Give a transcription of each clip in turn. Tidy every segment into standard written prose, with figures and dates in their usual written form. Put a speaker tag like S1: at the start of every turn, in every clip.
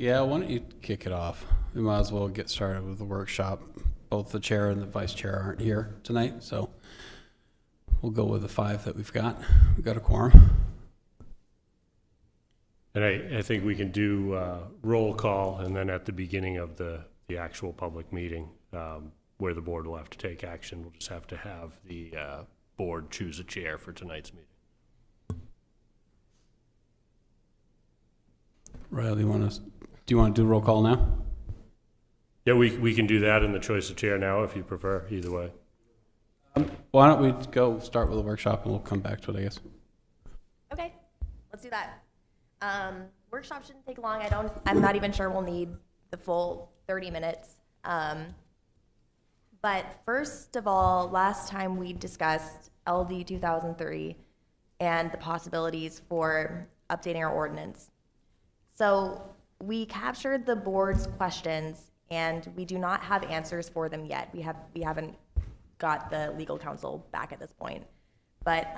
S1: Yeah, why don't you kick it off? We might as well get started with the workshop. Both the chair and the vice chair aren't here tonight, so we'll go with the 5 that we've got. We've got a quorum.
S2: And I think we can do roll call, and then at the beginning of the actual public meeting, where the board will have to take action, we'll just have to have the board choose a chair for tonight's meeting.
S1: Riley, do you want to do roll call now?
S2: Yeah, we can do that in the choice of chair now if you prefer, either way.
S1: Why don't we go start with the workshop and we'll come back to it, I guess.
S3: Okay, let's do that. Workshop shouldn't take long. I'm not even sure we'll need the full 30 minutes. But first of all, last time we discussed LD 2003 and the possibilities for updating our ordinance. So we captured the board's questions and we do not have answers for them yet. We haven't got the legal counsel back at this point. But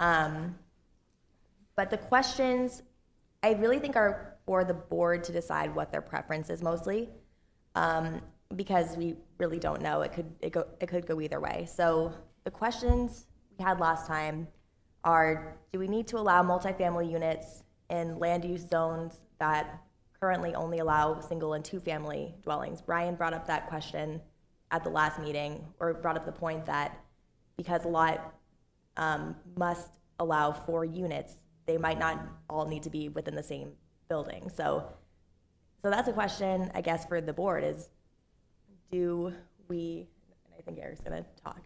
S3: the questions, I really think, are for the board to decide what their preference is mostly, because we really don't know. It could go either way. So the questions we had last time are: do we need to allow multifamily units in land use zones that currently only allow single and 2-family dwellings? Brian brought up that question at the last meeting, or brought up the point that because a lot must allow 4 units, they might not all need to be within the same building. So that's a question, I guess, for the board is, do we, and I think Eric's gonna talk.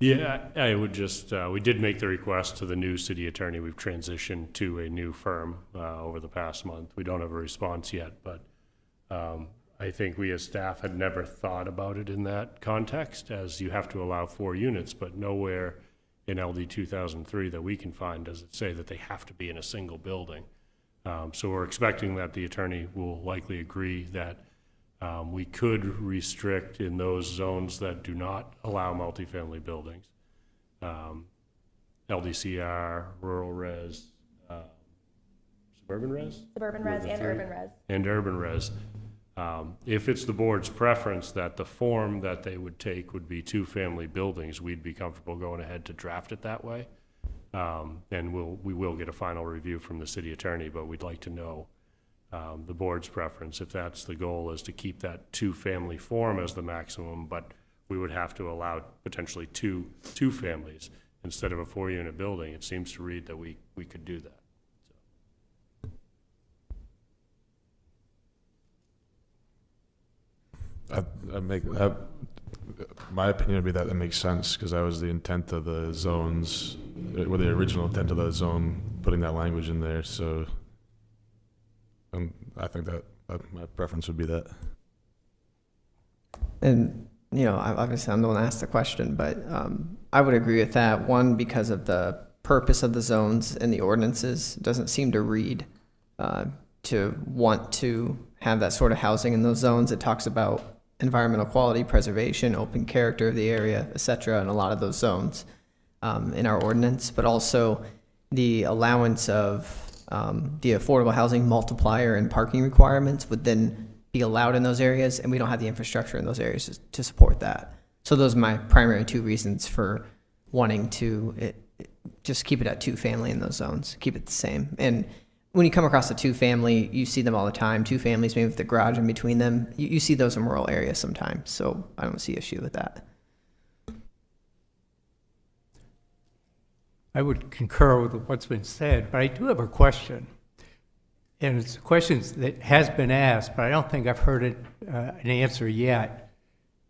S2: Yeah, I would just, we did make the request to the new city attorney. We've transitioned to a new firm over the past month. We don't have a response yet, but I think we as staff had never thought about it in that context, as you have to allow 4 units, but nowhere in LD 2003 that we can find does it say that they have to be in a single building. So we're expecting that the attorney will likely agree that we could restrict in those zones that do not allow multifamily buildings. LDCR, rural res, suburban res?
S3: Suburban res and urban res.
S2: And urban res. If it's the board's preference that the form that they would take would be 2-family buildings, we'd be comfortable going ahead to draft it that way. And we will get a final review from the city attorney, but we'd like to know the board's preference, if that's the goal, is to keep that 2-family form as the maximum, but we would have to allow potentially two families instead of a 4-unit building. It seems to read that we could do that.
S4: My opinion would be that makes sense, because that was the intent of the zones, or the original intent of the zone, putting that language in there. So I think that my preference would be that.
S5: And, obviously I'm the one that asked the question, but I would agree with that. One, because of the purpose of the zones and the ordinances, it doesn't seem to read to want to have that sort of housing in those zones. It talks about environmental quality, preservation, open character of the area, etc., in a lot of those zones in our ordinance, but also the allowance of the affordable housing multiplier and parking requirements would then be allowed in those areas, and we don't have the infrastructure in those areas to support that. So those are my primary 2 reasons for wanting to just keep it at 2-family in those zones, keep it the same. And when you come across a 2-family, you see them all the time. 2 families, maybe with the garage in between them. You see those in rural areas sometimes, so I don't see issue with that.
S6: I would concur with what's been said, but I do have a question. And it's a question that has been asked, but I don't think I've heard an answer yet.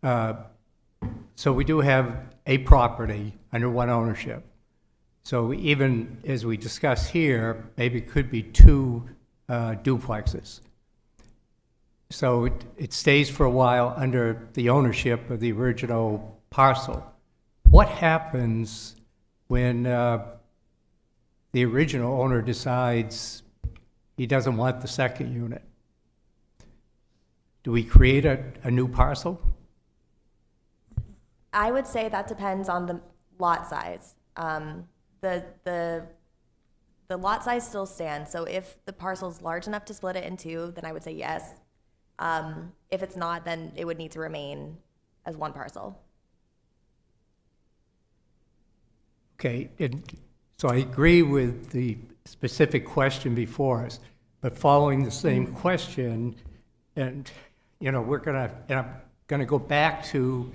S6: So we do have a property under one ownership. So even as we discuss here, maybe it could be 2 duplexes. So it stays for a while under the ownership of the original parcel. What happens when the original owner decides he doesn't want the second unit? Do we create a new parcel?
S3: I would say that depends on the lot size. The lot size still stands. So if the parcel's large enough to split it in 2, then I would say yes. If it's not, then it would need to remain as one parcel.
S6: Okay, and so I agree with the specific question before us, but following the same question, and, you know, I'm gonna go back to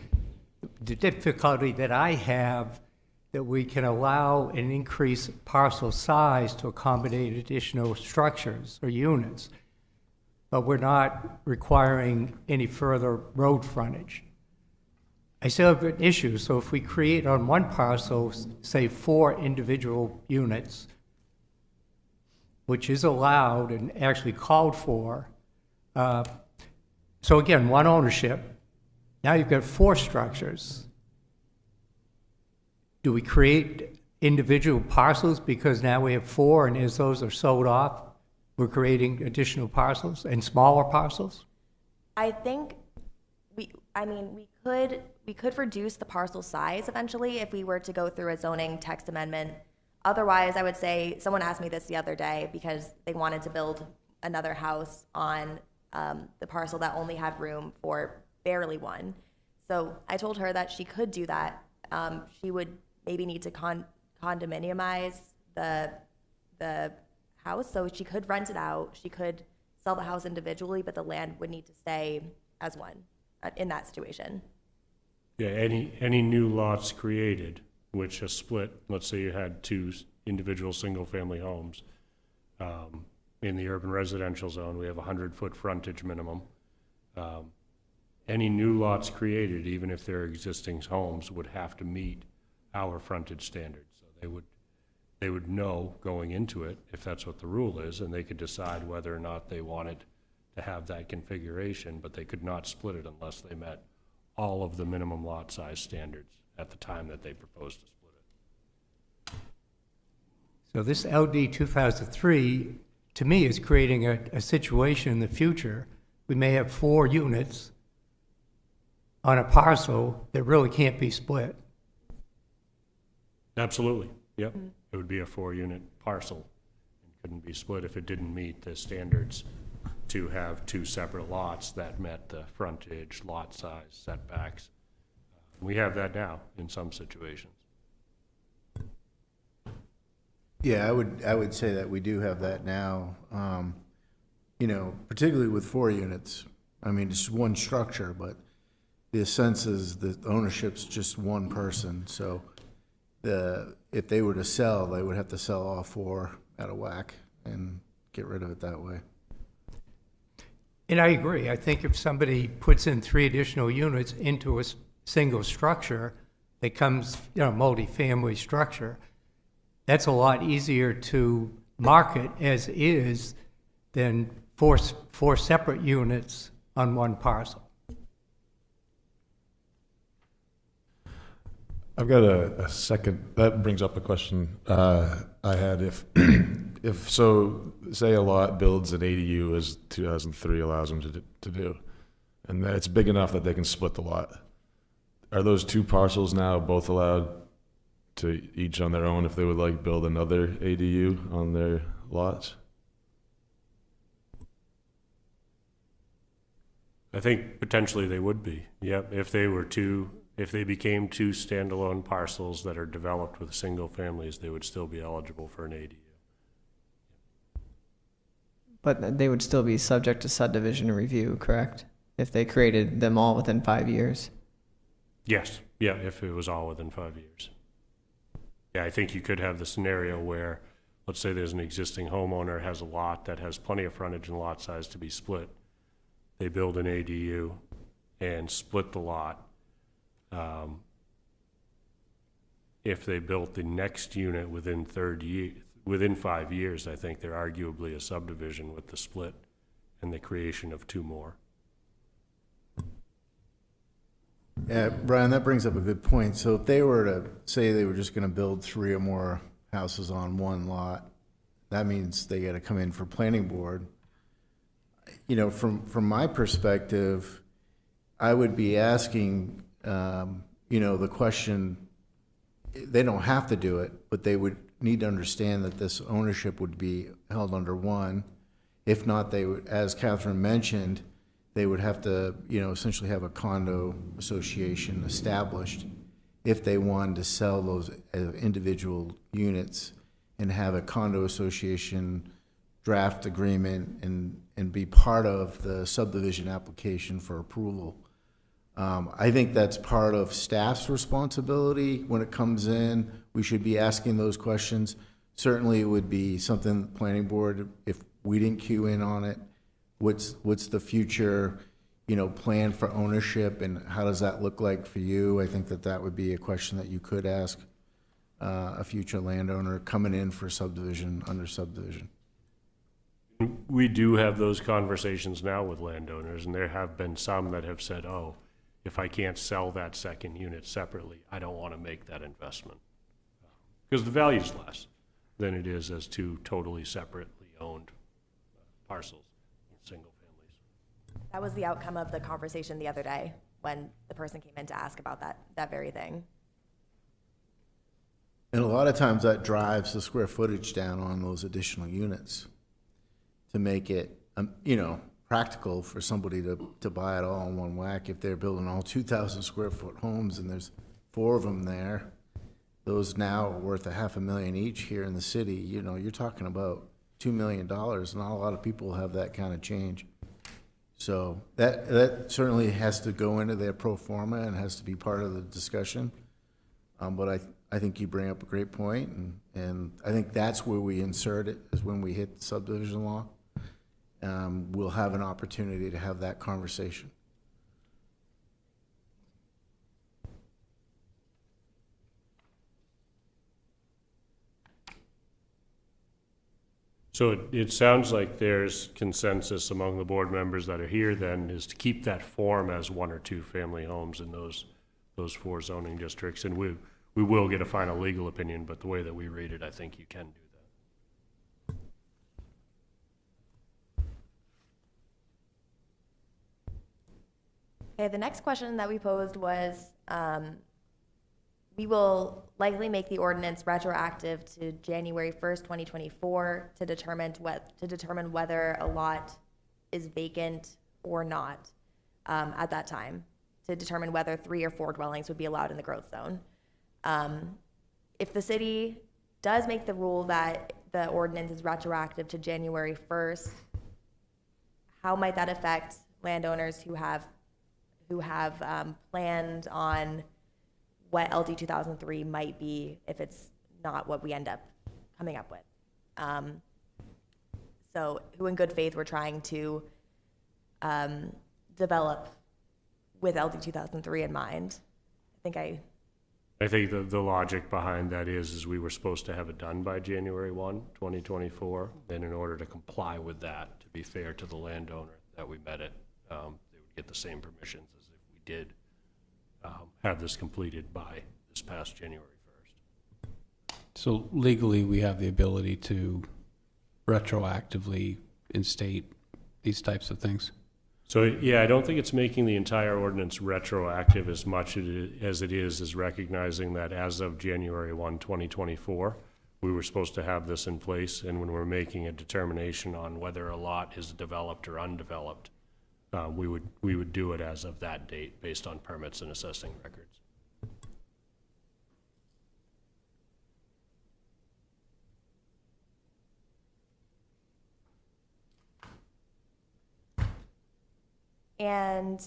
S6: the difficulty that I have that we can allow an increased parcel size to accommodate additional structures or units, but we're not requiring any further road frontage. I still have an issue, so if we create on one parcel, say 4 individual units, which is allowed and actually called for, so again, one ownership, now you've got 4 structures. Do we create individual parcels because now we have 4, and as those are sold off, we're creating additional parcels and smaller parcels?
S3: I think we could reduce the parcel size eventually if we were to go through a zoning text amendment. Otherwise, I would say, someone asked me this the other day because they wanted to build another house on the parcel that only had room for barely one. So I told her that she could do that. She would maybe need to condominiumize the house, so she could rent it out. She could sell the house individually, but the land would need to stay as one in that situation.
S2: Yeah, any new lots created, which are split, let's say you had 2 individual single-family homes, in the urban residential zone, we have 100-foot frontage minimum. Any new lots created, even if they're existing homes, would have to meet our frontage standards. So they would know going into it, if that's what the rule is, and they could decide whether or not they wanted to have that configuration, but they could not split it unless they met all of the minimum lot size standards at the time that they proposed to split it.
S6: So this LD 2003, to me, is creating a situation in the future. We may have 4 units on a parcel that really can't be split.
S2: Absolutely, yep. It would be a 4-unit parcel. It couldn't be split if it didn't meet the standards to have 2 separate lots that met the frontage, lot size, setbacks. We have that now in some situations.
S7: Yeah, I would say that we do have that now. You know, particularly with 4 units. I mean, it's one structure, but the sense is that ownership's just one person. So if they were to sell, they would have to sell all 4 at a whack and get rid of it that way.
S6: And I agree. I think if somebody puts in 3 additional units into a single structure that comes, you know, multi-family structure, that's a lot easier to market as is than 4 separate units on one parcel.
S4: I've got a second, that brings up a question I had. If so, say a lot builds an ADU as 2003 allows them to do, and that it's big enough that they can split the lot. Are those 2 parcels now both allowed to each on their own if they would like build another ADU on their lots?
S2: I think potentially they would be, yep. If they became 2 standalone parcels that are developed with single families, they would still be eligible for an ADU.
S5: But they would still be subject to subdivision review, correct? If they created them all within 5 years?
S2: Yes, yeah, if it was all within 5 years. Yeah, I think you could have the scenario where, let's say there's an existing homeowner has a lot that has plenty of frontage and lot size to be split. They build an ADU and split the lot. If they built the next unit within 5 years, I think they're arguably a subdivision with the split and the creation of 2 more.
S7: Yeah, Brian, that brings up a good point. So if they were to say they were just going to build 3 or more houses on one lot, that means they got to come in for planning board. You know, from my perspective, I would be asking, you know, the question, they don't have to do it, but they would need to understand that this ownership would be held under one. If not, they would, as Catherine mentioned, they would have to, essentially have a condo association established if they wanted to sell those individual units and have a condo association draft agreement and be part of the subdivision application for approval. I think that's part of staff's responsibility when it comes in. We should be asking those questions. Certainly, it would be something the planning board, if we didn't cue in on it, what's the future, plan for ownership, and how does that look like for you? I think that would be a question that you could ask a future landowner coming in for subdivision, under subdivision.
S2: We do have those conversations now with landowners, and there have been some that have said, oh, if I can't sell that second unit separately, I don't want to make that investment. Because the value's less than it is as two totally separately owned parcels, single families.
S3: That was the outcome of the conversation the other day when the person came in to ask about that very thing.
S7: And a lot of times that drives the square footage down on those additional units to make it, practical for somebody to buy it all in one whack. If they're building all 2,000 square foot homes and there's 4 of them there, those now are worth $500,000 each here in the city. You're talking about $2 million. Not a lot of people have that kind of change. So that certainly has to go into their pro forma and has to be part of the discussion. But I think you bring up a great point, and I think that's where we insert it, is when we hit the subdivision law. We'll have an opportunity to have that conversation.
S2: So it sounds like there's consensus among the board members that are here then is to keep that form as 1 or 2 family homes in those 4 zoning districts. And we will get a final legal opinion, but the way that we read it, I think you can do that.
S3: Okay, the next question that we posed was, we will likely make the ordinance retroactive to January 1st, 2024 to determine whether a lot is vacant or not at that time, to determine whether 3 or 4 dwellings would be allowed in the growth zone. If the city does make the rule that the ordinance is retroactive to January 1st, how might that affect landowners who have planned on what LD 2003 might be if it's not what we end up coming up with? So who in good faith we're trying to develop with LD 2003 in mind.
S2: I think the logic behind that is we were supposed to have it done by January 1, 2024. And in order to comply with that, to be fair to the landowner that we met it, they would get the same permissions as if we did have this completed by this past January 1st.
S1: So legally, we have the ability to retroactively instate these types of things.
S2: So, yeah, I don't think it's making the entire ordinance retroactive as much as it is recognizing that as of January 1, 2024, we were supposed to have this in place, and when we're making a determination on whether a lot is developed or undeveloped, we would do it as of that date based on permits and assessing records.
S3: And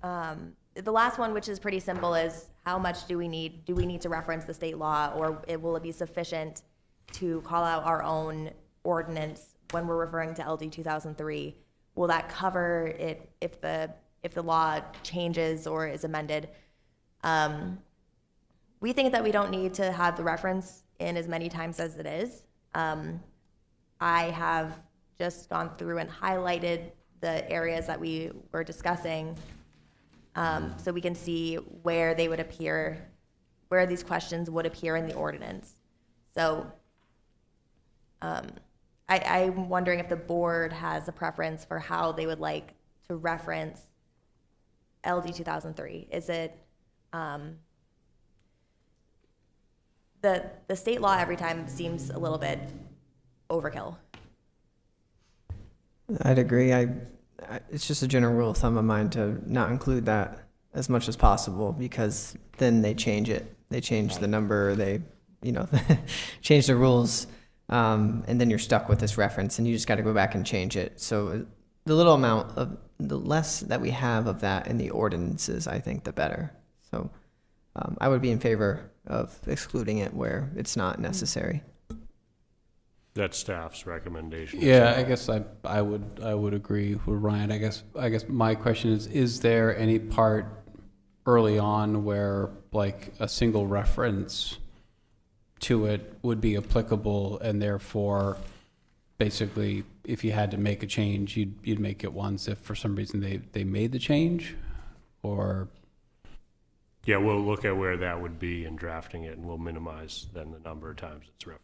S3: the last one, which is pretty simple, is how much do we need? Do we need to reference the state law, or will it be sufficient to call out our own ordinance when we're referring to LD 2003? Will that cover it if the law changes or is amended? We think that we don't need to have the reference in as many times as it is. I have just gone through and highlighted the areas that we were discussing, so we can see where they would appear, where these questions would appear in the ordinance. So I'm wondering if the board has a preference for how they would like to reference LD 2003. Is it the state law every time seems a little bit overkill?
S5: I'd agree. It's just a general rule of thumb of mine to not include that as much as possible, because then they change it. They change the number, they, change the rules, and then you're stuck with this reference, and you just got to go back and change it. So the less that we have of that in the ordinances, I think the better. So I would be in favor of excluding it where it's not necessary.
S2: That's staff's recommendation.
S1: Yeah, I guess I would agree with Ryan. I guess my question is there any part early on where like a single reference to it would be applicable, and therefore basically if you had to make a change, you'd make it once if for some reason they made the change? Or
S2: Yeah, we'll look at where that would be in drafting it, and we'll minimize then the number of times it's referenced.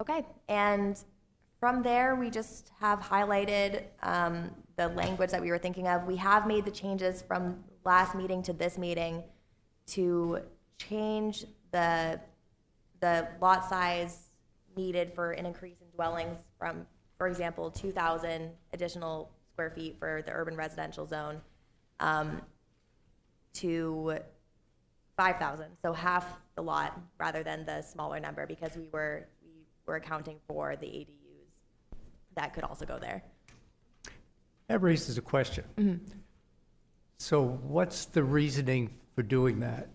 S3: Okay, and from there, we just have highlighted the language that we were thinking of. We have made the changes from last meeting to this meeting to change the lot size needed for an increase in dwellings from, for example, 2,000 additional square feet for the urban residential zone to 5,000, so half the lot rather than the smaller number, because we were accounting for the ADUs that could also go there.
S6: That raises a question. So what's the reasoning for doing that?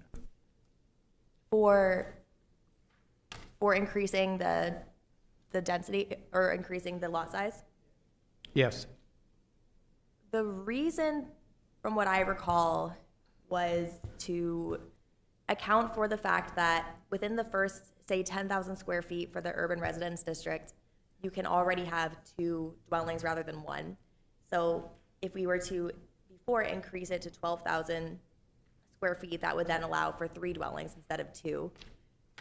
S3: For increasing the density or increasing the lot size?
S6: Yes.
S3: The reason, from what I recall, was to account for the fact that within the first, say, 10,000 square feet for the urban residence district, you can already have 2 dwellings rather than 1. So if we were to, before, increase it to 12,000 square feet, that would then allow for 3 dwellings instead of 2.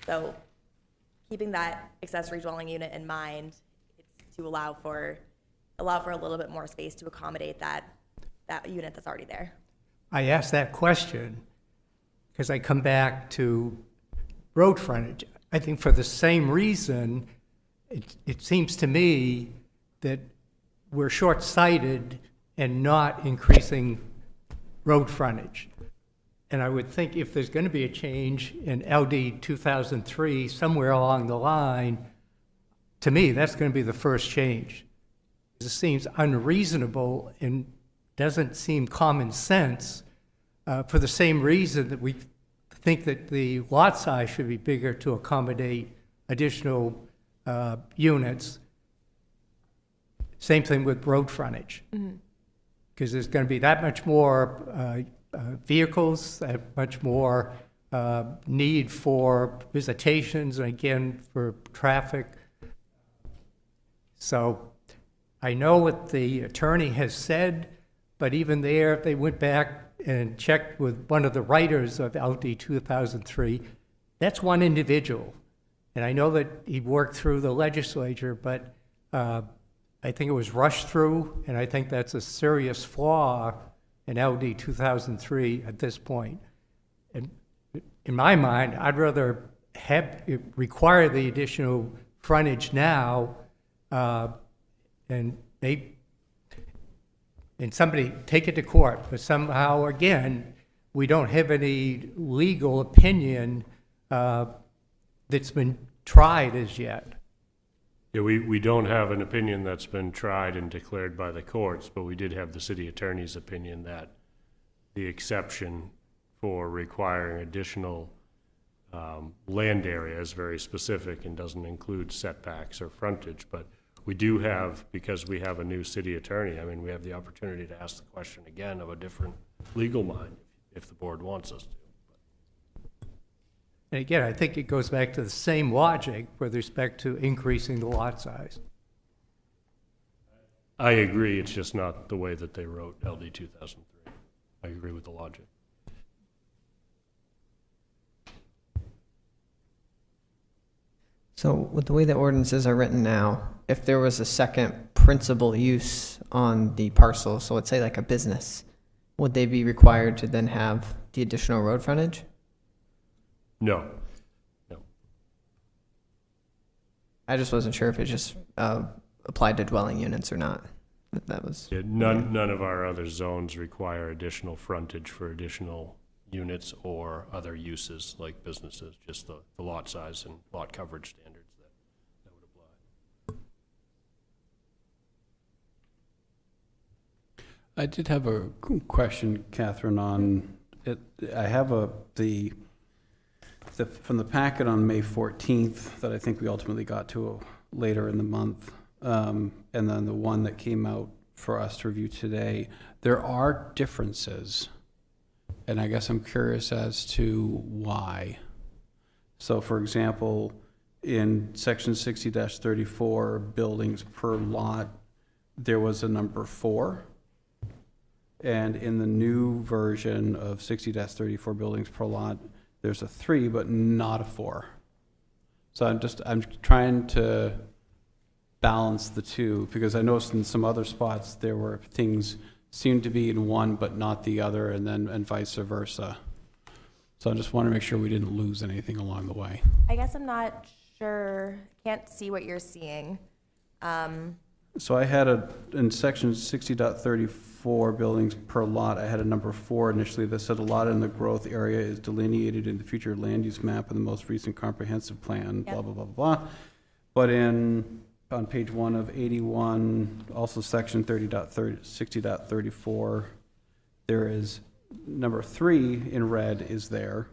S3: So keeping that accessory dwelling unit in mind, it's to allow for a little bit more space to accommodate that unit that's already there.
S6: I asked that question because I come back to road frontage. I think for the same reason, it seems to me that we're short-sighted and not increasing road frontage. And I would think if there's going to be a change in LD 2003 somewhere along the line, to me, that's going to be the first change. It seems unreasonable and doesn't seem common sense for the same reason that we think that the lot size should be bigger to accommodate additional units. Same thing with road frontage. Because there's going to be that much more vehicles, that much more need for visitations, and again, for traffic. So I know what the attorney has said, but even there, if they went back and checked with one of the writers of LD 2003, that's one individual. And I know that he worked through the legislature, but I think it was rushed through, and I think that's a serious flaw in LD 2003 at this point. And in my mind, I'd rather require the additional frontage now, and somebody take it to court, but somehow, again, we don't have any legal opinion that's been tried as yet.
S2: Yeah, we don't have an opinion that's been tried and declared by the courts, but we did have the city attorney's opinion that the exception for requiring additional land area is very specific and doesn't include setbacks or frontage. But we do have, because we have a new city attorney, I mean, we have the opportunity to ask the question again of a different legal mind if the board wants us to.
S6: And again, I think it goes back to the same logic with respect to increasing the lot size.
S2: I agree, it's just not the way that they wrote LD 2003. I agree with the logic.
S5: So with the way the ordinances are written now, if there was a second principal use on the parcel, so let's say like a business, would they be required to then have the additional road frontage?
S2: No, no.
S5: I just wasn't sure if it just applied to dwelling units or not. That was.
S2: Yeah, none of our other zones require additional frontage for additional units or other uses like businesses, just the lot size and lot coverage standards that would apply.
S1: I did have a question, Catherine, on it. I have from the packet on May 14th that I think we ultimately got to later in the month, and then the one that came out for us to review today. There are differences, and I guess I'm curious as to why. So, for example, in section 60-34, buildings per lot, there was a number 4. And in the new version of 60-34 buildings per lot, there's a 3, but not a 4. So I'm trying to balance the two, because I noticed in some other spots there were things seemed to be in one but not the other, and vice versa. So I just want to make sure we didn't lose anything along the way.
S3: I guess I'm not sure, can't see what you're seeing.
S1: So I had in section 60.34 buildings per lot, I had a number 4 initially that said a lot in the growth area is delineated in the future land use map and the most recent comprehensive plan, blah,
S3: Yep.
S1: blah, blah, blah. But on page 1 of 81, also section 60.34, there is number 3 in red is there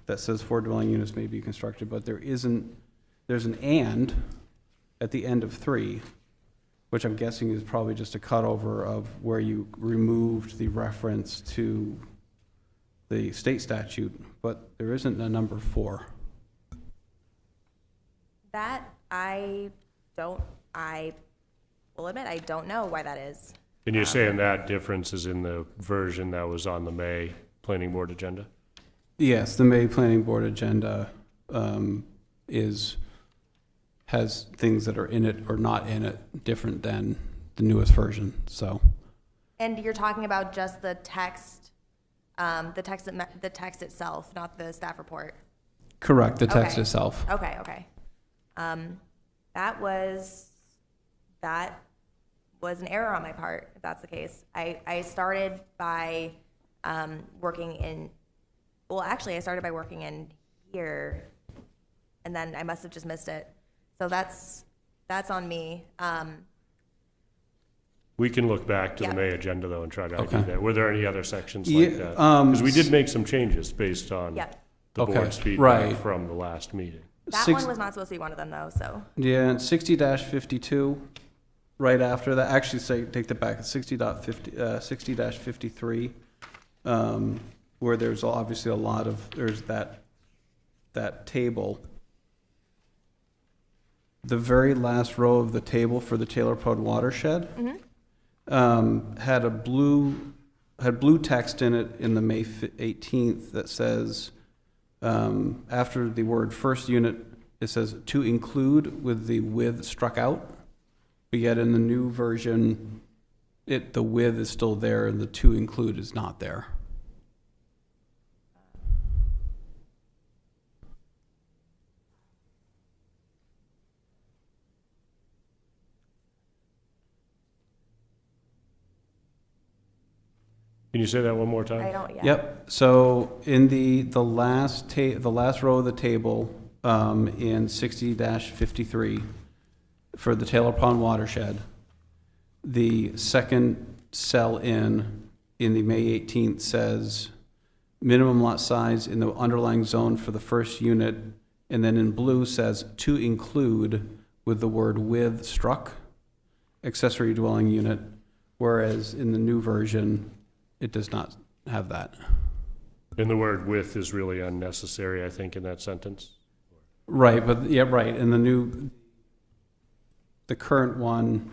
S1: that says 4 dwelling units may be constructed, but there's an and at the end of 3, which I'm guessing is probably just a cutover of where you removed the reference to the state statute, but there isn't a number 4.
S3: That I will admit, I don't know why that is.
S2: And you're saying that difference is in the version that was on the May planning board agenda?
S1: Yes, the May Planning Board agenda has things that are in it or not in it different than the newest version, so.
S3: And you're talking about just the text itself, not the staff report?
S1: Correct, the text
S3: Okay.
S1: itself.
S3: Okay. That was an error on my part, if that's the case. I started by working in here, and then I must have just missed it. So that's on me.
S2: We can look back to the
S3: Yeah.
S2: May agenda, though, and try to
S1: Okay.
S2: ID that. Were there any other sections
S1: Yeah,
S2: like that? Because we did make some changes based on
S3: Yep.
S2: the
S1: Okay,
S2: board's feedback
S1: right.
S2: from the last meeting.
S3: That
S1: Six-
S3: one was not supposed to be one of them, though, so.
S1: Yeah, and 60-52, right after that, actually take that back, 60-53, where there's obviously there's that table. The very last row of the table for the Taylor Pod watershed had blue text in it in the May 18th that says, after the word first unit, it says to include with the with struck out. But yet in the new version, the with is still there and the to include is not there.
S2: Can you say that one more time?
S3: I don't, yeah.
S1: Yep, so in the last row of the table, in 60-53, for the Taylor Pond watershed, the second cell in the May 18th says minimum lot size in the underlying zone for the first unit, and then in blue says to include with the word with struck, accessory dwelling unit, whereas in the new version, it does not have that.
S2: And the word with is really unnecessary, I think, in that sentence.
S1: Right, but, yeah, right, and the current one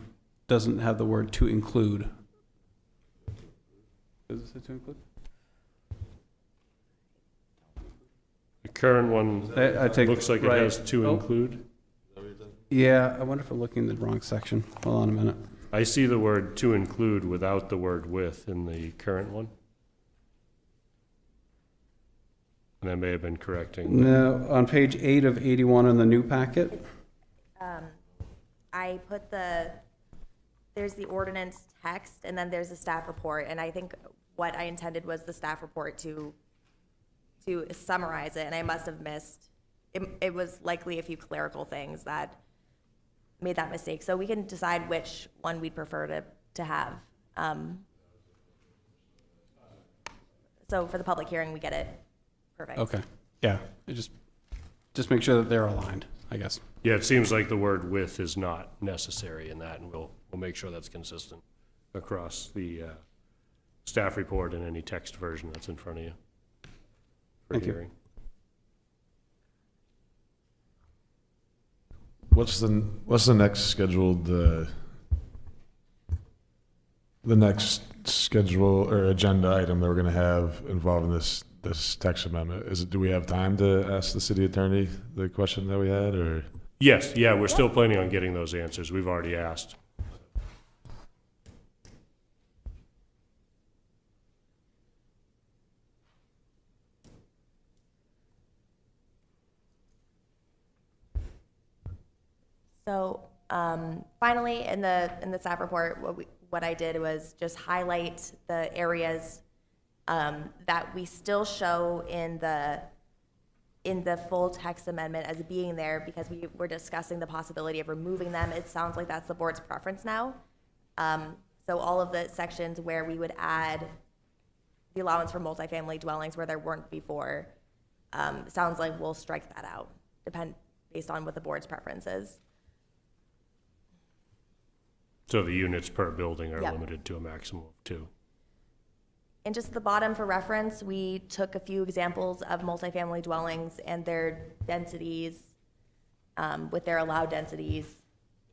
S1: doesn't have the word to include. Does it say to include?
S2: The current one
S1: I take.
S2: looks like it
S1: right.
S2: has to
S1: Oh,
S2: include.
S1: Yeah, I wonder if we're looking in the wrong section. Hold on a minute.
S2: I see the word to include without the word with in the current one. And I may have been correcting.
S1: No, on page 8 of 81 in the new packet.
S3: I put there's the ordinance text, and then there's the staff report, and I think what I intended was the staff report to summarize it, and I must have missed, it was likely a few clerical things that made that mistake, so we can decide which one we'd prefer to have. So for the public hearing, we get it. Perfect.
S1: Okay, yeah, just make sure that they're aligned, I guess.
S2: Yeah, it seems like the word "with" is not necessary in that, and we'll make sure that's consistent across the staff report and any text version that's in front of you for
S1: Thank you.
S2: hearing.
S4: What's the next scheduled, the next schedule or agenda item that we're gonna have involving this text amendment? Do we have time to ask the city attorney the question that we had, or?
S2: Yes, yeah, we're still planning on getting those answers. We've already asked.
S3: So, finally, in the staff report, what I did was just highlight the areas that we still show in the full text amendment as being there, because we were discussing the possibility of removing them. It sounds like that's the board's preference now. So all of the sections where we would add the allowance for multifamily dwellings where there weren't before, sounds like we'll strike that out, based on what the board's preference is.
S2: So the units per building are
S3: Yep.
S2: limited to a maximum of 2.
S3: And just at the bottom for reference, we took a few examples of multifamily dwellings and their densities, with their allowed densities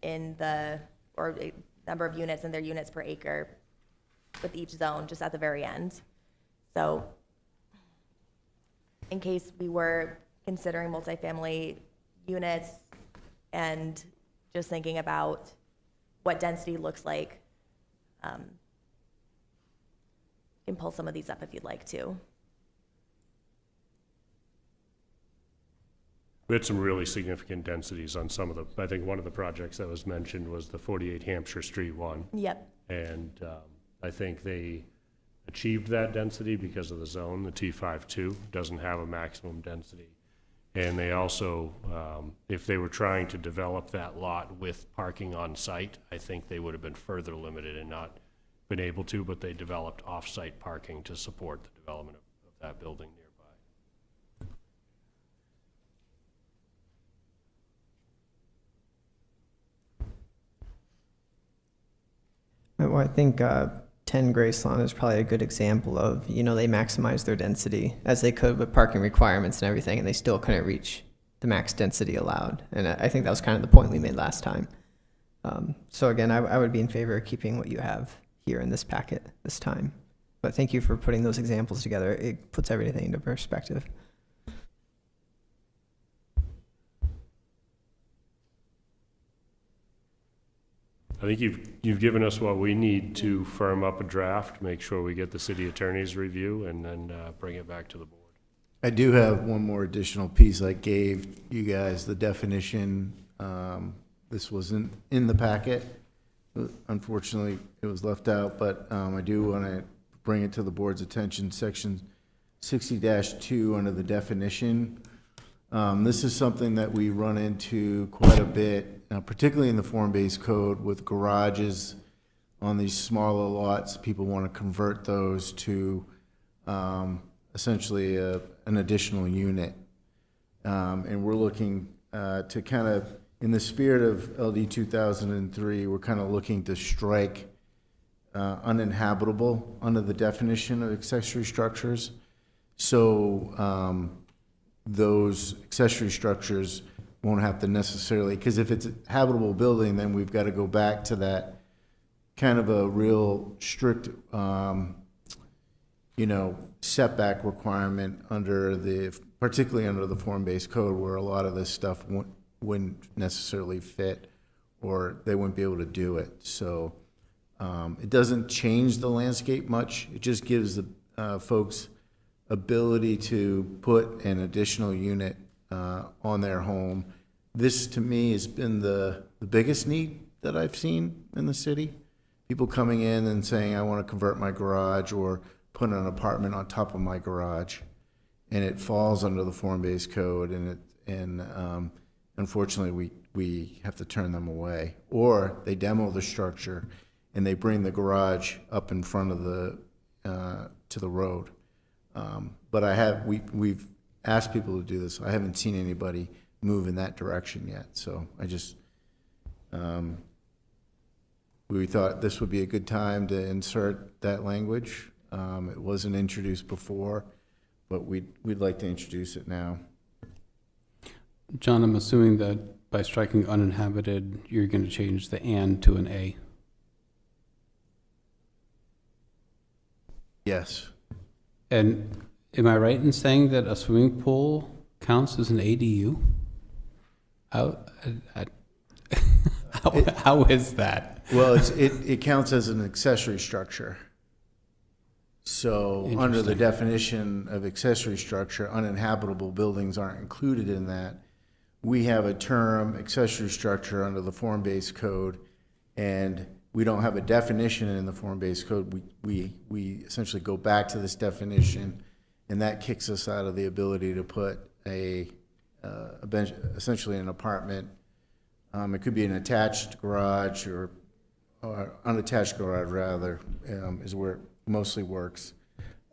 S3: or a number of units and their units per acre with each zone, just at the very end. So in case we were considering multifamily units and just thinking about what density looks like, you can pull some of these up if you'd like to.
S2: We had some really significant densities on some of I think one of the projects that was mentioned was the 48 Hampshire Street one.
S3: Yep.
S2: And I think they achieved that density because of the zone. The T52 doesn't have a maximum density. And they also, if they were trying to develop that lot with parking on site, I think they would have been further limited and not been able to, but they developed off-site parking to support the development of that building nearby.
S5: Well, I think 10 Graceland is probably a good example of, they maximized their density as they could with parking requirements and everything, and they still couldn't reach the max density allowed. And I think that was kind of the point we made last time. So again, I would be in favor of keeping what you have here in this packet this time. But thank you for putting those examples together. It puts everything into perspective.
S2: I think you've given us what we need to firm up a draft, make sure we get the city attorney's review, and then bring it back to the board.
S7: I do have one more additional piece I gave you guys, the definition. This wasn't in the packet. Unfortunately, it was left out, but I do want to bring it to the board's attention. Section 60-2 under the definition. This is something that we run into quite a bit, particularly in the form-based code with garages on these smaller lots. People want to convert those to essentially an additional unit. And we're looking to kind of, in the spirit of LD 2003, we're kind of looking to strike uninhabitable under the definition of accessory structures. So those accessory structures won't have to necessarily, because if it's a habitable building, then we've got to go back to that kind of a real strict, setback requirement particularly under the form-based code, where a lot of this stuff wouldn't necessarily fit, or they wouldn't be able to do it. So it doesn't change the landscape much. It just gives the folks ability to put an additional unit on their home. This, to me, has been the biggest need that I've seen in the city. People coming in and saying, I want to convert my garage or put an apartment on top of my garage. And it falls under the form-based code, and unfortunately, we have to turn them away. Or they demo the structure and they bring the garage up in front of to the road. But we've asked people to do this. I haven't seen anybody move in that direction yet. So I just, we thought this would be a good time to insert that language. It wasn't introduced before, but we'd like to introduce it now.
S1: John, I'm assuming that by striking uninhabited, you're going to change the "and" to an "a."
S7: Yes.
S1: And am I right in saying that a swimming pool counts as an ADU? How, how is that?
S7: Well, it counts as an accessory structure. So under the
S1: Interesting.
S7: definition of accessory structure, uninhabitable buildings aren't included in that. We have a term, accessory structure, under the form-based code, and we don't have a definition in the form-based code. We essentially go back to this definition, and that kicks us out of the ability to put a bench, essentially an apartment. It could be an attached garage or unattached garage, rather, is where it mostly works.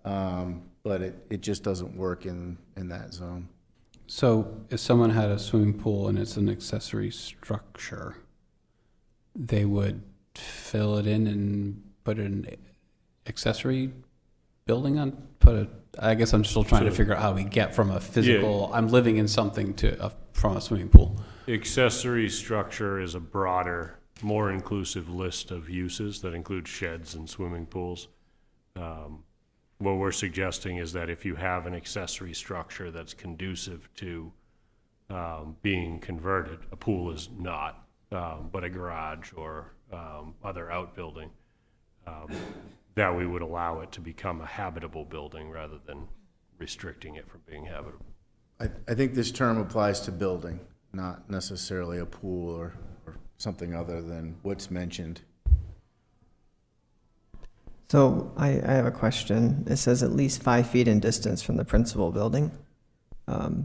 S7: But it just doesn't work in that zone.
S1: So if someone had a swimming pool and it's an accessory structure, they would fill it in and put an accessory building on, I guess I'm still trying to
S2: So-
S1: figure out how we get from a physical, I'm living in something from a swimming pool.
S2: Accessory structure is a broader, more inclusive list of uses that include sheds and swimming pools. What we're suggesting is that if you have an accessory structure that's conducive to being converted, a pool is not, but a garage or other outbuilding, that we would allow it to become a habitable building rather than restricting it from being habitable.
S7: I think this term applies to building, not necessarily a pool or something other than what's mentioned.
S5: So I have a question. It says at least 5 feet in distance from the principal building.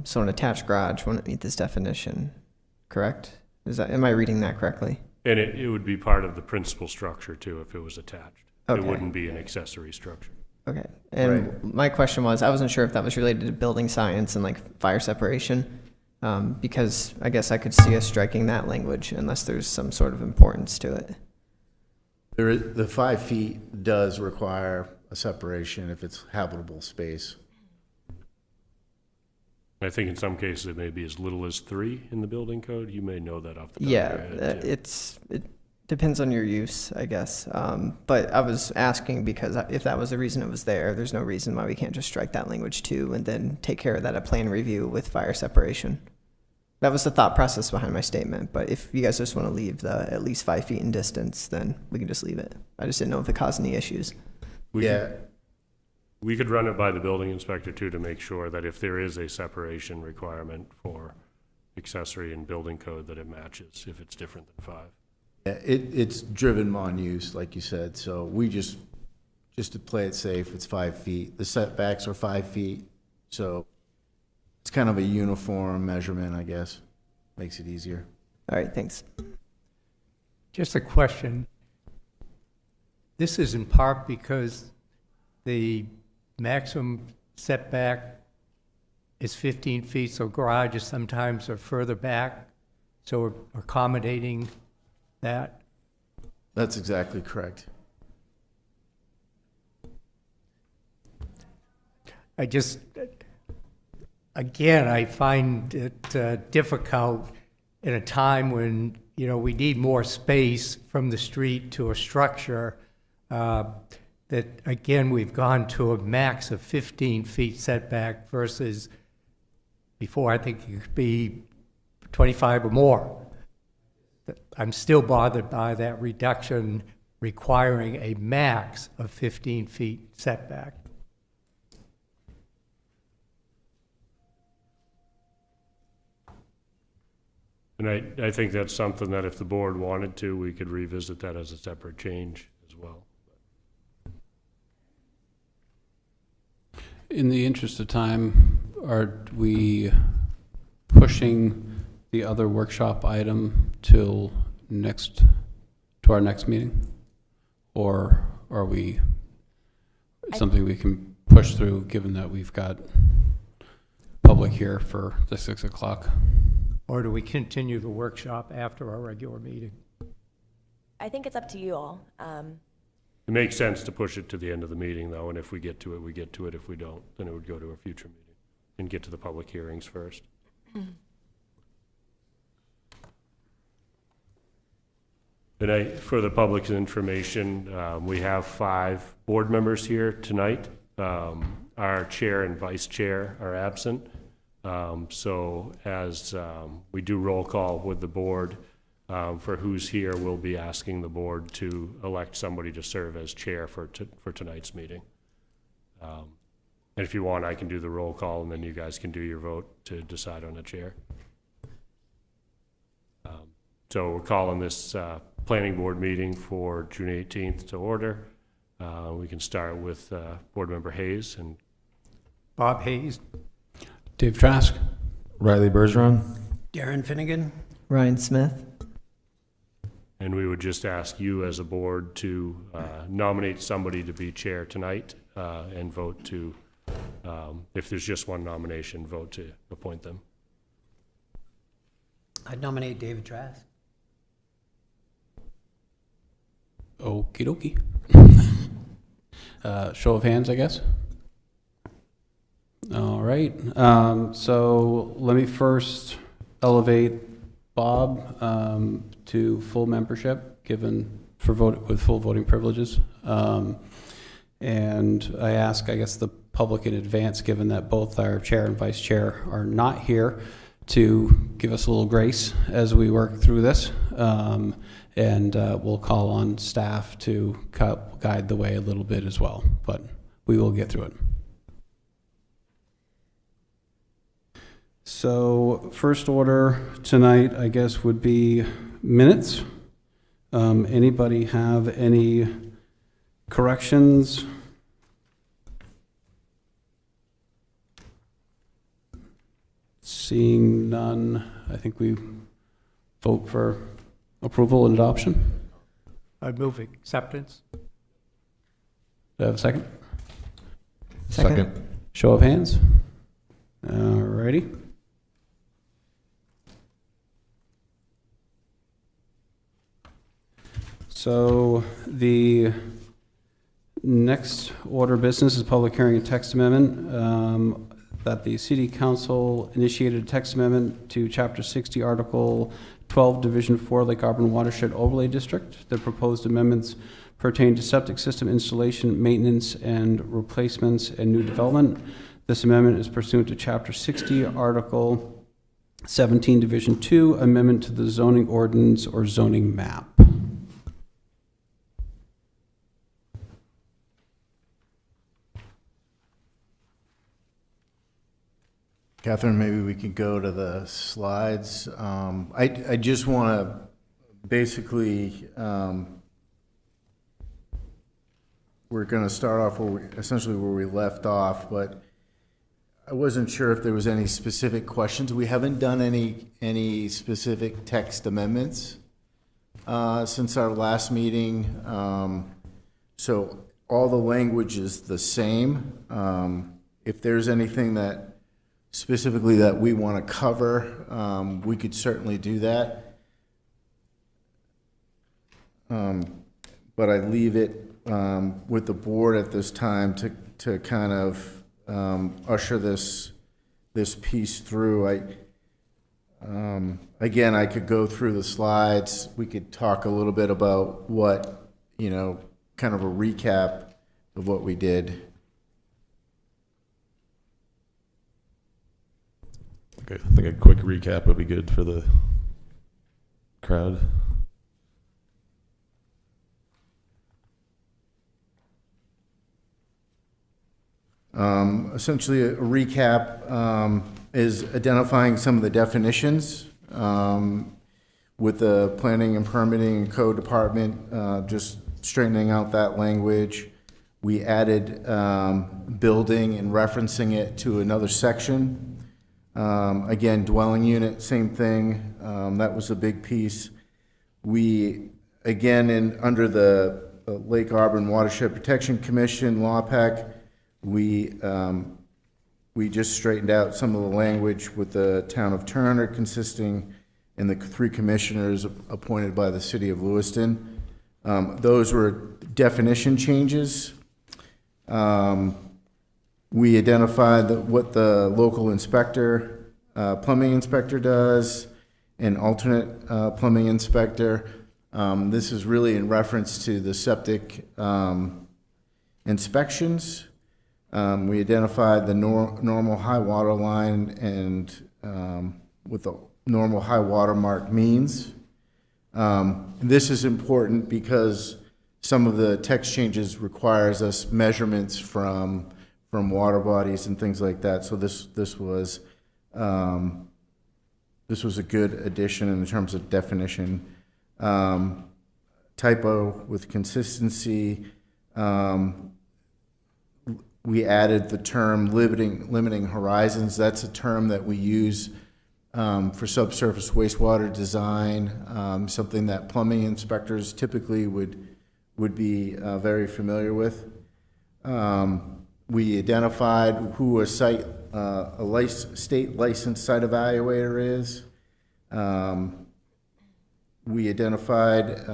S5: So an attached garage wouldn't meet this definition, correct? Am I reading that correctly?
S2: And it would be part of the principal structure too if it was attached. It
S5: Okay.
S2: wouldn't be an accessory structure.
S5: Okay. And
S7: Right.
S5: my question was, I wasn't sure if that was related to building science and like fire separation, because I guess I could see us striking that language unless there's some sort of importance to it.
S7: The 5 feet does require a separation if it's habitable space.
S2: I think in some cases it may be as little as 3 in the building code. You may know that off the top
S5: Yeah,
S2: of your head. too.
S5: it depends on your use, I guess. But I was asking because if that was the reason it was there, there's no reason why we can't just strike that language too and then take care of that at plan review with fire separation. That was the thought process behind my statement. But if you guys just want to leave the at least 5 feet in distance, then we can just leave it. I just didn't know if it caused any issues.
S2: We
S7: Yeah,
S2: could- We could run it by the building inspector too to make sure that if there is a separation requirement for accessory and building code, that it matches if it's different than 5.
S7: yeah, it's driven on use, like you said, so we just to play it safe, it's 5 feet. The setbacks are 5 feet, so it's kind of a uniform measurement, I guess. Makes it easier.
S5: All right, thanks.
S6: Just a question. This is in part because the maximum setback is 15 feet, so garages sometimes are further back, so we're accommodating that.
S7: That's exactly correct.
S6: I just, again, I find it difficult in a time when, you know, we need more space from the street to a structure, that, again, we've gone to a max of 15 feet setback versus before, I think it could be 25 or more. I'm still bothered by that reduction requiring a max of 15 feet setback.
S2: And I think that's something that if the board wanted to, we could revisit that as a separate change as well.
S1: In the interest of time, are we pushing the other workshop item to our next meeting? Or are we something we can push through, given that we've got public here for the 6 o'clock?
S6: Or do we continue the workshop after our regular meeting?
S3: I think it's up to you all.
S2: It makes sense to push it to the end of the meeting, though, and if we get to it, we get to it. If we don't, then it would go to a future meeting and get to the public hearings first. And for the public's information, we have 5 board members here tonight. Our chair and vice chair are absent. So as we do roll call with the board, for who's here, we'll be asking the board to elect somebody to serve as chair for tonight's meeting. And if you want, I can do the roll call, and then you guys can do your vote to decide on a chair. So we're calling this planning board meeting for June 18th to order. We can start with Board Member Hayes and
S6: Bob Hayes?
S1: Dave Trask?
S4: Riley Bergeron?
S8: Darren Finnegan?
S5: Ryan Smith?
S2: And we would just ask you as a board to nominate somebody to be chair tonight and vote to, if there's just one nomination, vote to appoint them.
S8: I'd nominate David Trask.
S1: Okie dokie. Show of hands, I guess. All right. So let me first elevate Bob to full membership, with full voting privileges. And I ask, I guess, the public in advance, given that both our chair and vice chair are not here, to give us a little grace as we work through this. And we'll call on staff to guide the way a little bit as well, but we will get through it. So first order tonight, I guess, would be minutes. Anybody have any corrections? Seeing none, I think we vote for approval and adoption.
S6: I'd move acceptance.
S1: Do I have a second?
S5: Second.
S1: Show of hands. All righty. So the next order of business is public hearing and text amendment, that the city council initiated a text amendment to chapter 60, article 12, division 4, Lake Auburn Watershed Overlay District. The proposed amendments pertain to septic system installation, maintenance, and replacements and new development. This amendment is pursuant to chapter 60, article 17, division 2, amendment to the zoning ordinance or zoning map.
S7: Catherine, maybe we can go to the slides. I just want to basically, we're going to start off essentially where we left off, but I wasn't sure if there was any specific questions. We haven't done any specific text amendments since our last meeting. So all the language is the same. If there's anything that specifically that we want to cover, we could certainly do that. But I leave it with the board at this time to kind of usher this piece through. Again, I could go through the slides. We could talk a little bit about what, kind of a recap of what we did.
S4: Okay, I think a quick recap would be good for the crowd.
S7: Essentially, a recap is identifying some of the definitions with the planning and permitting and code department, just straightening out that language. We added building and referencing it to another section. Again, dwelling unit, same thing. That was a big piece. We, again, under the Lake Auburn Watershed Protection Commission, LawPAC, we just straightened out some of the language with the town of Turner consisting in the 3 commissioners appointed by the city of Lewiston. Those were definition changes. We identified what the local inspector, plumbing inspector does, and alternate plumbing inspector. This is really in reference to the septic inspections. We identified the normal high water line and what the normal high water mark means. This is important because some of the text changes requires us measurements from water bodies and things like that. So this was a good addition in terms of definition. Typo with consistency. We added the term limiting horizons. That's a term that we use for subsurface wastewater design, something that plumbing inspectors typically would be very familiar with. We identified who a state licensed site evaluator is. We identified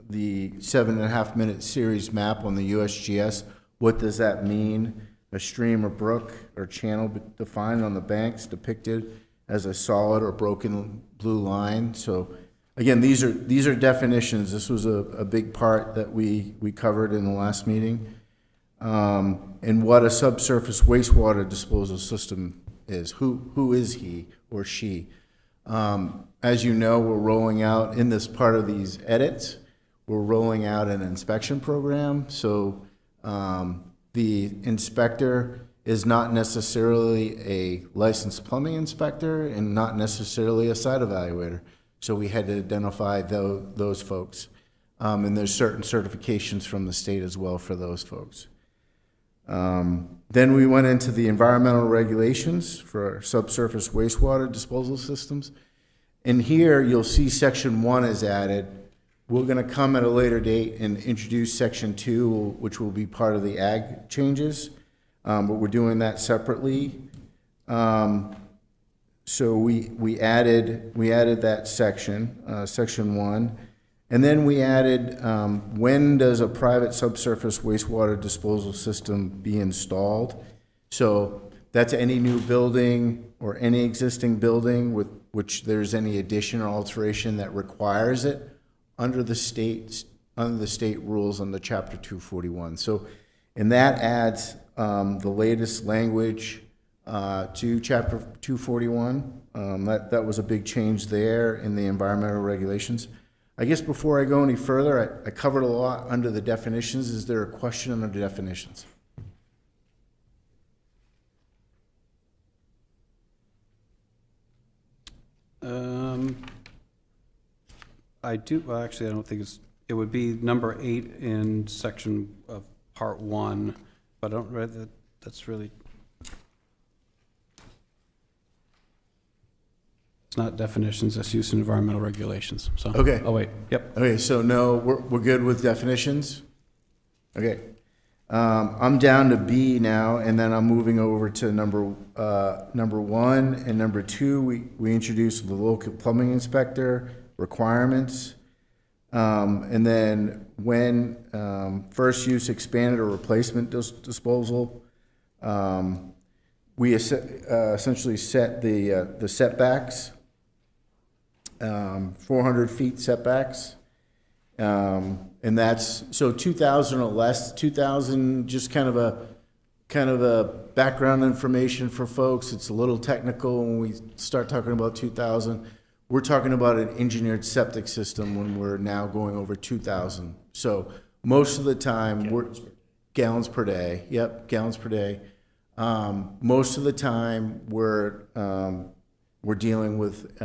S7: the 7.5 minute series map on the USGS. What does that mean? A stream or brook or channel defined on the banks depicted as a solid or broken blue line. So again, these are definitions. This was a big part that we covered in the last meeting. And what a subsurface wastewater disposal system is. Who is he or she? As you know, we're rolling out, in this part of these edits, we're rolling out an inspection program. So the inspector is not necessarily a licensed plumbing inspector and not necessarily a site evaluator. So we had to identify those folks. And there's certain certifications from the state as well for those folks. Then we went into the environmental regulations for subsurface wastewater disposal systems. And here you'll see section 1 is added. We're going to come at a later date and introduce section 2, which will be part of the ag changes. But we're doing that separately. So we added that section, section 1. And then we added, when does a private subsurface wastewater disposal system be installed? So that's any new building or any existing building with which there's any addition or alteration that requires it under the state rules under Chapter 241. So, and that adds the latest language to Chapter 241. That was a big change there in the environmental regulations. I guess before I go any further, I covered a lot under the definitions. Is there a question under the definitions?
S1: I do, well, actually, I don't think it would be number 8 in section of part 1, but I don't read that, that's really, it's not definitions, that's use in environmental regulations, so.
S7: Okay.
S1: Oh, wait, yep.
S7: Okay, so no, we're good with definitions? Okay. I'm down to B now, and then I'm moving over to number 1 and number 2. We introduced the local plumbing inspector requirements. And then when first use expanded or replacement disposal, we essentially set the setbacks, 400 feet setbacks. And that's, so 2,000 or less, 2,000, just kind of a background information for folks. It's a little technical when we start talking about 2,000. We're talking about an engineered septic system when we're now going over 2,000. So most of the time, gallons per day. Yep, gallons per day. Most of the time, we're we're dealing with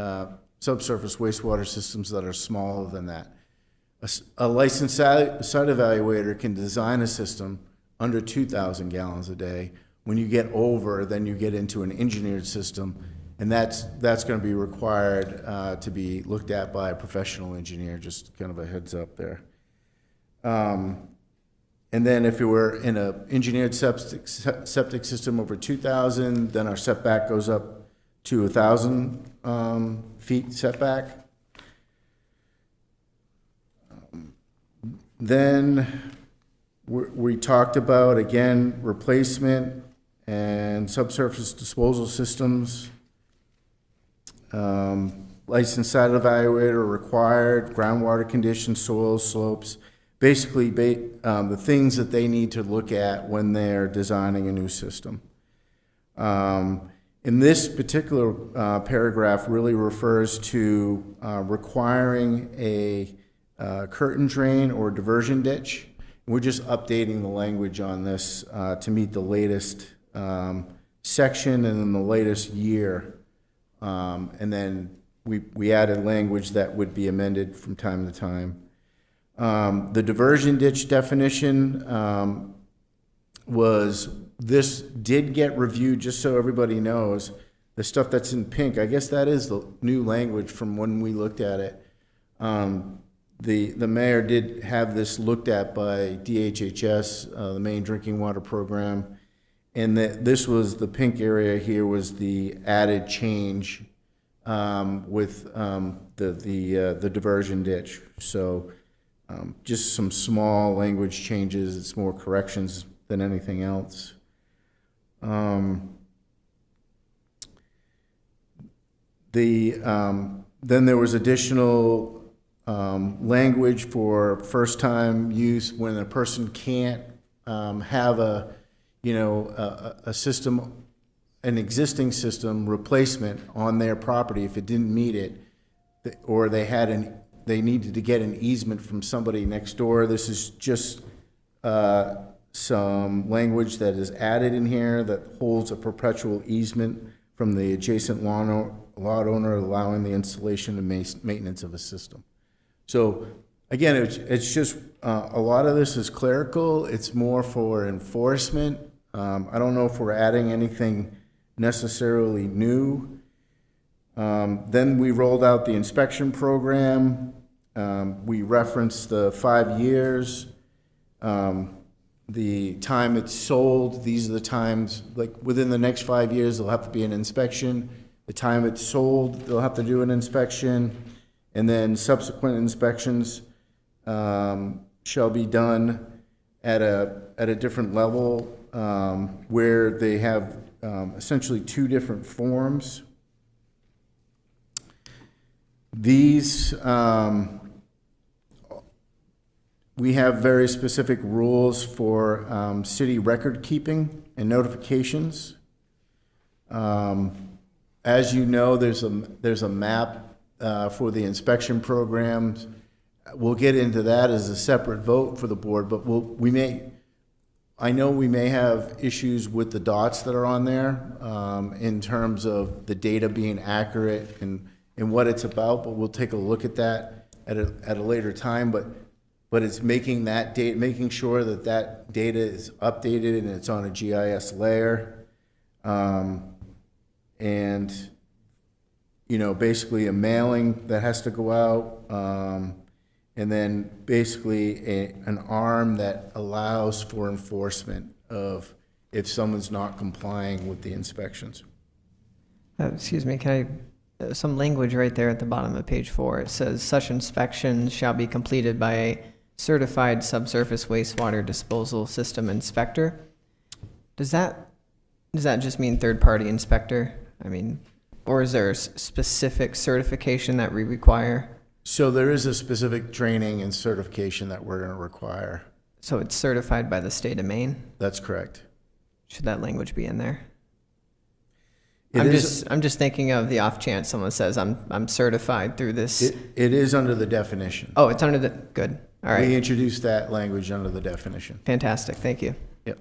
S7: subsurface wastewater systems that are smaller than that. A licensed site evaluator can design a system under 2,000 gallons a day. When you get over, then you get into an engineered system, and that's going to be required to be looked at by a professional engineer, just kind of a heads up there. And then if you were in an engineered septic system over 2,000, then our setback goes up to 1,000 feet setback. Then we talked about, again, replacement and subsurface disposal systems. Licensed site evaluator required, groundwater conditions, soils, slopes, basically the things that they need to look at when they're designing a new system. In this particular paragraph really refers to requiring a curtain drain or diversion ditch. We're just updating the language on this to meet the latest section and in the latest year. And then we added language that would be amended from time to time. The diversion ditch definition this did get reviewed, just so everybody knows. The stuff that's in pink, I guess that is the new language from when we looked at it. The mayor did have this looked at by DHHS, the Maine Drinking Water Program, and this was the pink area here was the added change with the diversion ditch. So just some small language changes. It's more corrections than anything else. Then there was additional language for first-time use when a person can't have a system, an existing system replacement on their property if it didn't meet it, or they needed to get an easement from somebody next door. This is just some language that is added in here that holds a perpetual easement from the adjacent lot owner, allowing the installation and maintenance of a system. So again, it's just a lot of this is clerical. It's more for enforcement. I don't know if we're adding anything necessarily new. Then we rolled out the inspection program. We referenced the 5 years. The time it's sold, these are the times, like within the next 5 years, there'll have to be an inspection. The time it's sold, they'll have to do an inspection. And then subsequent inspections shall be done at a different level where they have essentially 2 different forms. These, we have very specific rules for city record keeping and notifications. As you know, there's a map for the inspection programs. We'll get into that as a separate vote for the board, but I know we may have issues with the dots that are on there in terms of the data being accurate and what it's about, but we'll take a look at that at a later time. But it's making that data, making sure that that data is updated and it's on a GIS layer, and basically a mailing that has to go out, and then basically an arm that allows for enforcement of if someone's not complying with the inspections.
S5: Excuse me, some language right there at the bottom of page 4. It says such inspections shall be completed by a certified subsurface wastewater disposal system inspector. Does that just mean third-party inspector? I mean, or is there a specific certification that we require?
S7: So there is a specific training and certification that we're going to require.
S5: So it's certified by the state of Maine?
S7: That's correct.
S5: Should that language be in there?
S7: I'm
S5: just thinking of the off chance someone says I'm certified through this.
S7: It is under the definition.
S5: Oh, it's under the, good. All right.
S7: We introduced that language under the definition.
S5: Fantastic. Thank you.
S7: Yep.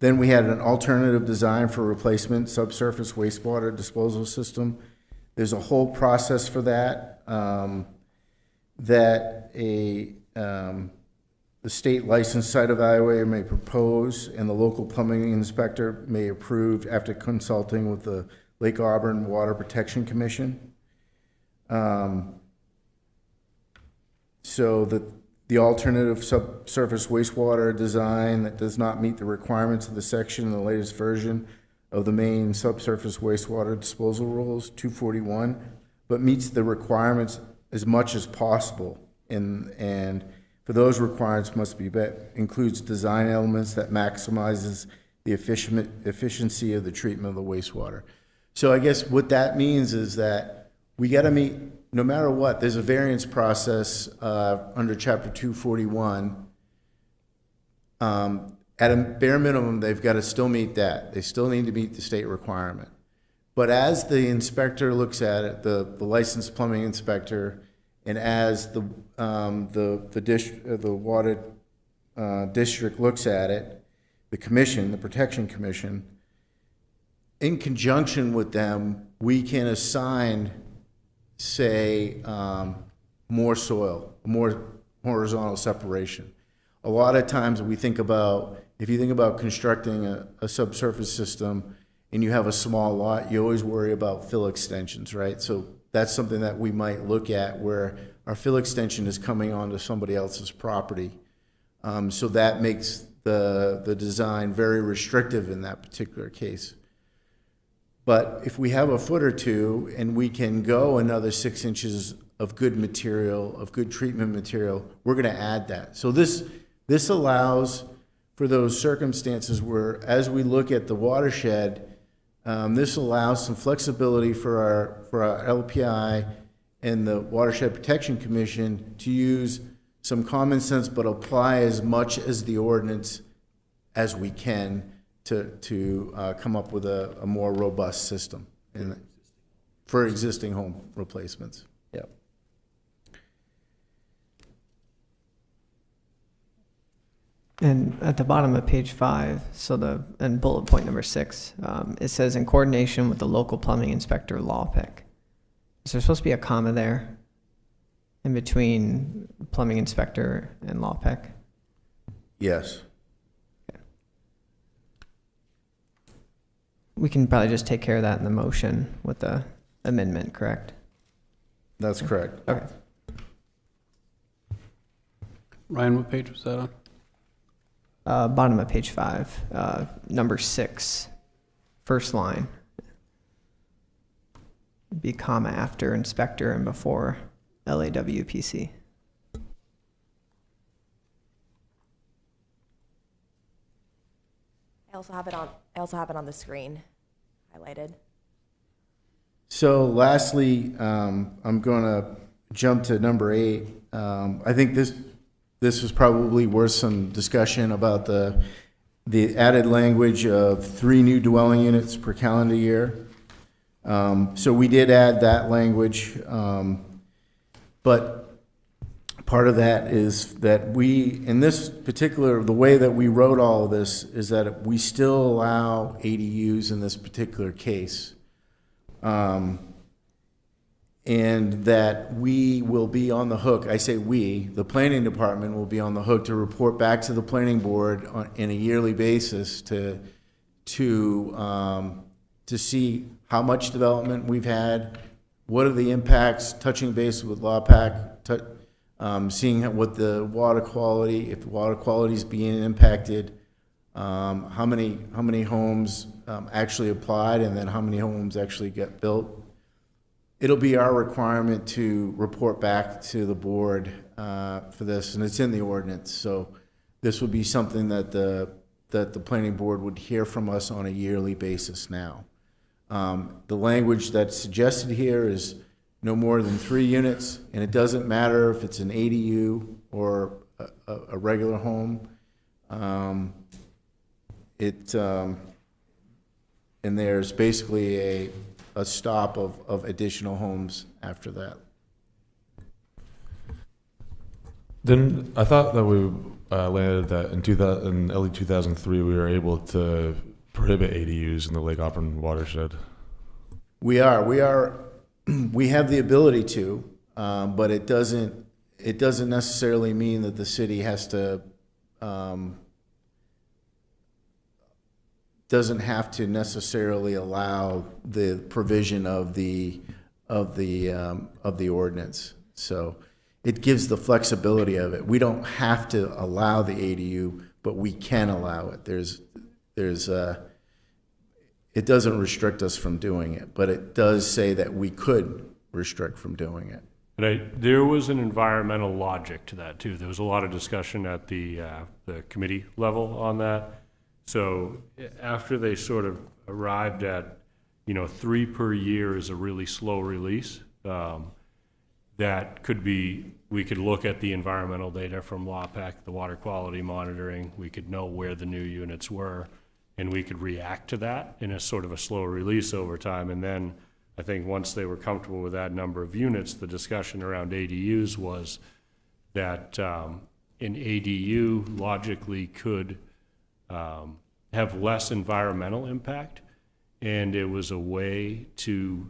S7: Then we had an alternative design for replacement subsurface wastewater disposal system. There's a whole process for that, the state licensed site evaluator may propose and the local plumbing inspector may approve after consulting with the Lake Auburn Water Protection Commission. So the alternative subsurface wastewater design that does not meet the requirements of the section in the latest version of the main subsurface wastewater disposal rules, 241, but meets the requirements as much as possible. And for those requirements must be includes design elements that maximizes the efficiency of the treatment of the wastewater. So I guess what that means is that we got to meet, no matter what, there's a variance process under Chapter 241. At a bare minimum, they've got to still meet that. They still need to meet the state requirement. But as the inspector looks at it, the licensed plumbing inspector, and as the water district looks at it, the commission, the protection commission, in conjunction with them, we can assign, say, more soil, more horizontal separation. A lot of times we think about, if you think about constructing a subsurface system and you have a small lot, you always worry about fill extensions, right? So that's something that we might look at where our fill extension is coming onto somebody else's property. So that makes the design very restrictive in that particular case. But if we have a foot or two and we can go another 6 inches of good material, of good treatment material, we're going to add that. So this allows for those circumstances where, as we look at the watershed, this allows some flexibility for our LPI and the Watershed Protection Commission to use some common sense, but apply as much as the ordinance as we can to come up with a more robust system for existing home replacements. Yep.
S5: And at the bottom of page 5, and bullet point number 6, it says in coordination with the local plumbing inspector, LawPIC. Is there supposed to be a comma there in between plumbing inspector and LawPIC?
S7: Yes.
S5: We can probably just take care of that in the motion with the amendment, correct?
S7: That's correct.
S5: Okay.
S1: Ryan, what page was that on?
S5: Bottom of page 5, number 6, first line. Be comma after inspector and before LAWPC.
S3: I also have it on the screen, highlighted.
S7: So lastly, I'm going to jump to number 8. I think this was probably worth some discussion about the added language of 3 new dwelling units per calendar year. So we did add that language, but part of that is that we, in this particular, the way that we wrote all of this is that we still allow ADUs in this particular case. And that we will be on the hook, I say we, the planning department will be on the hook to report back to the planning board in a yearly basis to see how much development we've had, what are the impacts, touching base with LawPAC, seeing what the water quality, if the water quality is being impacted, how many homes actually applied, and then how many homes actually get built. It'll be our requirement to report back to the board for this, and it's in the ordinance. So this would be something that the planning board would hear from us on a yearly basis now. The language that's suggested here is no more than 3 units, and it doesn't matter if it's an ADU or a regular home. And there's basically a stop of additional homes after that.
S4: Then I thought that landed that in early 2003, we were able to prohibit ADUs in the Lake Auburn watershed.
S7: We have the ability to, but it doesn't necessarily mean that the city has to, doesn't have to necessarily allow the provision of the ordinance. So it gives the flexibility of it. We don't have to allow the ADU, but we can allow it. It doesn't restrict us from doing it, but it does say that we could restrict from doing it.
S2: And there was an environmental logic to that too. There was a lot of discussion at the committee level on that. So after they sort of arrived at, 3 per year is a really slow release. That could be, we could look at the environmental data from LAPEC, the water quality monitoring. We could know where the new units were, and we could react to that in a sort of a slow release over time. And then I think once they were comfortable with that number of units, the discussion around ADUs was that an ADU logically could have less environmental impact, and it was a way to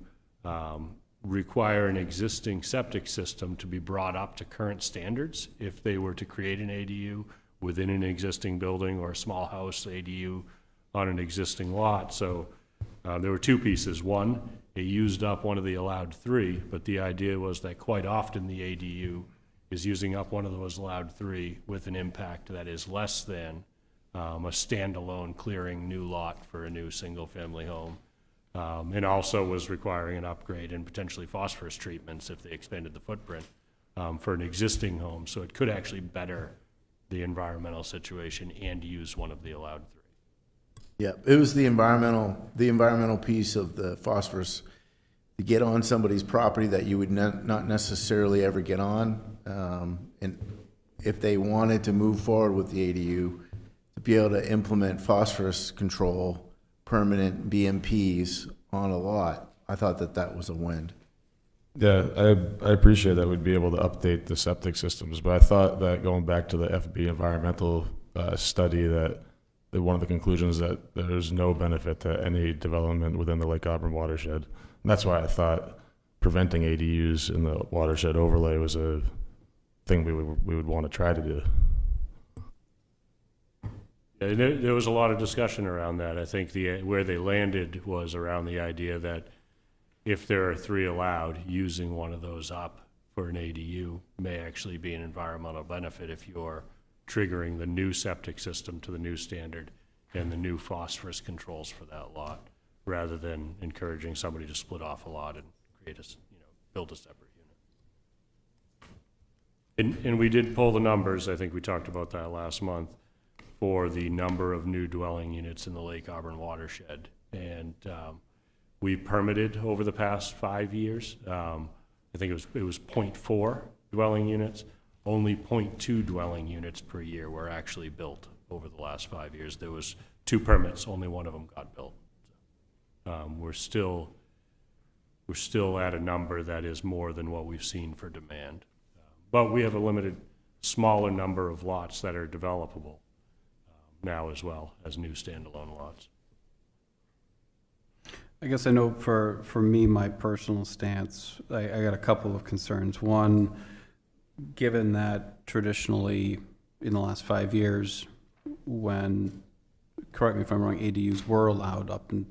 S2: require an existing septic system to be brought up to current standards if they were to create an ADU within an existing building or a small house ADU on an existing lot. So there were two pieces. One, it used up one of the allowed 3, but the idea was that quite often the ADU is using up one of those allowed 3 with an impact that is less than a standalone clearing new lot for a new single-family home. And also was requiring an upgrade and potentially phosphorus treatments if they expanded the footprint for an existing home. So it could actually better the environmental situation and use one of the allowed 3.
S7: Yeah, it was the environmental piece of the phosphorus to get on somebody's property that you would not necessarily ever get on. And if they wanted to move forward with the ADU, to be able to implement phosphorus control, permanent BMPs on a lot, I thought that was a win.
S4: Yeah, I appreciate that we'd be able to update the septic systems, but I thought that going back to the FB environmental study, that one of the conclusions that there's no benefit to any development within the Lake Auburn watershed. And that's why I thought preventing ADUs in the watershed overlay was a thing we would want to try to do.
S2: Yeah, there was a lot of discussion around that. I think where they landed was around the idea that if there are 3 allowed, using one of those up for an ADU may actually be an environmental benefit if you're triggering the new septic system to the new standard and the new phosphorus controls for that lot, rather than encouraging somebody to split off a lot and create build a separate unit. And we did pull the numbers, I think we talked about that last month, for the number of new dwelling units in the Lake Auburn watershed. And we permitted over the past 5 years, I think it was 0.4 dwelling units. Only 0.2 dwelling units per year were actually built over the last 5 years. There was 2 permits, only one of them got built. We're still at a number that is more than what we've seen for demand. But we have a limited, smaller number of lots that are developable now as well as new standalone lots.
S1: I guess I know for me, my personal stance, I got a couple of concerns. One, given that traditionally in the last 5 years, when, correct me if I'm wrong, ADUs were allowed up and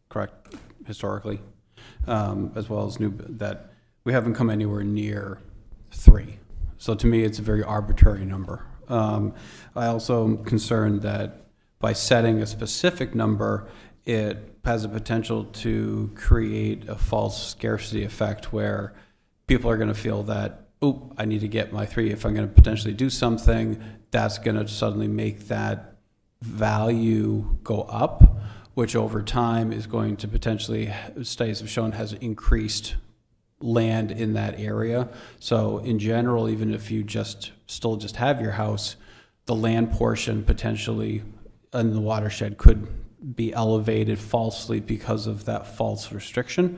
S1: correct historically, as well as that we haven't come anywhere near 3. So to me, it's a very arbitrary number. I also am concerned that by setting a specific number, it has the potential to create a false scarcity effect where people are going to feel that, oh, I need to get my 3. If I'm going to potentially do something, that's going to suddenly make that value go up, which over time is going to potentially, studies have shown, has increased land in that area. So in general, even if you still just have your house, the land portion potentially in the watershed could be elevated falsely because of that false restriction,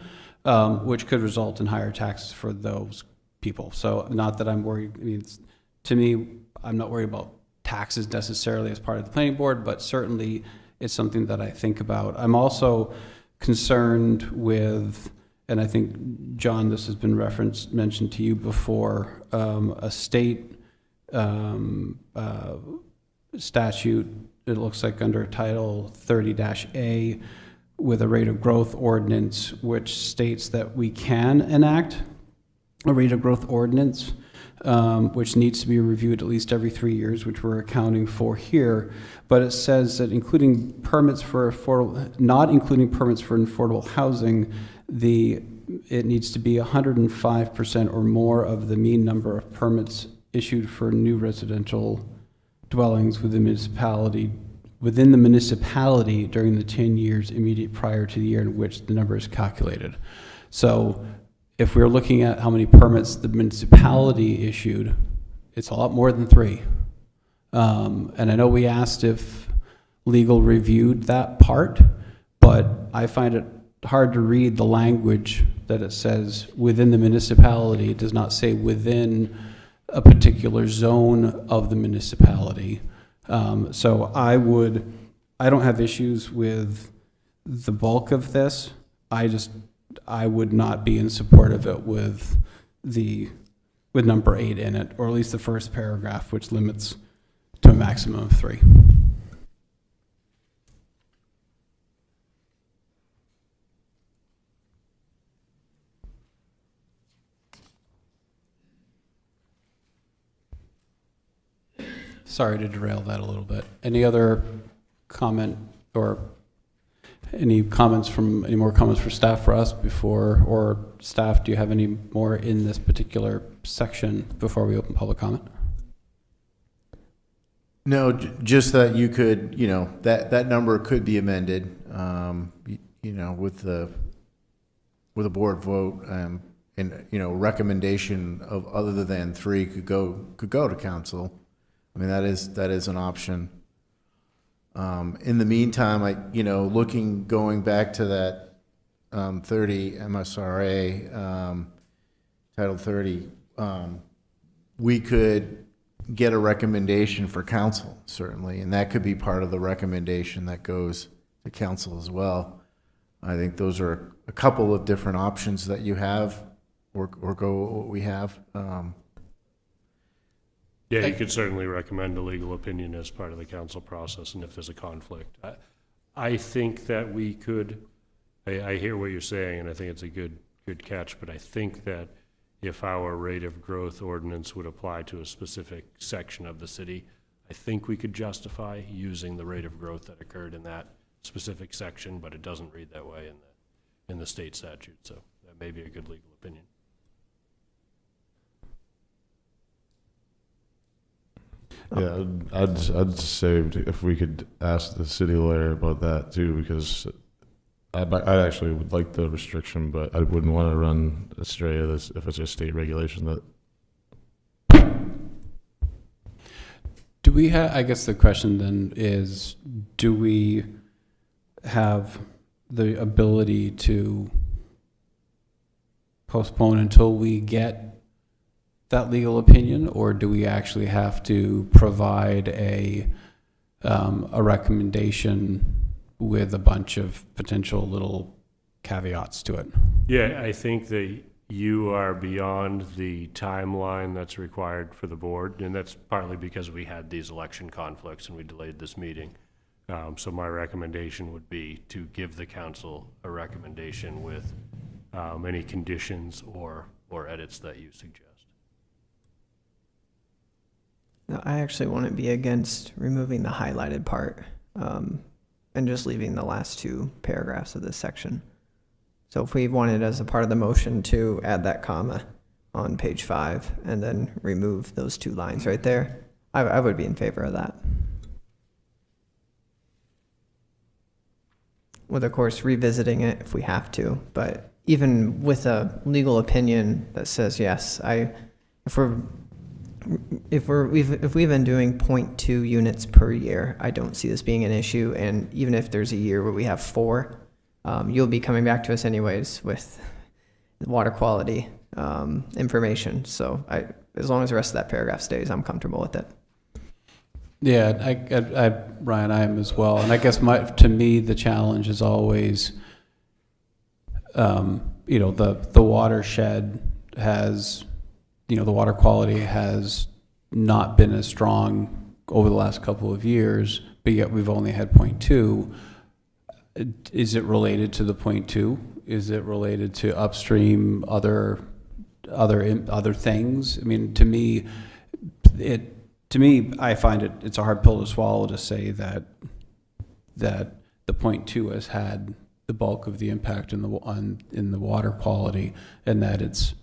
S1: which could result in higher taxes for those people. So not that I'm worried. I mean, to me, I'm not worried about taxes necessarily as part of the planning board, but certainly it's something that I think about. I'm also concerned with, and I think, John, this has been mentioned to you before, a state statute, it looks like under Title 30-A, with a rate of growth ordinance, which states that we can enact a rate of growth ordinance, which needs to be reviewed at least every 3 years, which we're accounting for here. But it says that not including permits for affordable housing, it needs to be 105% or more of the mean number of permits issued for new residential dwellings within the municipality during the 10 years immediate prior to the year in which the number is calculated. So if we're looking at how many permits the municipality issued, it's a lot more than 3. And I know we asked if legal reviewed that part, but I find it hard to read the language that it says within the municipality. It does not say within a particular zone of the municipality. So I don't have issues with the bulk of this. I would not be in support of it with number 8 in it, or at least the first paragraph, which limits to a maximum of 3. Sorry to derail that a little bit. Any other comment or any more comments for staff for us before, or staff, do you have any more in this particular section before we open public comment?
S7: No, just that you could, that number could be amended, with a board vote, and, recommendation of other than 3 could go to council. I mean, that is an option. In the meantime, going back to that 30 MSRA, Title 30, we could get a recommendation for council, certainly, and that could be part of the recommendation that goes to council as well. I think those are a couple of different options that you have, or go what we have.
S2: Yeah, you could certainly recommend a legal opinion as part of the council process, and if there's a conflict. I think that we could, I hear what you're saying, and I think it's a good catch, but I think that if our rate of growth ordinance would apply to a specific section of the city, I think we could justify using the rate of growth that occurred in that specific section, but it doesn't read that way in the state statute, so that may be a good legal opinion.
S4: Yeah, I'd say if we could ask the city lawyer about that too, because I actually would like the restriction, but I wouldn't want to run astray of this if it's a state regulation that.
S1: Do we have, I guess the question then is, do we have the ability to postpone until we get that legal opinion, or do we actually have to provide a recommendation with a bunch of potential little caveats to it?
S2: Yeah, I think that you are beyond the timeline that's required for the board, and that's partly because we had these election conflicts and we delayed this meeting. So my recommendation would be to give the council a recommendation with any conditions or edits that you suggest.
S5: No, I actually wouldn't be against removing the highlighted part and just leaving the last 2 paragraphs of this section. So if we wanted as a part of the motion to add that comma on page 5 and then remove those 2 lines right there, I would be in favor of that. With, of course, revisiting it if we have to, but even with a legal opinion that says yes, if we've been doing 0.2 units per year, I don't see this being an issue. And even if there's a year where we have 4, you'll be coming back to us anyways with water quality information. So as long as the rest of that paragraph stays, I'm comfortable with it.
S1: Yeah, Ryan, I am as well. And I guess to me, the challenge is always, the watershed has, the water quality has not been as strong over the last couple of years, but yet we've only had 0.2. Is it related to the 0.2? Is it related to upstream other things? I mean, to me, I find it's a hard pill to swallow to say that the 0.2 has had the bulk of the impact in the water quality, and that it's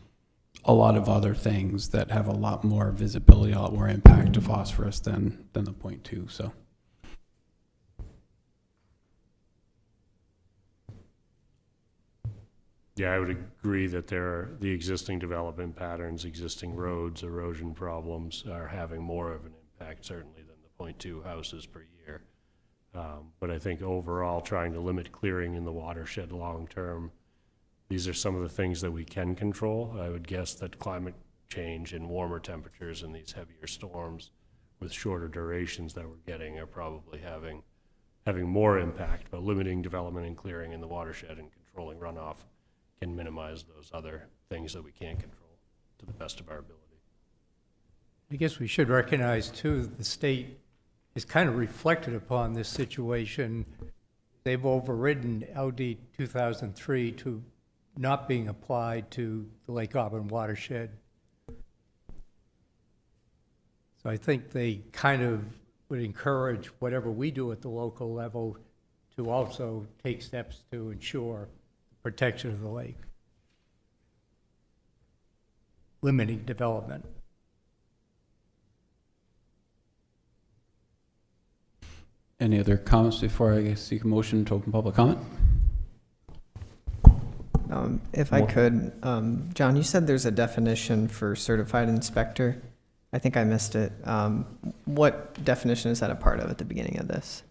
S1: a lot of other things that have a lot more visibility, a lot more impact to phosphorus than the 0.2. So.
S2: Yeah, I would agree that the existing development patterns, existing roads, erosion problems are having more of an impact certainly than the 0.2 houses per year. But I think overall, trying to limit clearing in the watershed long-term, these are some of the things that we can control. I would guess that climate change and warmer temperatures and these heavier storms with shorter durations that we're getting are probably having more impact, but limiting development and clearing in the watershed and controlling runoff can minimize those other things that we can't control to the best of our ability.
S6: I guess we should recognize, too, the state is kind of reflected upon this situation. They've overridden LD 2003 to not being applied to the Lake Auburn watershed. So I think they kind of would encourage whatever we do at the local level to also take steps to ensure protection of the lake, limiting development.
S1: Any other comments before I seek a motion to open public comment?
S5: If I could, John, you said there's a definition for certified inspector. I think I missed it. What definition is that a part of at the beginning of this?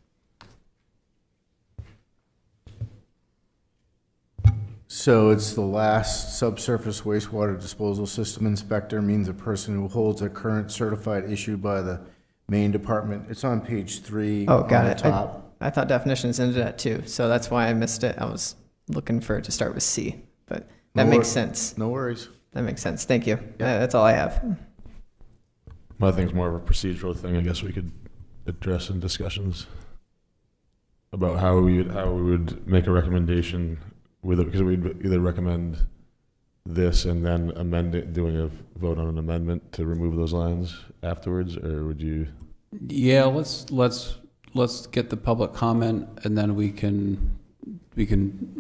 S7: So it's the last subsurface wastewater disposal system inspector, means a person who holds a current certified issued by the Maine Department. It's on page 3
S5: Oh, got
S7: on the
S5: it.
S7: top.
S5: I thought definitions ended at 2, so that's why I missed it. I was looking for it to start with C, but that
S7: No
S5: makes
S7: wor-
S5: sense.
S7: No worries.
S5: That makes sense. Thank you. That's all I have.
S4: My thing's more of a procedural thing. I guess we could address in discussions about how we would make a recommendation with it, because we'd either recommend this and then amend it, doing a vote on an amendment to remove those lines afterwards, or would you?
S1: Yeah, let's get the public comment, and then we can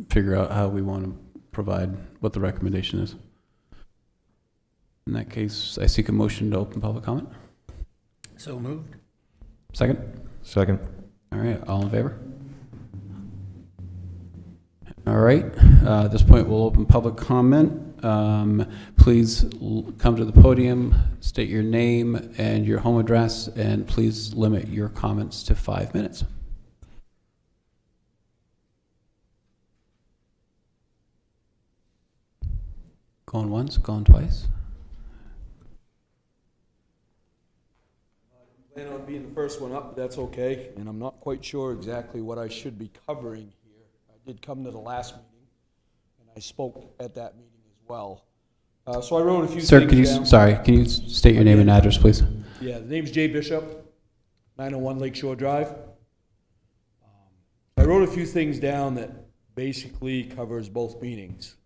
S1: figure out how we want to provide what the recommendation is. In that case, I seek a motion to open public comment.
S8: So moved.
S1: Second?
S4: Second.
S1: All right, all in favor? All right, at this point, we'll open public comment. Please come to the podium, state your name and your home address, and please limit your comments to 5 minutes. Going once, going twice.
S9: Plan on being the first one up, but that's okay, and I'm not quite sure exactly what I should be covering here. I did come to the last meeting, and I spoke at that meeting as well. So I wrote a few
S1: Sir,
S9: things down.
S1: can you state your name and address, please?
S9: Yeah, the name's Jay Bishop, 901 Lakeshore Drive. I wrote a few things down that basically covers both meetings.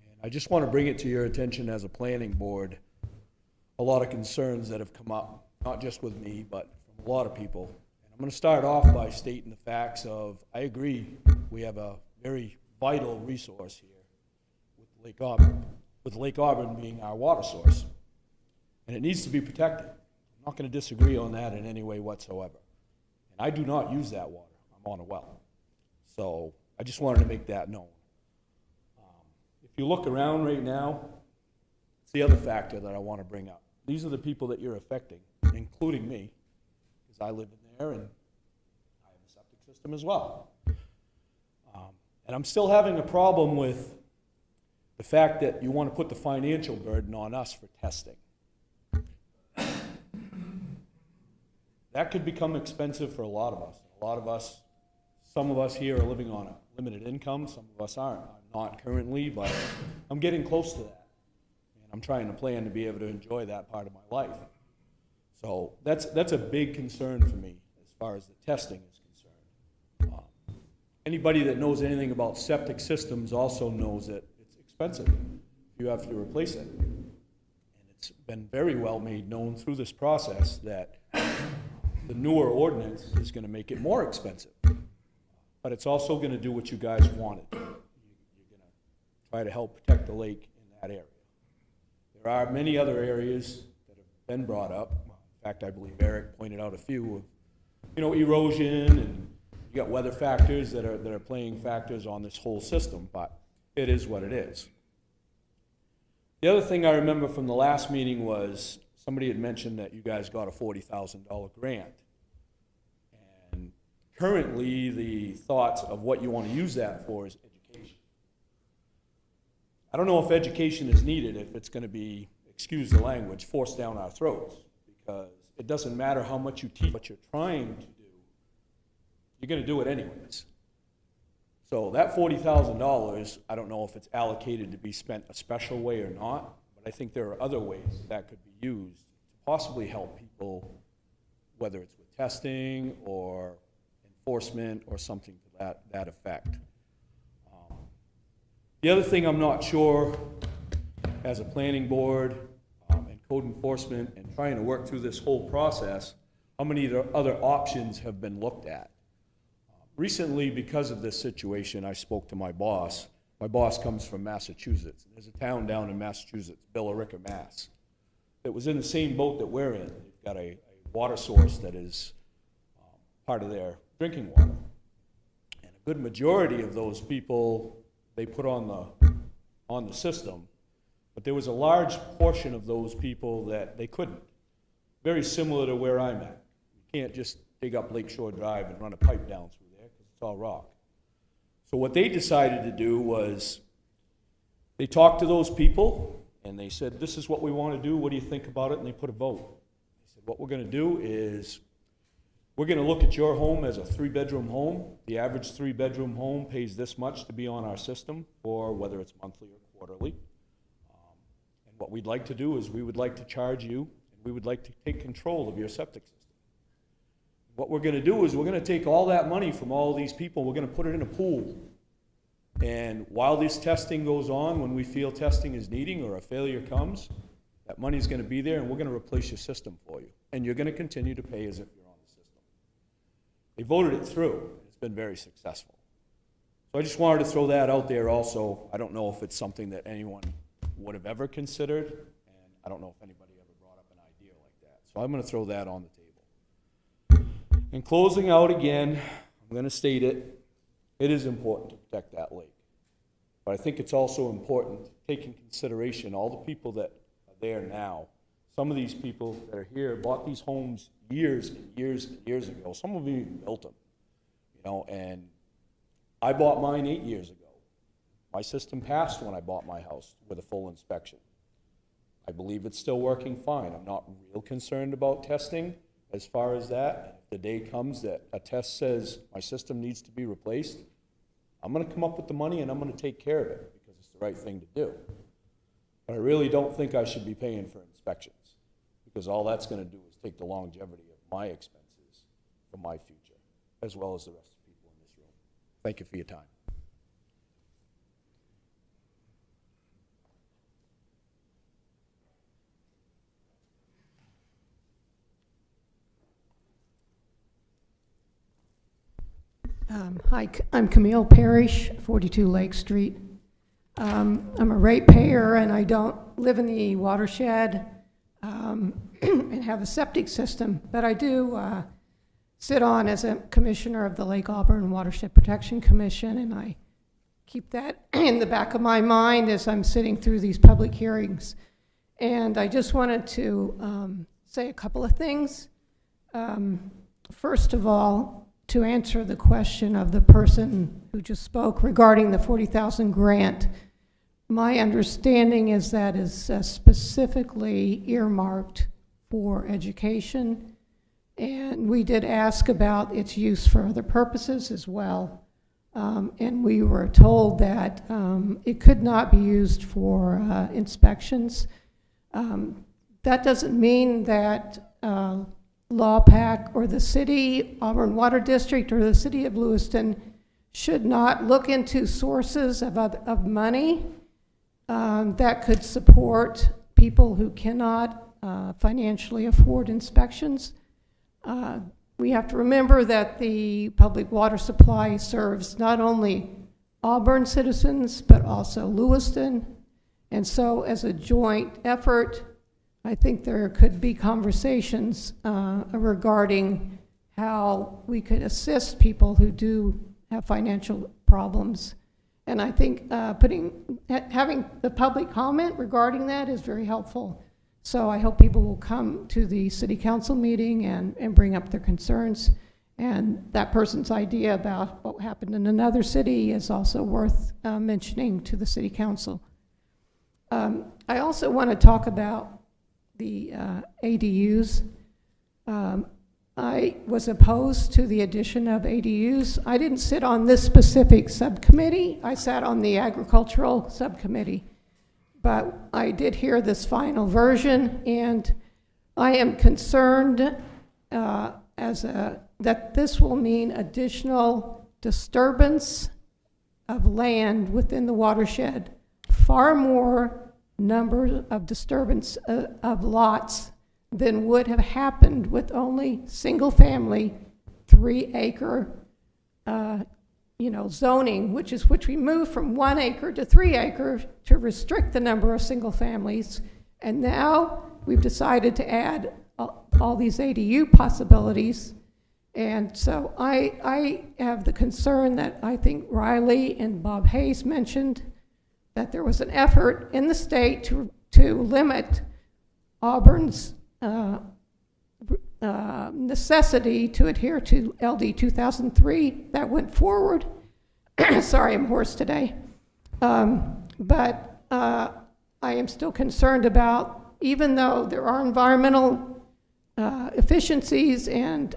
S9: And I just want to bring it to your attention as a planning board, a lot of concerns that have come up, not just with me, but from a lot of people. And I'm going to start off by stating the facts of, I agree, we have a very vital resource here with Lake Auburn being our water source. And it needs to be protected. I'm not going to disagree on that in any way whatsoever. And I do not use that water. I'm on a well. So I just wanted to make that known. If you look around right now, it's the other factor that I want to bring up. These are the people that you're affecting, including me, because I live in there and I have a septic system as well. And I'm still having a problem with the fact that you want to put the financial burden on us for testing. that could become expensive for a lot of us. A lot of us, some of us here are living on a limited income, some of us aren't. I'm not currently, but I'm getting close to that. And I'm trying to plan to be able to enjoy that part of my life. So that's a big concern for me as far as the testing is concerned. Anybody that knows anything about septic systems also knows that it's expensive. You have to replace it. And it's been very well made known through this process that the newer ordinance is going to make it more expensive. But it's also going to do what you guys wanted. You're going to try to help protect the lake in that area. There are many other areas that have been brought up. In fact, I believe Eric pointed out a few of, erosion, and you got weather factors that are playing factors on this whole system, but it is what it is. The other thing I remember from the last meeting was somebody had mentioned that you guys got a $40,000 grant. And currently, the thoughts of what you want to use that for is education. I don't know if education is needed, if it's going to be, excuse the language, forced down our throats, because it doesn't matter how much you teach what you're trying to do, you're going to do it anyways. So that $40,000, I don't know if it's allocated to be spent a special way or not, but I think there are other ways that could be used to possibly help people, whether it's with testing or enforcement or something to that effect. The other thing I'm not sure, as a planning board and code enforcement and trying to work through this whole process, how many other options have been looked at. Recently, because of this situation, I spoke to my boss. My boss comes from Massachusetts. There's a town down in Massachusetts, Billerica, Mass, that was in the same boat that we're in. They've got a water source that is part of their drinking water. And a good majority of those people, they put on the system, but there was a large portion of those people that they couldn't. Very similar to where I'm at. You can't just dig up Lakeshore Drive and run a pipe down through there because it's all rock. So what they decided to do was they talked to those people and they said, this is what we want to do, what do you think about it? And they put a vote. They said, what we're going to do is we're going to look at your home as a 3-bedroom home. The average 3-bedroom home pays this much to be on our system, or whether it's monthly or quarterly. And what we'd like to do is we would like to charge you, and we would like to take control of your septic system. What we're going to do is we're going to take all that money from all these people, we're going to put it in a pool. And while this testing goes on, when we feel testing is needing or a failure comes, that money's going to be there and we're going to replace your system for you. And you're going to continue to pay as if you're on the system. They voted it through. It's been very successful. So I just wanted to throw that out there also. I don't know if it's something that anyone would have ever considered, and I don't know if anybody ever brought up an idea like that. So I'm going to throw that on the table. In closing out again, I'm going to state it. It is important to protect that lake. But I think it's also important to take in consideration all the people that are there now. Some of these people that are here bought these homes years and years and years ago. Some of them even built them, and I bought mine 8 years ago. My system passed when I bought my house with a full inspection. I believe it's still working fine. I'm not real concerned about testing as far as that. If the day comes that a test says my system needs to be replaced, I'm going to come up with the money and I'm going to take care of it because it's the right thing to do. But I really don't think I should be paying for inspections, because all that's going to do is take the longevity of my expenses for my future, as well as the rest of the people in this room. Thank you for your time.
S10: Hi, I'm Camille Parrish, 42 Lake Street. I'm a ratepayer and I don't live in the watershed and have a septic system, but I do sit on as a commissioner of the Lake Auburn Watershed Protection Commission, and I keep that in the back of my mind as I'm sitting through these public hearings. And I just wanted to say a couple of things. First of all, to answer the question of the person who just spoke regarding the $40,000 grant, my understanding is that is specifically earmarked for education, And we did ask about its use for other purposes as well. And we were told that it could not be used for inspections. That doesn't mean that LawPac or the city, Auburn Water District, or the city of Lewiston should not look into sources of money that could support people who cannot financially afford inspections. We have to remember that the public water supply serves not only Auburn citizens, but also Lewiston. And so as a joint effort, I think there could be conversations regarding how we could assist people who do have financial problems. And I think having the public comment regarding that is very helpful. So I hope people will come to the city council meeting and bring up their concerns. And that person's idea about what happened in another city is also worth mentioning to the city council. I also want to talk about the ADUs. I was opposed to the addition of ADUs. I didn't sit on this specific subcommittee. I sat on the agricultural subcommittee. But I did hear this final version, and I am concerned that this will mean additional disturbance of land within the watershed, far more number of disturbance of lots than would have happened with only single-family 3-acre zoning, which we moved from 1 acre to 3 acre to restrict the number of single families. And now we've decided to add all these ADU possibilities. And so I have the concern that I think Riley and Bob Hayes mentioned, that there was an effort in the state to limit Auburn's necessity to adhere to LD 2003. That went forward. Sorry, I'm hoarse today. But I am still concerned about, even though there are environmental efficiencies and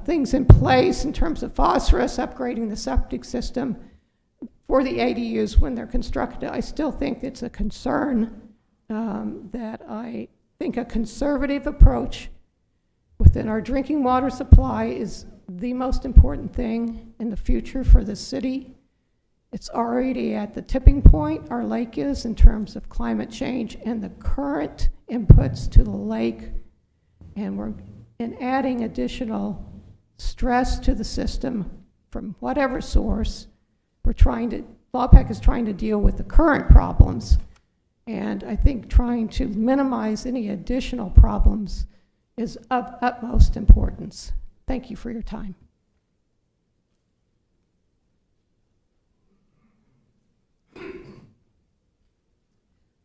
S10: things in place in terms of phosphorus, upgrading the septic system for the ADUs when they're constructed, I still think it's a concern that I think a conservative approach within our drinking water supply is the most important thing in the future for the city. It's already at the tipping point, our lake is, in terms of climate change and the current inputs to the lake. And we're adding additional stress to the system from whatever source. LawPac is trying to deal with the current problems. And I think trying to minimize any additional problems is of utmost importance. Thank you for your time.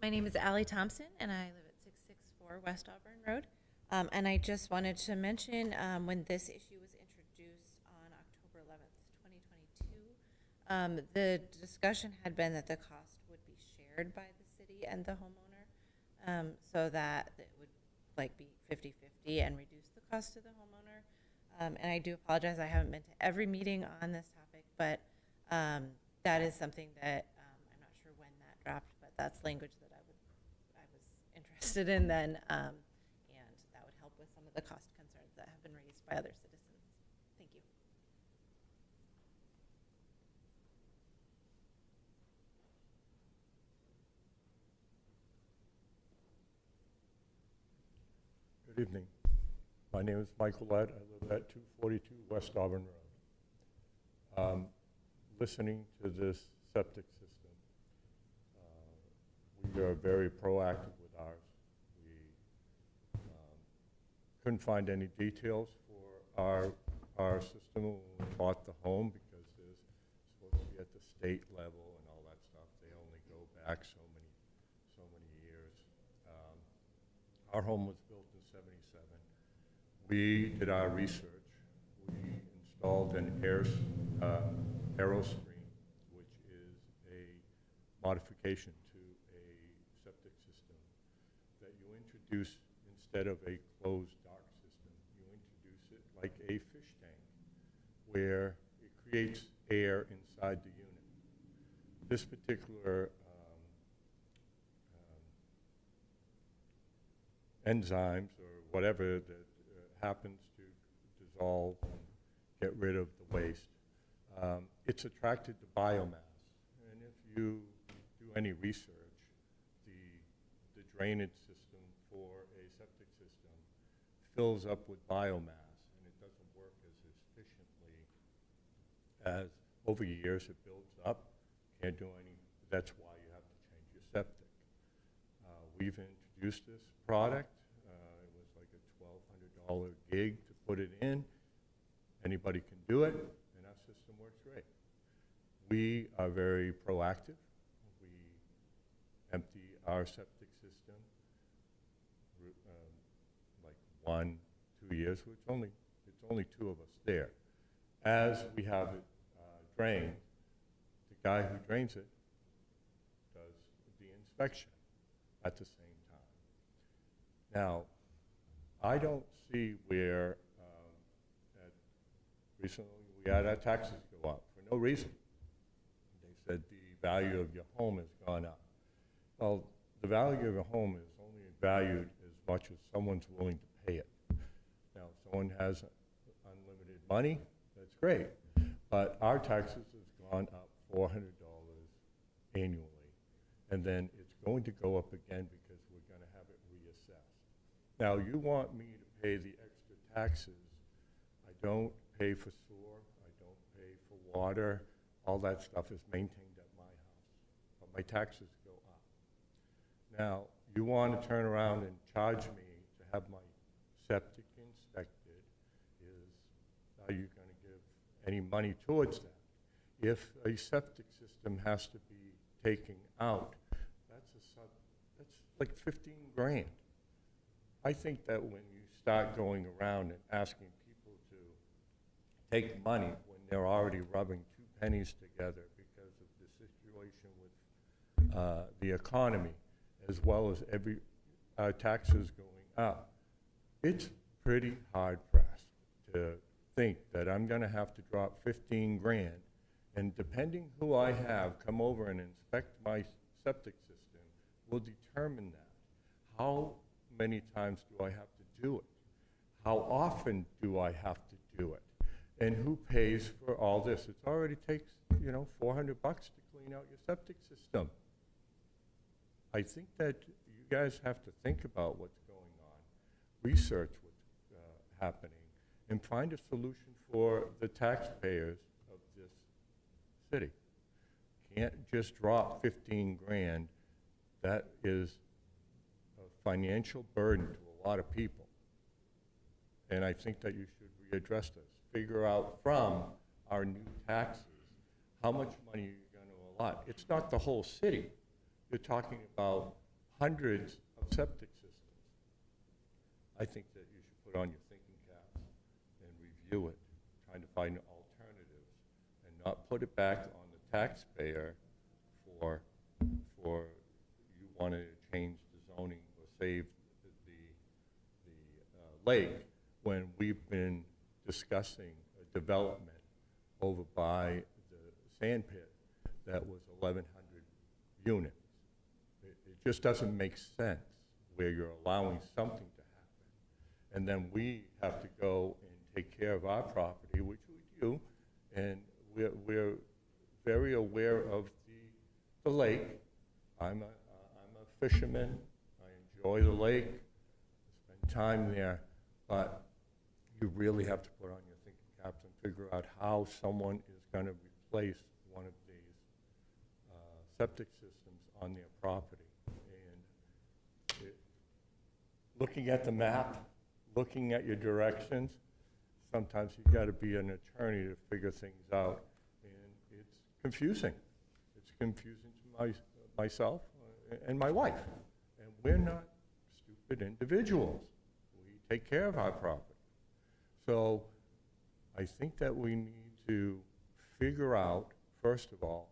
S11: My name is Allie Thompson, and I live at 664 West Auburn Road. And I just wanted to mention when this issue was introduced on October 11th, 2022, the discussion had been that the cost would be shared by the city and the homeowner, so that it would be 50-50 and reduce the cost to the homeowner. And I do apologize, I haven't been to every meeting on this topic, but that is something that I'm not sure when that dropped, but that's language that I was interested in then, and that would help with some of the cost concerns that have been raised by other citizens. Thank you.
S12: Good evening. My name is Michael Lett. I live at 242 West Auburn Road. Listening to this septic system, we are very proactive with ours. We couldn't find any details for our system when we bought the home because it's supposed to be at the state level and all that stuff. They only go back so many years. Our home was built in '77. We did our research. We installed an AeroScreen, which is a modification to a septic system that you introduce instead of a closed dark system. like a fish tank, where it creates air inside the unit. This particular enzymes or whatever that happens to dissolve and get rid of the waste, it's attracted to biomass. And if you do any research, the drainage system for a septic system fills up with biomass, and it doesn't work as efficiently as over years it builds up. Can't do any, that's why you have to change your septic. We've introduced this product. It was like a $1,200 gig to put it in. Anybody can do it, and our system works great. We are very proactive. We empty our septic system like 1-2 years. It's only 2 of us there. As we have it drained, the guy who drains it does the inspection at the same time. Now, I don't see where recently we had our taxes go up for no reason. They said the value of your home has gone up. Well, the value of a home is only valued as much as someone's willing to pay it. Now, if someone has unlimited money, that's great. But our taxes have gone up $400 annually. And then it's going to go up again because we're going to have it reassessed. Now, you want me to pay the extra taxes. I don't pay for sewer. I don't pay for water. All that stuff is maintained at my house. But my taxes go up. Now, you want to turn around and charge me to have my septic inspected. Are you going to give any money towards that? If a septic system has to be taken out, that's like 15 grand. I think that when you start going around and asking people to take money when they're already rubbing 2 pennies together because of the situation with the economy, as well as taxes going up, it's pretty hard pressed to think that I'm going to have to drop 15 grand, and depending who I have come over and inspect my septic system will determine that. How many times do I have to do it? How often do I have to do it? And who pays for all this? It already takes, $400 to clean out your septic system. I think that you guys have to think about what's going on, research what's happening, and find a solution for the taxpayers of this city. Can't just drop 15 grand. That is a financial burden to a lot of people. And I think that you should readdress this. Figure out from our new taxes how much money you're going to allot. It's not the whole city. You're talking about hundreds of septic systems. I think that you should put on your thinking caps and review it, trying to find alternatives, and not put it back on the taxpayer for you want to change the zoning or save the lake, when we've been discussing a development over by the sand pit that was 1,100 units. It just doesn't make sense where you're allowing something to happen. And then we have to go and take care of our property, which we do, and we're very aware of the lake. I'm a fisherman. I enjoy the lake, spend time there, but you really have to put on your thinking caps and figure out how someone is going to replace one of these septic systems on their property. And looking at the map, looking at your directions, sometimes you've got to be an attorney to figure things out, and it's confusing. It's confusing to myself and my wife, and we're not stupid individuals. We take care of our property. So I think that we need to figure out, first of all,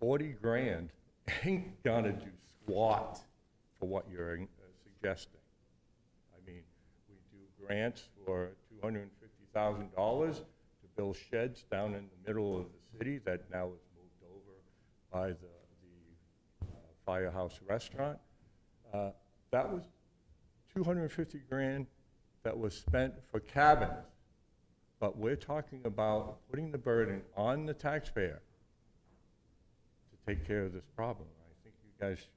S12: 40 grand ain't gonna do squat for what you're suggesting. I mean, we do grants for $50,000 to build sheds down in the middle of the city that now is moved over by the Firehouse Restaurant. That was 250 grand that was spent for cabins. But we're talking about putting the burden on the taxpayer to take care of this problem. I think you guys should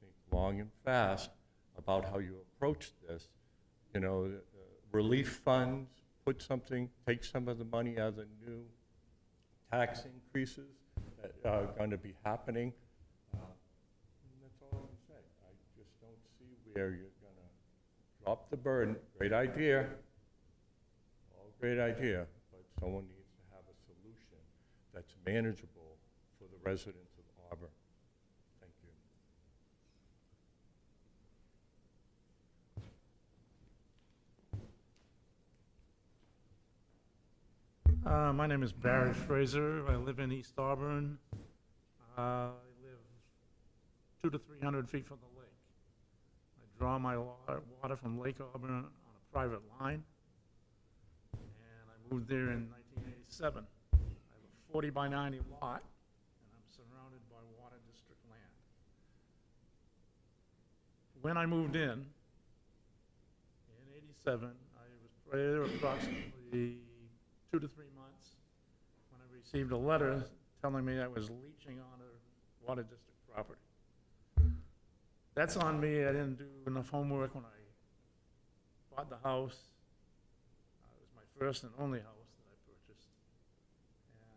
S12: think long and fast about how you approach this. You know, relief funds, take some of the money out of the new tax increases that are going to be happening. And that's all I can say. I just don't see where you're going to drop the burden. Great idea. All great idea, but someone needs to have a solution that's manageable for the residents of Auburn. Thank you.
S13: My name is Barry Fraser. I live in East Auburn. I live 200 to 300 feet from the lake. I draw my water from Lake Auburn on a private line, and I moved there in 1987. I have a 40 by 90 lot, and I'm surrounded by water district land. When I moved in 87, I was there approximately 2 to 3 months when I received a letter telling me I was leaching on a water district property. That's on me. I didn't do enough homework when I bought the house. It was my first and only house that I purchased. And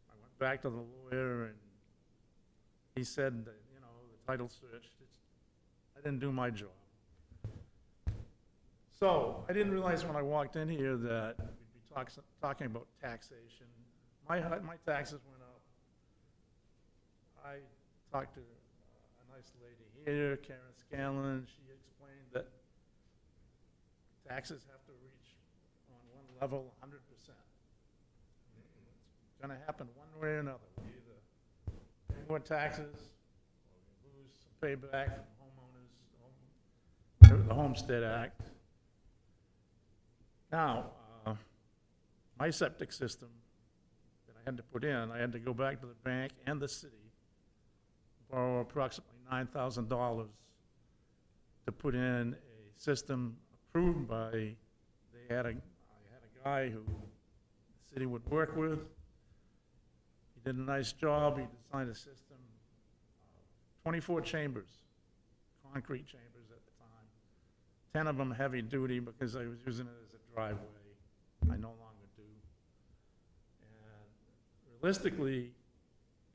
S13: I went back to the lawyer, and he said that, you know, the title search, I didn't do my job. So I didn't realize when I walked in here that we'd be talking about taxation. My taxes went up. I talked to a nice lady here, Karen Scanlon. She explained that taxes have to reach on one level 100%. It's going to happen one way or another. We either pay more taxes or we lose some payback from homeowners, the Homestead Act. Now, my septic system that I had to put in, I had to go back to the bank and the city, borrow approximately $9,000 to put in a system approved by, I had a guy who the city would work with. He did a nice job. He designed a system, 24 chambers, concrete chambers at the time, 10 of them heavy duty because I was using it as a driveway. I no longer do. And realistically,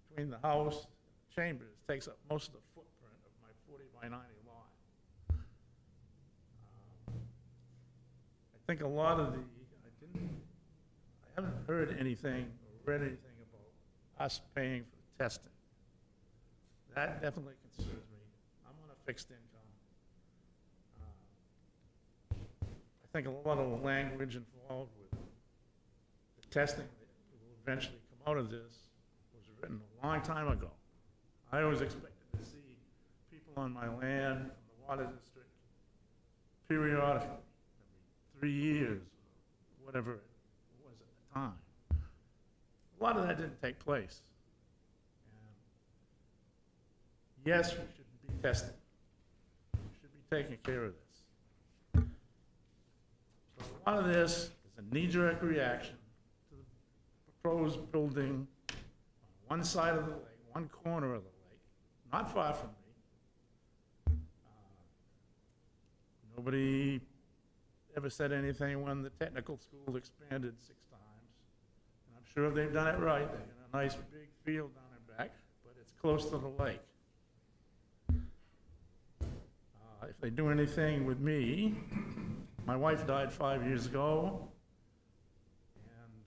S13: between the house and the chambers, takes up most of the footprint of my 40 by 90 lot. I think a lot of I haven't heard anything or read anything about us paying for the testing. That definitely concerns me. I'm on a fixed income. I think a lot of the language involved with the testing that will eventually come out of this was written a long time ago. I always expected to see people on my land from the water district periodically, every 3 years, whatever it was at the time. A lot of that didn't take place. And yes, we should be testing. We should be taking care of this. So a lot of this is a knee-jerk reaction to the proposed building on one side of the lake, one corner of the lake, not far from me. Nobody ever said anything when the technical school expanded 6 times. And I'm sure they've done it right. They got a nice big field down and back, but it's close to the lake. If they do anything with me, my wife died 5 years ago, and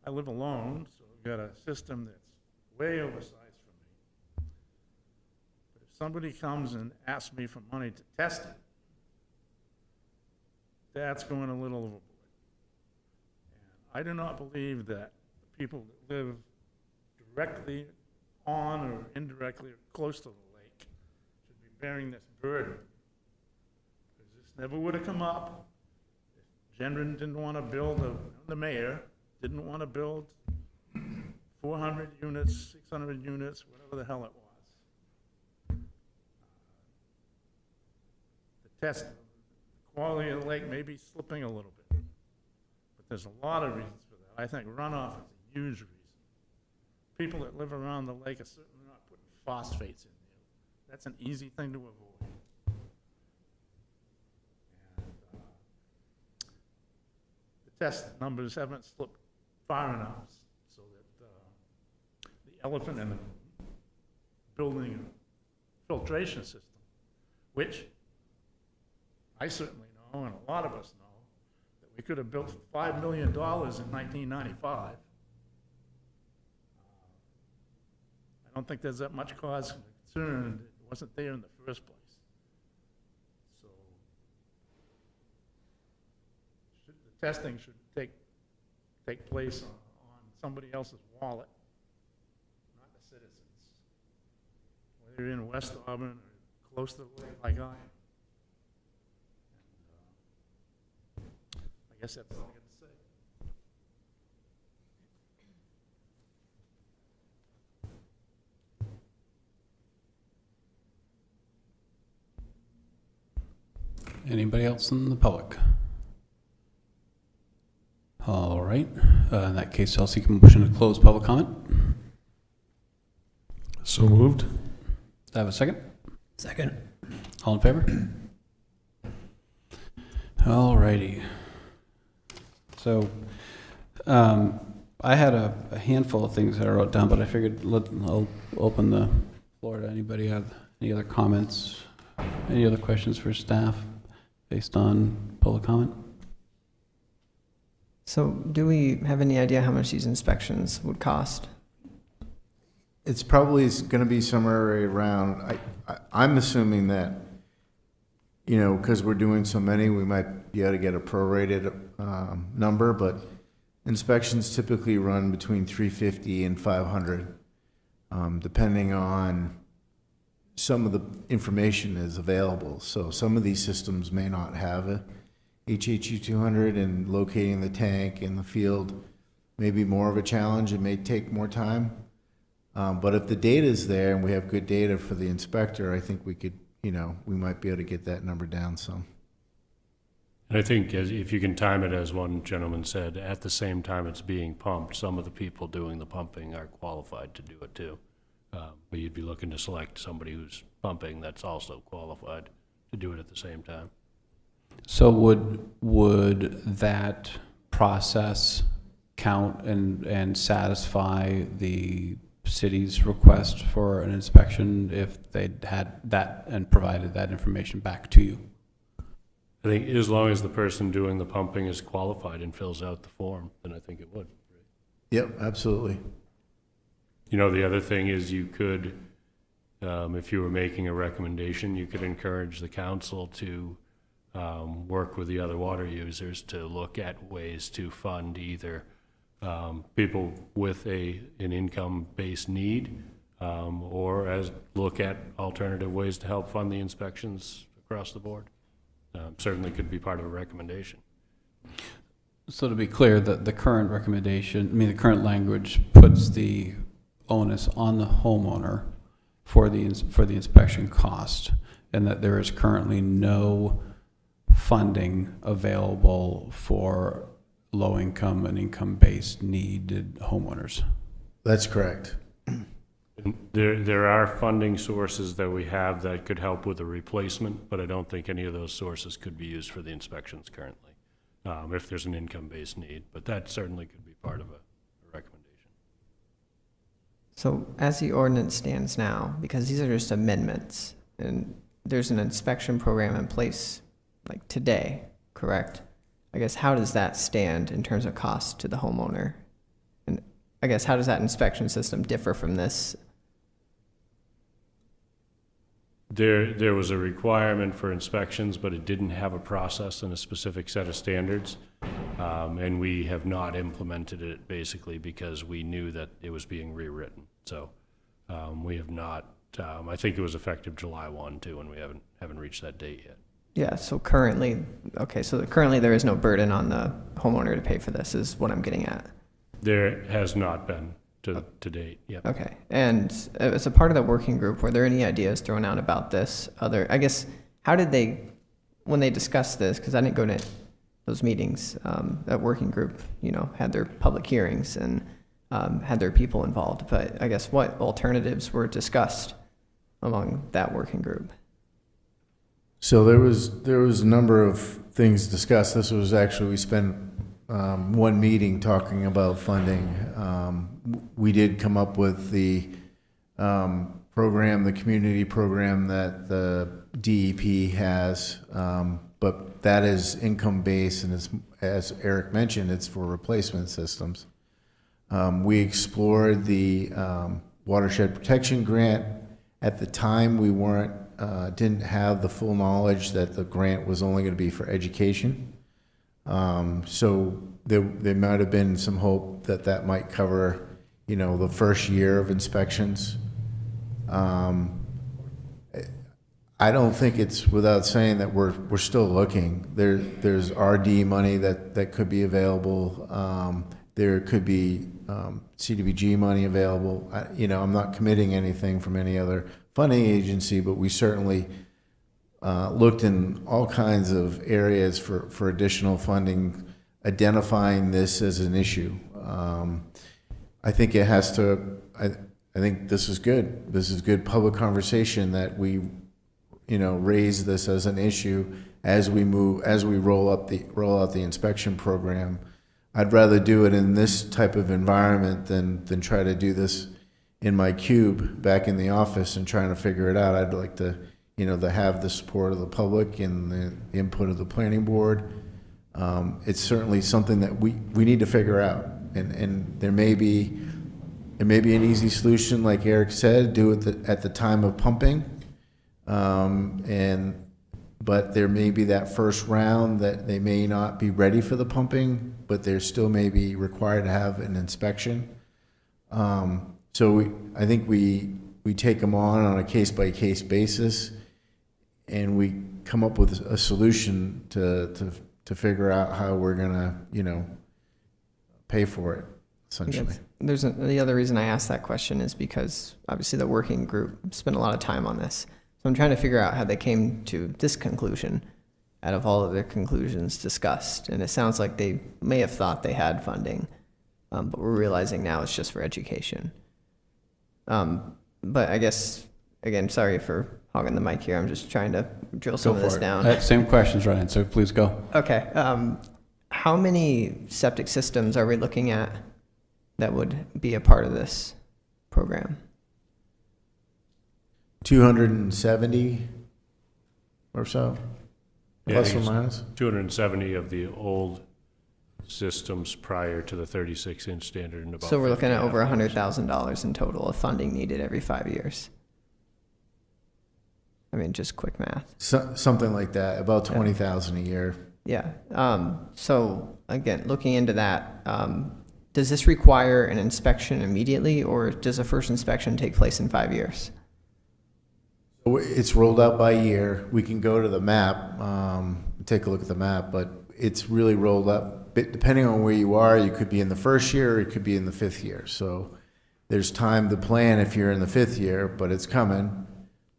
S13: I live alone, so we've got a system that's way oversized for me. But if somebody comes and asks me for money to test it, that's going a little overboard. And I do not believe that the people that live directly on or indirectly or close to the lake should be bearing this burden. Because this never would have come up if Gendron didn't want to build, the mayor didn't want to build 400 units, 600 units, whatever the hell it was. The test, the quality of the lake may be slipping a little bit, but there's a lot of reasons for that. I think runoff is a huge reason. People that live around the lake are certainly not putting phosphates in there. That's an easy thing to avoid. And the test numbers haven't slipped far enough so that the elephant in the building a filtration system, which I certainly know, and a lot of us know, that we could have built for $5 million in 1995. I don't think there's that much cause for concern. It wasn't there in the first place. So the testing should take place on somebody else's wallet, not the citizens. Whether you're in West Auburn or close to the lake like I am. And, I guess that's all I got to say.
S1: Anybody else in the public? All right. In that case, I'll seek a motion to close public comment.
S4: So moved.
S1: Do I have a second?
S8: Second.
S1: All in favor? All righty. So, I had a handful of things that I wrote down, but I figured I'll open the floor to anybody have any other comments, any other questions for staff based on public comment?
S5: So do we have any idea how much these inspections would cost?
S7: It's probably going to be somewhere around, I'm assuming that, you know, because we're doing so many, we might be able to get a prorated number, but inspections typically run between $350 and $500, depending on some of the information is available. So some of these systems may not have a HHU 200, and locating the tank in the field may be more of a challenge. It may take more time. But if the data is there and we have good data for the inspector, I think we could, you know, we might be able to get that number down some.
S2: And I think if you can time it, as one gentleman said, at the same time it's being pumped, some of the people doing the pumping are qualified to do it too. But you'd be looking to select somebody who's pumping that's also qualified to do it at the same time.
S1: So would that process count and satisfy the city's request for an inspection if they'd had that and provided that information back to you?
S2: I think as long as the person doing the pumping is qualified and fills out the form, then I think it would.
S7: Yep, absolutely.
S2: You know, the other thing is you could, if you were making a recommendation, you could encourage the council to work with the other water users to look at ways to fund either people with an income-based need, or as look at alternative ways to help fund the inspections across the board. Certainly could be part of a recommendation.
S1: So to be clear, the current recommendation, I mean, the current language puts the onus on the homeowner for the inspection cost, and that there is currently no funding available for low-income and income-based needed homeowners.
S7: That's correct.
S2: There are funding sources that we have that could help with a replacement, but I don't think any of those sources could be used for the inspections currently, if there's an income-based need. But that certainly could be part of a recommendation.
S5: So as the ordinance stands now, because these are just amendments, and there's an inspection program in place like today, correct? I guess how does that stand in terms of cost to the homeowner? And I guess how does that inspection system differ from this?
S2: There was a requirement for inspections, but it didn't have a process and a specific set of standards. And we have not implemented it basically because we knew that it was being rewritten. So we have not, I think it was effective July 1 too, and we haven't reached that date yet.
S5: Yeah, so currently, okay, so currently there is no burden on the homeowner to pay for this, is what I'm getting at.
S2: There has not been to date, yep.
S5: Okay, and as a part of the working group, were there any ideas thrown out about this? I guess, how did they, when they discussed this, because I didn't go to those meetings, that working group, had their public hearings and had their people involved, but I guess what alternatives were discussed among that working group?
S7: So there was a number of things discussed. This was actually, we spent one meeting talking about funding. We did come up with the program, the community program that the DEP has, but that is income-based, and it's, as Eric mentioned, it's for replacement systems. We explored the watershed protection grant. At the time, we didn't have the full knowledge that the grant was only going to be for education. So there might have been some hope that that might cover, the first year of inspections. I don't think it's without saying that we're still looking. There's RD money that could be available. There could be CDBG money available. I'm not committing anything from any other funding agency, but we certainly looked in all kinds of areas for additional funding, identifying this as an issue. I think it has to. I think this is good. This is good public conversation that we, raise this as an issue as we roll out the inspection program. I'd rather do it in this type of environment than try to do this in my cube back in the office and trying to figure it out. I'd like to, to have the support of the public and the input of the planning board. It's certainly something that we need to figure out, and there may be an easy solution, like Eric said, do it at the time of pumping, but there may be that first round that they may not be ready for the pumping, but they're still may be required to have an inspection. So I think we take them on a case-by-case basis, and we come up with a solution to figure out how we're gonna, pay for it, essentially.
S5: The other reason I asked that question is because obviously the working group spent a lot of time on this. So I'm trying to figure out how they came to this conclusion out of all of their conclusions discussed. And it sounds like they may have thought they had funding, but we're realizing now it's just for education. But I guess, again, sorry for hogging the mic here. I'm just trying to drill some of this down.
S1: Same questions, Ryan, so please go.
S5: Okay. How many septic systems are we looking at that would be a part of this program?
S7: 270 or so,
S2: Yeah,
S7: plus
S2: I
S7: or
S2: think it's
S7: minus.
S2: 270 of the old systems prior to the 36-inch standard, and about.
S5: So we're looking at
S2: 50
S5: over
S2: afterwards.
S5: $100,000 in total of funding needed every 5 years. I mean, just quick math.
S7: Something like that, about 20,000 a year.
S5: Yeah. So again, looking into that, does this require an inspection immediately, or does the first inspection take place in 5 years?
S7: It's rolled out by year. We can go to the map, take a look at the map, but it's really rolled up. Depending on where you are, you could be in the first year, or it could be in the 5th year. So there's time to plan if you're in the 5th year, but it's coming.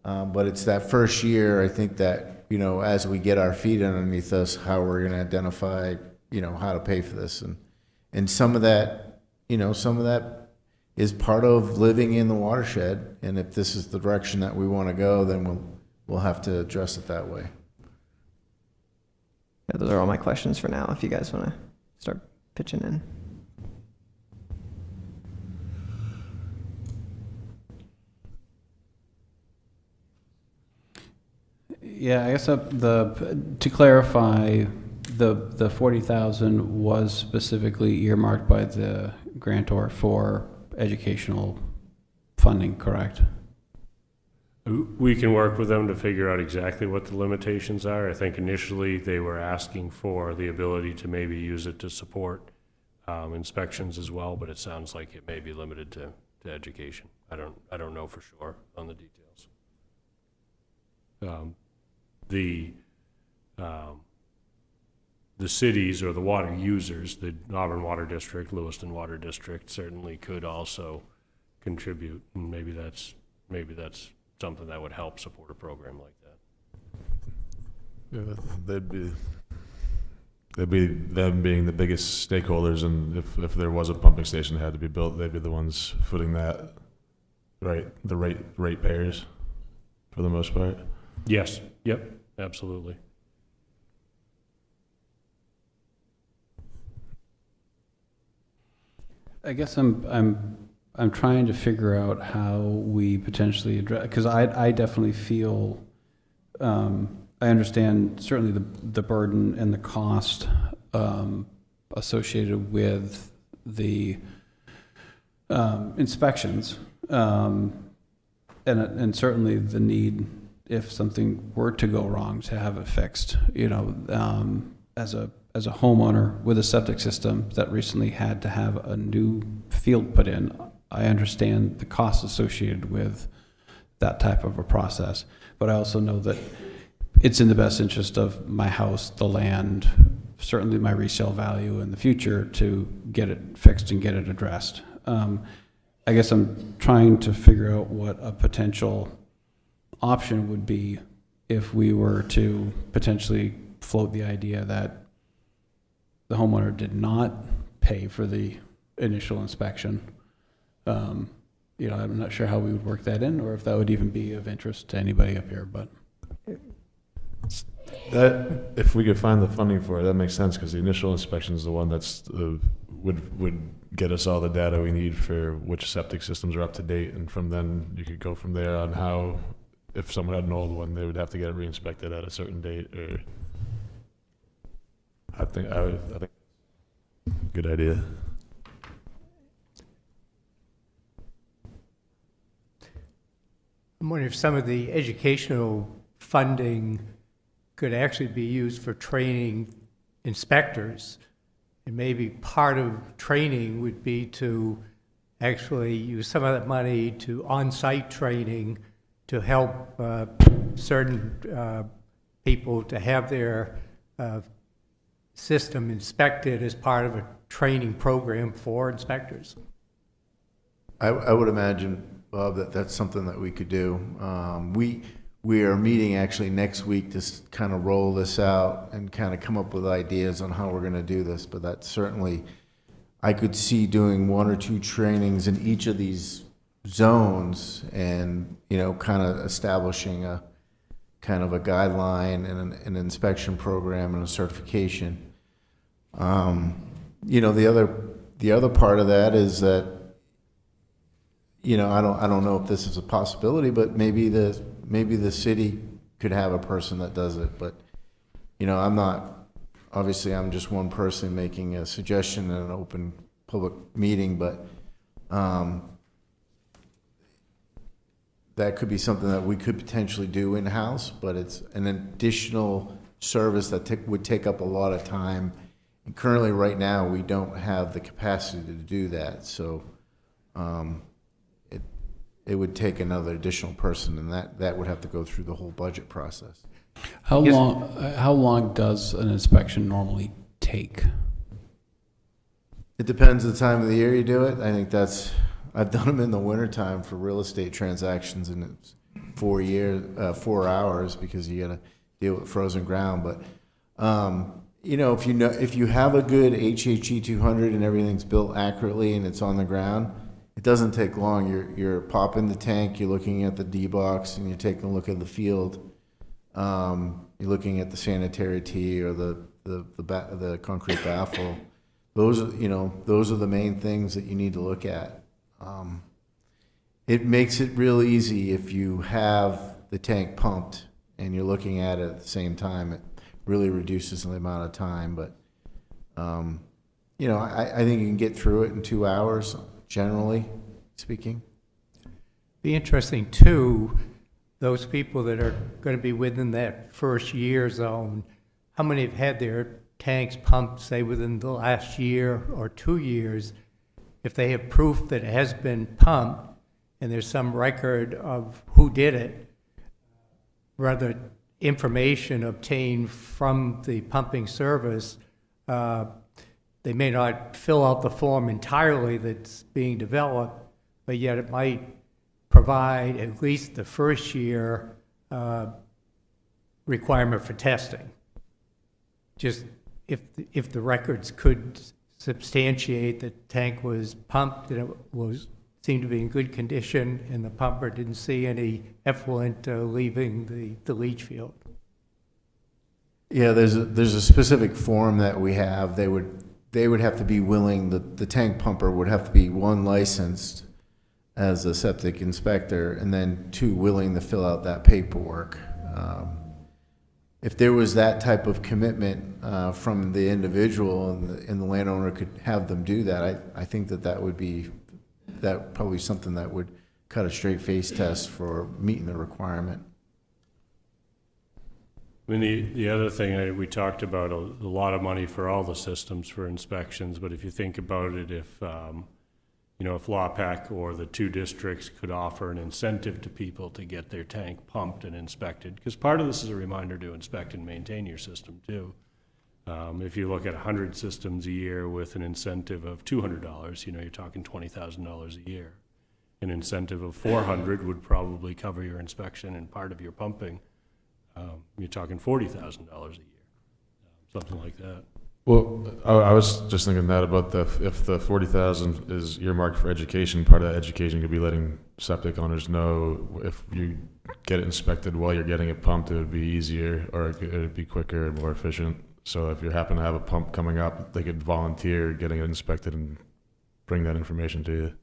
S7: But it's that first year, I think that, as we get our feet underneath us, how we're going to identify, how to pay for this. And some of that, is part of living in the watershed. And if this is the direction that we want to go, then we'll have to address it that way.
S5: Yeah, those are all my questions for now, if you guys want to start pitching in.
S1: Yeah, I guess to clarify, the 40,000 was specifically earmarked by the grantor for educational funding, correct?
S2: We can work with them to figure out exactly what the limitations are. I think initially they were asking for the ability to maybe use it to support inspections as well, but it sounds like it may be limited to education. I don't know for sure on the details. the cities or the water users, the Auburn Water District, Lewiston Water District certainly could also contribute. And maybe that's something that would help support a program like that.
S4: Yeah, they'd be them being the biggest stakeholders, and if there was a pumping station that had to be built, they'd be the ones footing that, right? The ratepayers, for the most part.
S2: Yes, yep, absolutely.
S1: I guess I'm trying to figure out how we potentially address, because I definitely feel, I understand certainly the burden and the cost associated with the inspections, and certainly the need, if something were to go wrong, to have it fixed. You know, as a homeowner with a septic system that recently had to have a new field put in, I understand the costs associated with that type of a process. But I also know that it's in the best interest of my house, the land, certainly my resale value in the future to get it fixed and get it addressed. I guess I'm trying to figure out what a potential option would be if we were to potentially float the idea that the homeowner did not pay for the initial inspection. You know, I'm not sure how we would work that in, or if that would even be of interest to anybody up here, but.
S4: That, if we could find the funding for it, that makes sense, because the initial inspection is the one that's, would get us all the data we need for which septic systems are up to date, and from then you could go from there on how, if someone had an old one, they would have to get it re-inspected at a certain date, or I think good idea.
S6: I'm wondering if some of the educational funding could actually be used for training inspectors. And maybe part of training would be to actually use some of that money to on-site training to help certain people to have their system inspected as part of a training program for inspectors.
S7: I would imagine, Bob, that that's something that we could do. We are meeting actually next week to kind of roll this out and kind of come up with ideas on how we're going to do this. But that certainly, I could see doing 1 or 2 trainings in each of these zones, and you know, kind of establishing a kind of a guideline and an inspection program and a certification. You know, the other part of that is that, you know, I don't know if this is a possibility, but maybe the city could have a person that does it. But, you know, obviously I'm just one person making a suggestion in an open public meeting, but that could be something that we could potentially do in-house, but it's an additional service that would take up a lot of time. And currently, right now, we don't have the capacity to do that. So it would take another additional person, and that would have to go through the whole budget process.
S1: How long does an inspection normally take?
S7: It depends on the time of the year you do it. I think I've done them in the wintertime for real estate transactions, and it's 4 hours because you got to deal with frozen ground. But you know, if you have a good HHE 200 and everything's built accurately and it's on the ground, it doesn't take long. You're popping the tank, you're looking at the D-box, and you're taking a look at the field. You're looking at the sanitary tee or the concrete baffle. Those are the main things that you need to look at. It makes it real easy if you have the tank pumped and you're looking at it at the same time. It really reduces the amount of time. But you know, I think you can get through it in 2 hours, generally speaking.
S6: Be interesting too, those people that are going to be within that first year zone, how many have had their tanks pumped, say, within the last year or 2 years? If they have proof that it has been pumped and there's some record of who did it, rather information obtained from the pumping service, they may not fill out the form entirely that's being developed, but yet it might provide at least the first year requirement for testing. Just if the records could substantiate that the tank was pumped and it seemed to be in good condition, and the pumper didn't see any effluent leaving the leach field.
S7: Yeah, there's a specific form that we have. They would have to be willing, the tank pumper would have to be, one, licensed as a septic inspector, and then two, willing to fill out that paperwork. If there was that type of commitment from the individual and the landowner could have them do that, I think that would be probably something that would cut a straight face test for meeting the requirement.
S2: I mean, the other thing, we talked about a lot of money for all the systems for inspections, but if you think about it, if LAPAC or the two districts could offer an incentive to people to get their tank pumped and inspected, because part of this is a reminder to inspect and maintain your system too. If you look at 100 systems a year with an incentive of $200, you're talking $20,000 a year. An incentive of 400 would probably cover your inspection and part of your pumping. You're talking $40,000 a year, something like that.
S4: Well, I was just thinking that about if the 40,000 is earmarked for education, part of that education could be letting septic owners know if you get it inspected while you're getting it pumped, it would be easier, or it would be quicker and more efficient. So if you happen to have a pump coming up, they could volunteer getting it inspected and bring that information to you.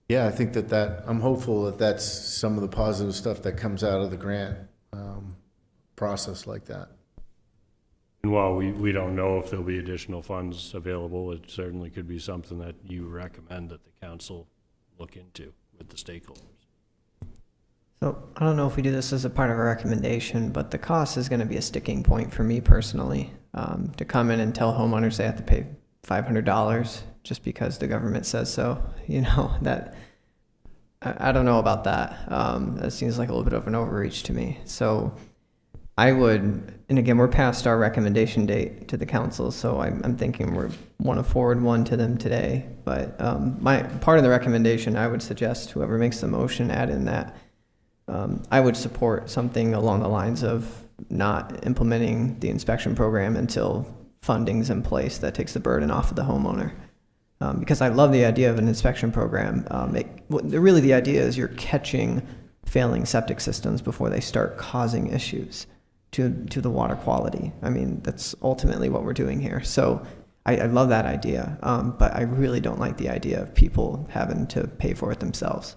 S7: Yeah, I think that I'm hopeful that that's some of the positive stuff that comes out of the grant process like that.
S2: And while we don't know if there'll be additional funds available, it certainly could be something that you recommend that the council look into with the stakeholders.
S5: So I don't know if we do this as a part of a recommendation, but the cost is going to be a sticking point for me personally. To come in and tell homeowners they have to pay $500 just because the government says so, that I don't know about that. That seems like a little bit of an overreach to me. So I would, and again, we're past our recommendation date to the council, so I'm thinking we want to forward one to them today. But my part of the recommendation, I would suggest whoever makes the motion add in that I would support something along the lines of not implementing the inspection program until funding's in place that takes the burden off of the homeowner. Because I love the idea of an inspection program. Really the idea is you're catching failing septic systems before they start causing issues to the water quality. I mean, that's ultimately what we're doing here. So I love that idea, but I really don't like the idea of people having to pay for it themselves.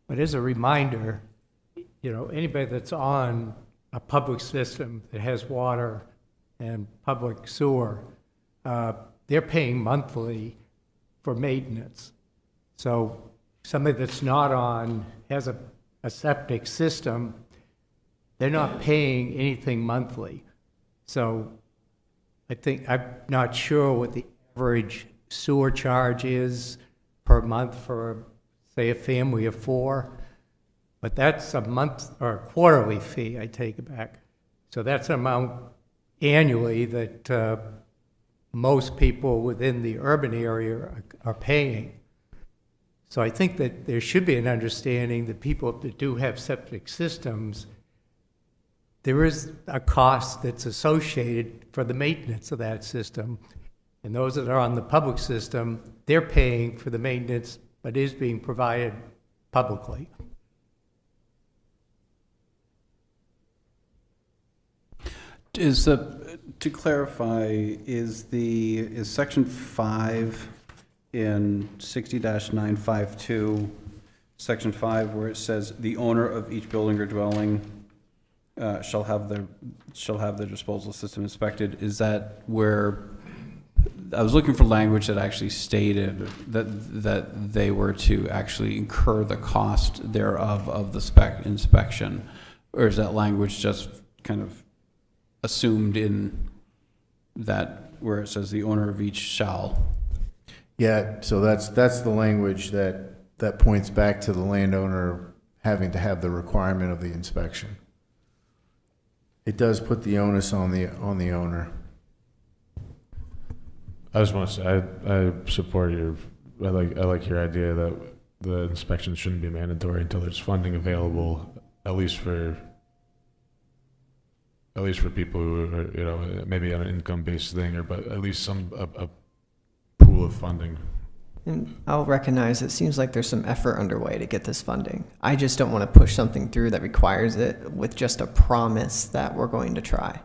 S6: But as a reminder, anybody that's on a public system that has water and public sewer, they're paying monthly for maintenance. So somebody that's not on, has a septic system, they're not paying anything monthly. So I'm not sure what the average sewer charge is per month for, say, a family of 4, but that's a month or a quarterly fee, I take it back. So that's an amount annually that most people within the urban area are paying. So I think that there should be an understanding that people that do have septic systems, there is a cost that's associated for the maintenance of that system. And those that are on the public system, they're paying for the maintenance, but is being provided publicly.
S1: To clarify, is section 5 in 60-952, section 5, where it says the owner of each building or dwelling shall have their disposal system inspected? Is that where I was looking for language that actually stated that they were to actually incur the cost thereof of the inspection, or is that language just kind of assumed in that where it says the owner of each shall?
S7: Yeah, so that's the language that points back to the landowner having to have the requirement of the inspection. It does put the onus on the owner.
S4: I just want to say, I support I like your idea that the inspection shouldn't be mandatory until there's funding available, at least for people who are, you know, maybe on an income-based thing, or but at least a pool of funding.
S5: And I'll recognize it seems like there's some effort underway to get this funding. I just don't want to push something through that requires it with just a promise that we're going to try.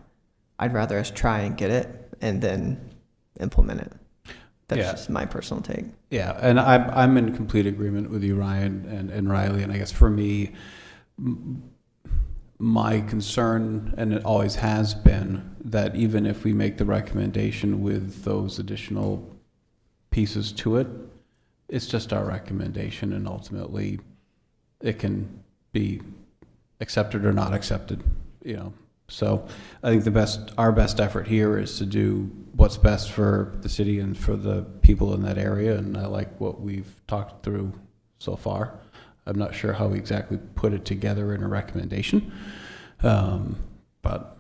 S5: I'd rather us try and get it and then implement it. That's just my personal take.
S1: Yeah, and I'm in complete agreement with you, Ryan and Riley. And I guess for me, my concern, and it always has been, that even if we make the recommendation with those additional pieces to it, it's just our recommendation, and ultimately it can be accepted or not accepted, you know. So I think our best effort here is to do what's best for the city and for the people in that area, and I like what we've talked through so far. I'm not sure how we exactly put it together in a recommendation, but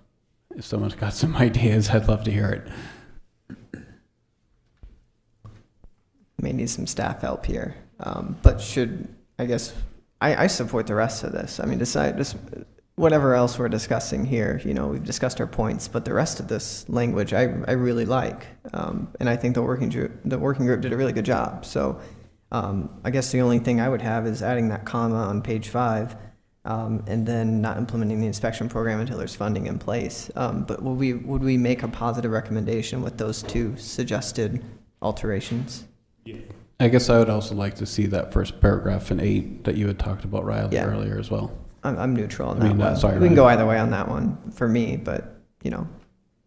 S1: if someone's got some ideas, I'd love to hear it.
S5: May need some staff help here, but I support the rest of this. I mean, whatever else we're discussing here, you know, we've discussed our points, but the rest of this language I really like, and I think the working group did a really good job. So I guess the only thing I would have is adding that comma on page 5, and then not implementing the inspection program until there's funding in place. But would we make a positive recommendation with those two suggested alterations?
S1: I guess I would also like to see that first paragraph in 8 that you had talked about, Riley, earlier as well.
S5: I'm neutral on that one.
S1: Sorry,
S5: we can go either way on that one for me, but, you know.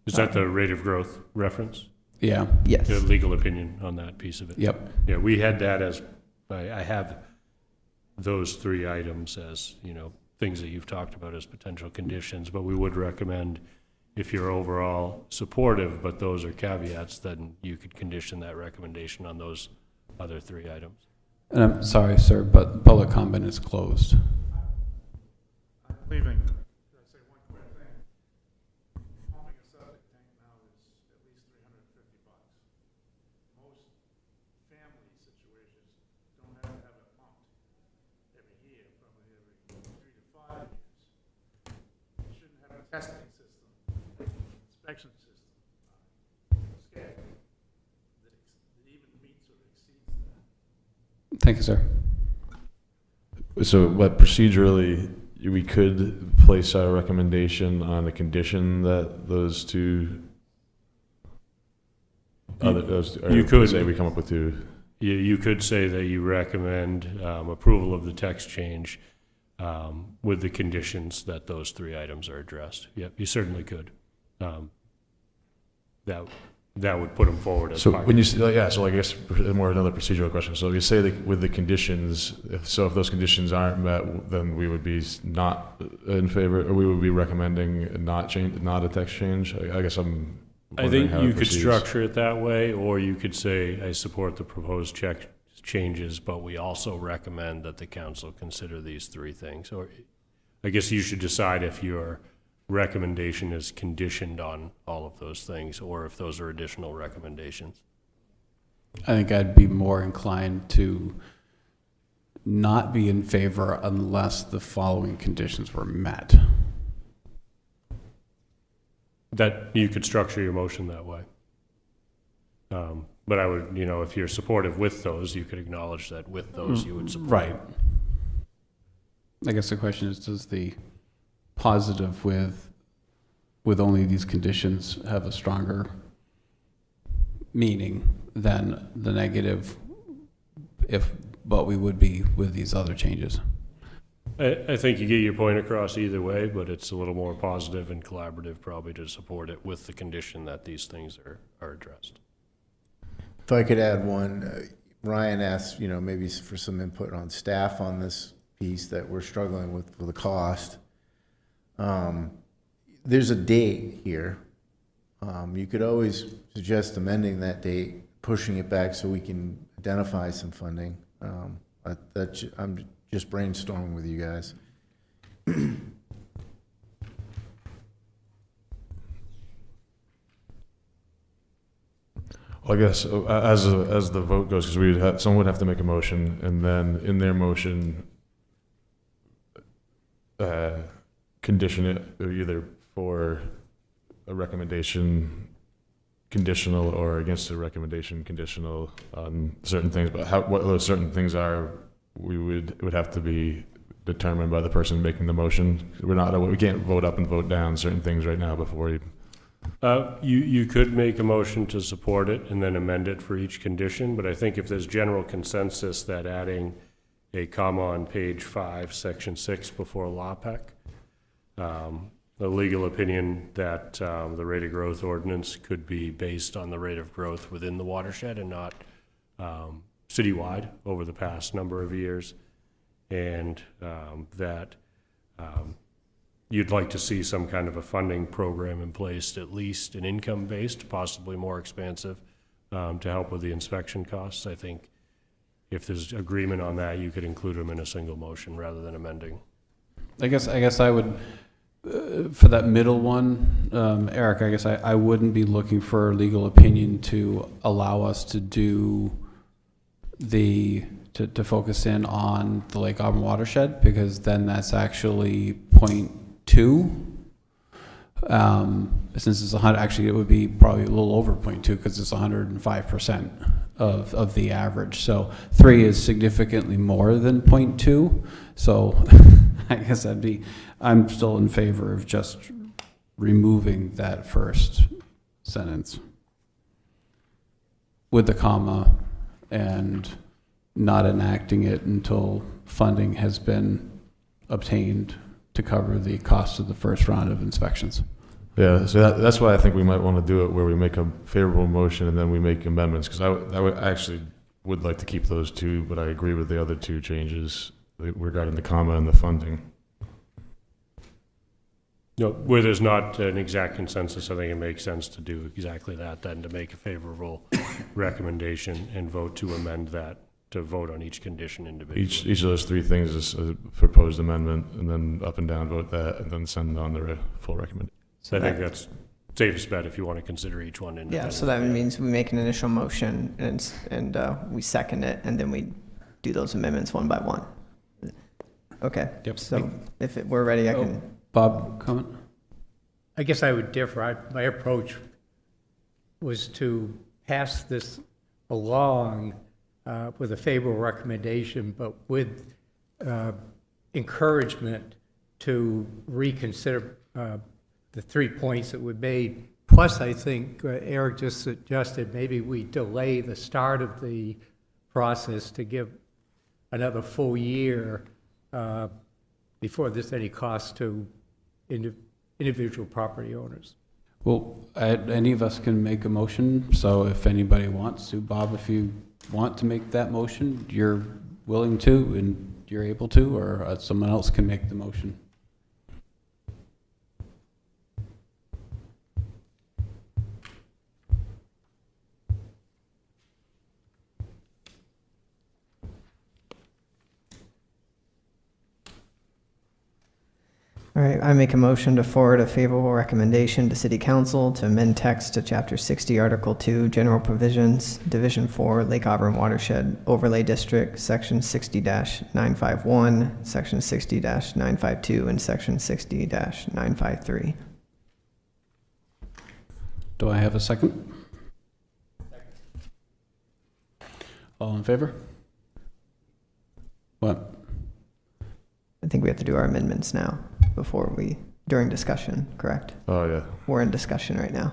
S2: Is that the rate of growth reference?
S1: Yeah.
S5: Yes.
S2: The legal opinion on that piece of it?
S1: Yep.
S2: Yeah, we had that as, I have those 3 items as, you know, things that you've talked about as potential conditions, but we would recommend, if you're overall supportive, but those are caveats, then you could condition that recommendation on those other 3 items.
S1: And I'm sorry, sir, but public comment is closed.
S13: Leaving. Can I say one quick thing? Pumping a septic tank now is at least $350. Most family situations don't have to have it pumped every year, probably every 3 to 5 years. You shouldn't have a testing system, inspection system, scale that even meets or exceeds that.
S1: Thank you, sir.
S4: So, what procedurally, we could place our recommendation on the condition that those two
S2: You could
S4: say we come up with 2.
S2: You could say that you recommend approval of the text change with the conditions that those 3 items are addressed. Yep, you certainly could. That would put them forward as
S4: So
S2: part.
S4: when you say, so I guess more another procedural question. So you say that with the conditions, if those conditions aren't met, then we would be not in favor, or we would be recommending not a text change. I guess I'm.
S2: I think you could structure it that way, or you could say, I support the proposed changes, but we also recommend that the council consider these 3 things. Or I guess you should decide if your recommendation is conditioned on all of those things, or if those are additional recommendations.
S1: I think I'd be more inclined to not be in favor unless the following conditions were met.
S2: That you could structure your motion that way. But I would, you know, if you're supportive with those, you could acknowledge that with those you would support.
S1: Right. I guess the question is, does the positive with only these conditions have a stronger meaning than the negative but we would be with these other changes?
S2: I think you get your point across either way, but it's a little more positive and collaborative probably to support it with the condition that these things are addressed.
S7: If I could add one, Ryan asked, you know, maybe for some input on staff on this piece that we're struggling with for the cost. There's a date here. You could always suggest amending that date, pushing it back so we can identify some funding. I'm just brainstorming with you guys.
S4: Well, I guess as the vote goes, because someone would have to make a motion, and then in their motion, condition it either for a recommendation conditional or against a recommendation conditional on certain things. But what those certain things are, it would have to be determined by the person making the motion. We can't vote up and vote down certain things right now before you.
S2: You could make a motion to support it and then amend it for each condition, but I think if there's general consensus that adding a comma on page 5, section 6 before LAPEC, the legal opinion that the rate of growth ordinance could be based on the rate of growth within the watershed and not citywide over the past number of years, and that you'd like to see some kind of a funding program in place, at least an income-based, possibly more expansive, to help with the inspection costs. I think if there's agreement on that, you could include them in a single motion rather than amending.
S1: I guess I would, for that middle one, Eric, I guess I wouldn't be looking for legal opinion to allow us to do to focus in on the Lake Auburn watershed, because then that's actually 0.2. Since it's 100, actually it would be probably a little over 0.2 because it's 105% of the average. So 3 is significantly more than 0.2. So I guess I'm still in favor of just removing that first sentence with the comma and not enacting it until funding has been obtained to cover the cost of the first round of inspections.
S4: Yeah, so that's why I think we might want to do it where we make a favorable motion and then we make amendments, because I actually would like to keep those two, but I agree with the other two changes regarding the comma and the funding.
S2: No, where there's not an exact consensus, I think it makes sense to do exactly that, then to make a favorable recommendation and vote to amend that, to vote on each condition individually.
S4: Each of those 3 things is a proposed amendment, and then up and down vote that, and then send on the full recommendation.
S2: So I think that's safest bet if you want to consider each one independently.
S5: Yeah, so that means we make an initial motion and we second it, and then we do those amendments one by one. Okay.
S1: Yep.
S5: So if we're ready, I can.
S1: Bob, comment?
S6: I guess I would differ. My approach was to pass this along with a favorable recommendation, but with encouragement to reconsider the 3 points that were made. Plus, I think Eric just suggested maybe we delay the start of the process to give another full year before there's any cost to individual property owners.
S1: Well, any of us can make a motion, so if anybody wants to, Bob, if you want to make that motion, you're willing to and you're able to, or someone else can make the motion.
S5: All right, I make a motion to forward a favorable recommendation to City Council to amend text to Chapter 60, Article 2, General Provisions, Division 4, Lake Auburn Watershed Overlay District, Section 60-951, Section 60-952, and Section 60-953.
S1: Do I have a second? All in favor? What?
S5: I think we have to do our amendments now during discussion, correct?
S4: Oh, yeah.
S5: We're in discussion right now.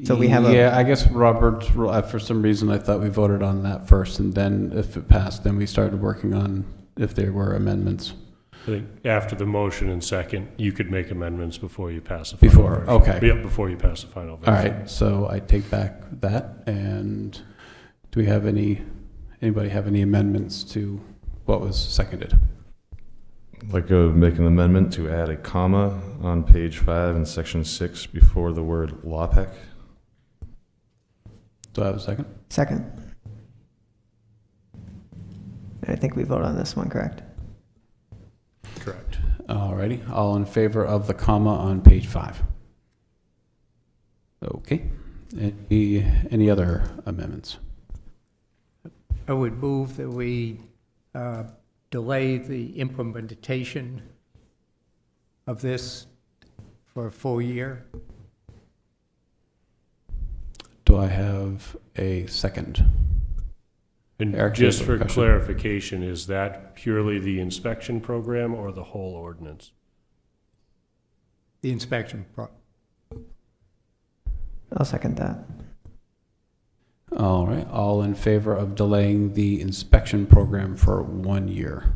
S5: So we have
S1: Yeah, I guess Robert, for some reason, I thought we voted on that first, and then if it passed, then we started working on if there were amendments.
S2: I think after the motion and second, you could make amendments before you pass a final
S1: Before,
S2: version.
S1: okay.
S2: Yep, before you pass the final version.
S1: All right, so I take back that, and do we have anybody have any amendments to what was seconded?
S4: I'd like to make an amendment to add a comma on page 5 in section 6 before the word LAPEC.
S1: Do I have a second?
S5: Second. I think we vote on this one, correct?
S2: Correct.
S1: Alrighty, all in favor of the on page 5? Okay. Any other amendments?
S6: I would move that we delay the implementation of this for a full year.
S1: Do I have a second?
S2: And
S1: Eric,
S2: just
S1: you have a
S2: for
S1: question?
S2: clarification, is that purely the inspection program or the whole ordinance?
S6: The inspection
S5: I'll second that.
S1: All right, all in favor of delaying the inspection program for 1 year?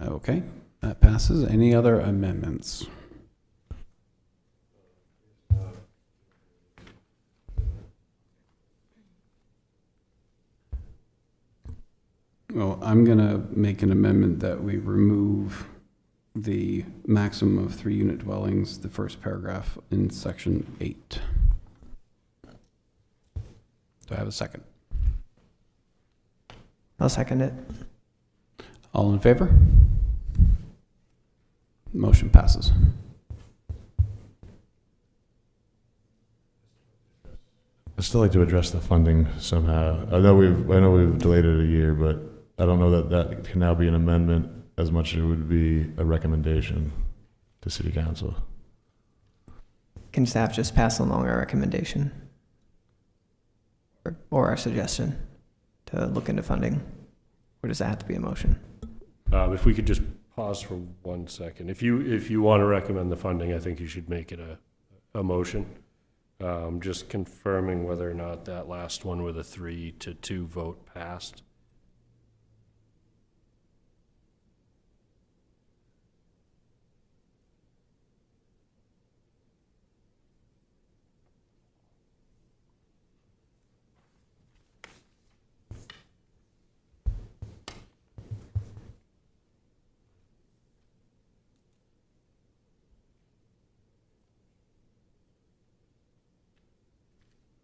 S1: Okay, that passes. Any other amendments? Well, I'm gonna make an amendment that we remove the maximum of 3 unit dwellings, the first paragraph in section 8. Do I have a second?
S5: I'll second it.
S1: All in favor? Motion passes.
S4: I'd still like to address the funding somehow. I know we've delayed it a year, but I don't know that that can now be an amendment as much as it would be a recommendation to City Council.
S5: Can staff just pass along our recommendation? Or our suggestion to look into funding? Or does that have to be a motion?
S2: If we could just pause for 1 second. If you want to recommend the funding, I think you should make it a motion. Just confirming whether or not that last one with a 3-2 vote passed.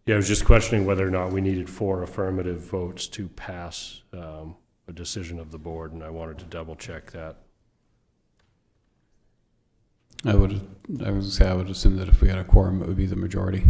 S2: Yeah, I was just questioning whether or not we needed 4 affirmative votes to pass a decision of the board, and I wanted to double check that.
S1: I would assume that if we had a quorum, it would be the majority.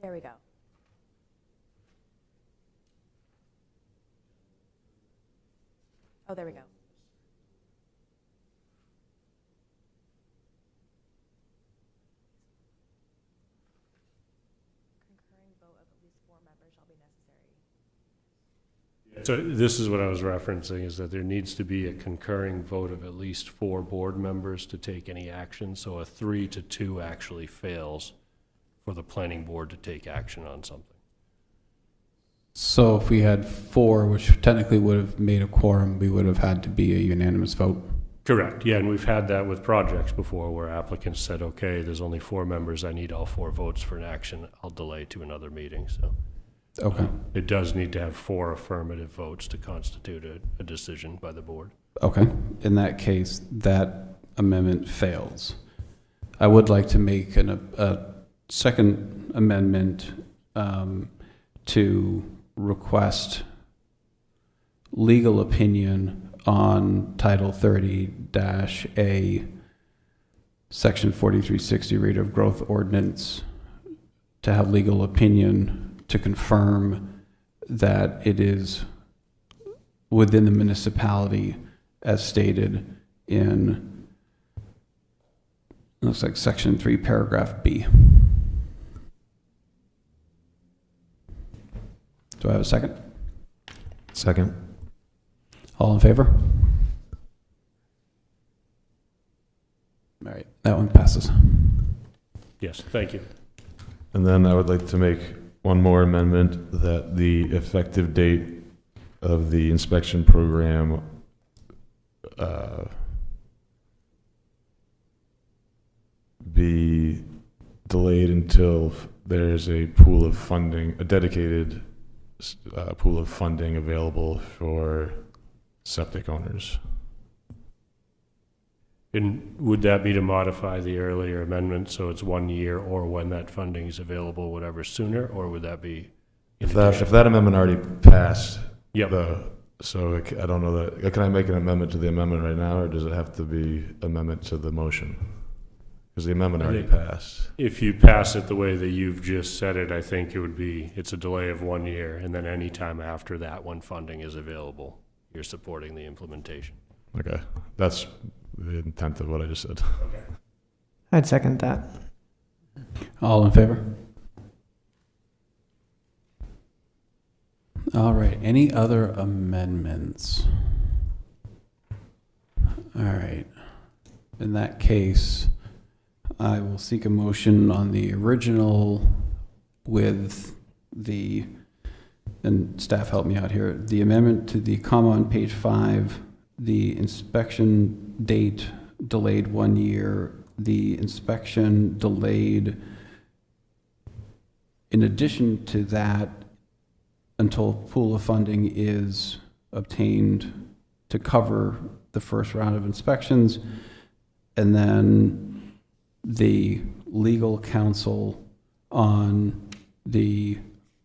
S3: There we go. Oh, there we go. Concurring vote of at least 4 members shall be necessary.
S2: So this is what I was referencing, is that there needs to be a concurring vote of at least 4 board members to take any action. So a 3-2 actually fails for the planning board to take action on something.
S1: So if we had 4, which technically would have made a quorum, we would have had to be a unanimous vote.
S2: Correct, yeah, and we've had that with projects before where applicants said, okay, there's only 4 members, I need all 4 votes for an action, I'll delay to another meeting, so.
S1: Okay.
S2: It does need to have 4 affirmative votes to constitute a decision by the board.
S1: Okay. In that case, that amendment fails. I would like to make a second amendment to request legal opinion on Title 30-A, Section 4360 Rate of Growth Ordinance, to have legal opinion to confirm that it is within the municipality as stated in Looks like section 3, paragraph B. Do I have a second?
S4: Second.
S1: All in favor? All right, that one passes.
S2: Yes, thank you.
S4: And then I would like to make one more amendment that the effective date of the inspection program be delayed until there's a pool of funding, a dedicated pool of funding available for septic owners.
S2: And would that be to modify the earlier amendment, so it's 1 year, or when that funding is available, whatever, sooner, or would that be?
S4: If that amendment already passed,
S2: Yep.
S4: I don't know that, can I make an amendment to the amendment right now, or does it have to be amendment to the motion? Because the amendment already passed.
S2: If you pass it the way that you've just said it, I think it's a delay of 1 year, and then any time after that, when funding is available, you're supporting the implementation.
S4: Okay, that's the intent of what I just said.
S5: I'd second that.
S1: All in favor? All right, any other amendments? All right, in that case, I will seek a motion on the original with the, and staff help me out here, the amendment to the comma on page 5, the inspection date delayed 1 year, the inspection delayed in addition to that until pool of funding is obtained to cover the first round of inspections, and then the legal counsel on the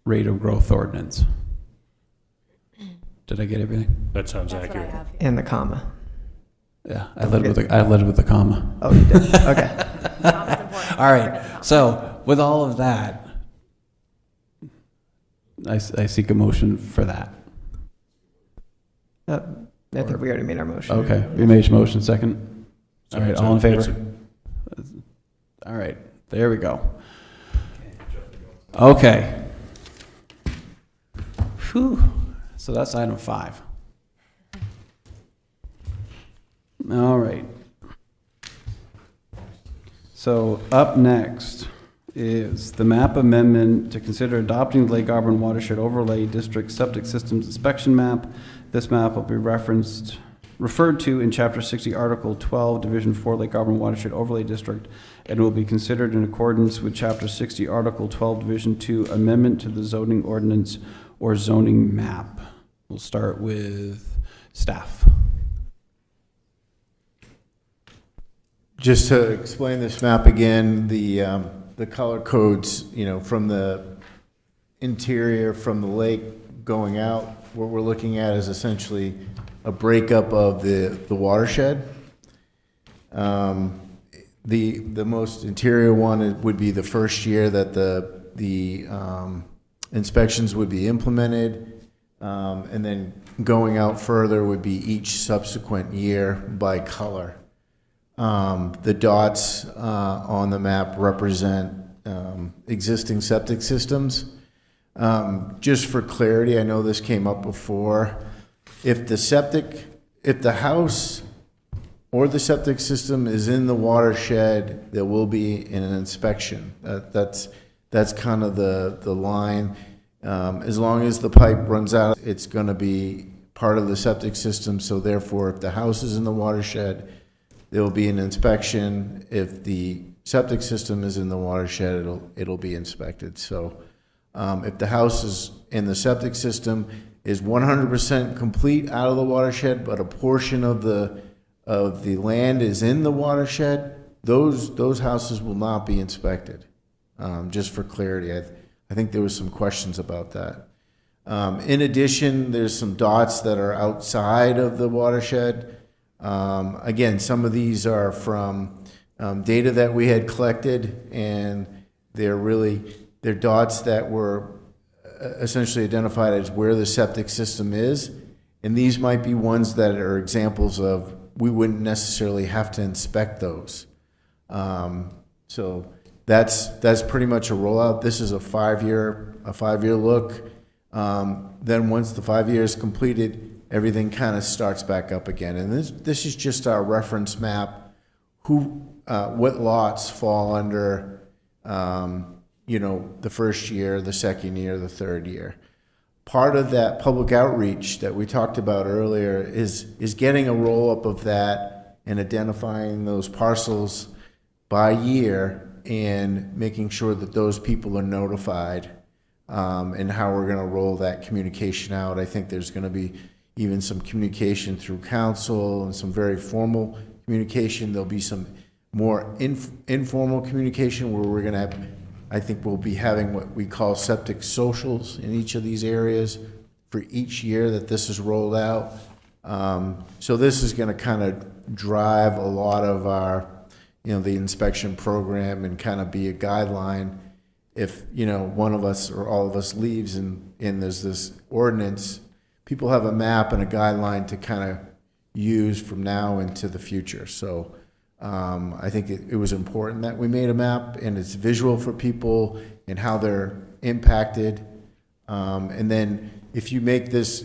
S1: rate of growth ordinance. Did I get everything?
S2: That sounds
S3: That's what I
S2: accurate.
S3: have here.
S5: And the comma.
S1: Yeah, I led with the comma.
S5: Oh, you did? Okay.
S3: Comma's important.
S1: All right, so with all of that, I seek a motion for that.
S5: I think we already made our motion.
S1: Okay, we made a motion, second. All right, all in
S2: It's
S1: favor? All right, there we go. Okay. Whew, so that's item 5. All right. So up next is the map amendment to consider adopting the Lake Auburn Watershed Overlay District Septic Systems Inspection Map. This map will be referred to in Chapter 60, Article 12, Division 4, Lake Auburn Watershed Overlay District, and will be considered in accordance with Chapter 60, Article 12, Division 2, Amendment to the Zoning Ordinance or Zoning Map. We'll start with staff.
S7: Just to explain this map again, the color codes, from the interior, from the lake going out, what we're looking at is essentially a breakup of the watershed. The most interior one would be the first year that the inspections would be implemented, and then going out further would be each subsequent year by color. The dots on the map represent existing septic systems. Just for clarity, I know this came up before. If the house or the septic system is in the watershed, there will be an inspection. That's kind of the line. As long as the pipe runs out, it's going to be part of the septic system. So therefore, if the house is in the watershed, there will be an inspection. If the septic system is in the watershed, it'll be inspected. So if the house is in the septic system is 100% complete out of the watershed, but a portion of the land is in the watershed, those houses will not be inspected. Just for clarity, I think there was some questions about that. In addition, there's some dots that are outside of the watershed. Again, some of these are from data that we had collected, and they're dots that were essentially identified as where the septic system is. And these might be ones that are examples of we wouldn't necessarily have to inspect those. So that's pretty much a rollout. This is a 5-year look. Then once the 5 years completed, everything kind of starts back up again. And this is just our reference map. What lots fall under, the first year, the second year, the third year. Part of that public outreach that we talked about earlier is getting a roll-up of that and identifying those parcels by year and making sure that those people are notified, and how we're going to roll that communication out. I think there's going to be even some communication through council and some very formal communication. There'll be some more informal communication where we're going to have, I think we'll be having what we call septic socials in each of these areas for each year that this is rolled out. So this is going to kind of drive a lot of our, the inspection program and kind of be a guideline. If, one of us or all of us leaves and there's this ordinance, people have a map and a guideline to kind of use from now into the future. So I think it was important that we made a map and it's visual for people and how they're impacted. And then if you make this,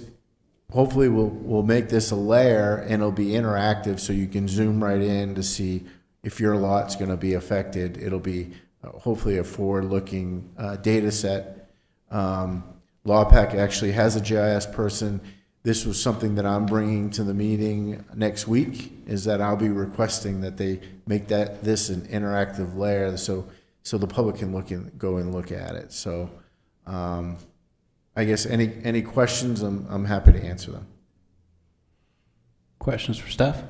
S7: hopefully we'll make this a layer and it'll be interactive so you can zoom right in to see if your lot's going to be affected. It'll be hopefully a forward-looking data set. LawPack actually has a GIS person. This was something that I'm bringing to the meeting next week, is that I'll be requesting that they make this an interactive layer so the public can go and look at it. So I guess any questions, I'm happy to answer them.
S1: Questions for staff?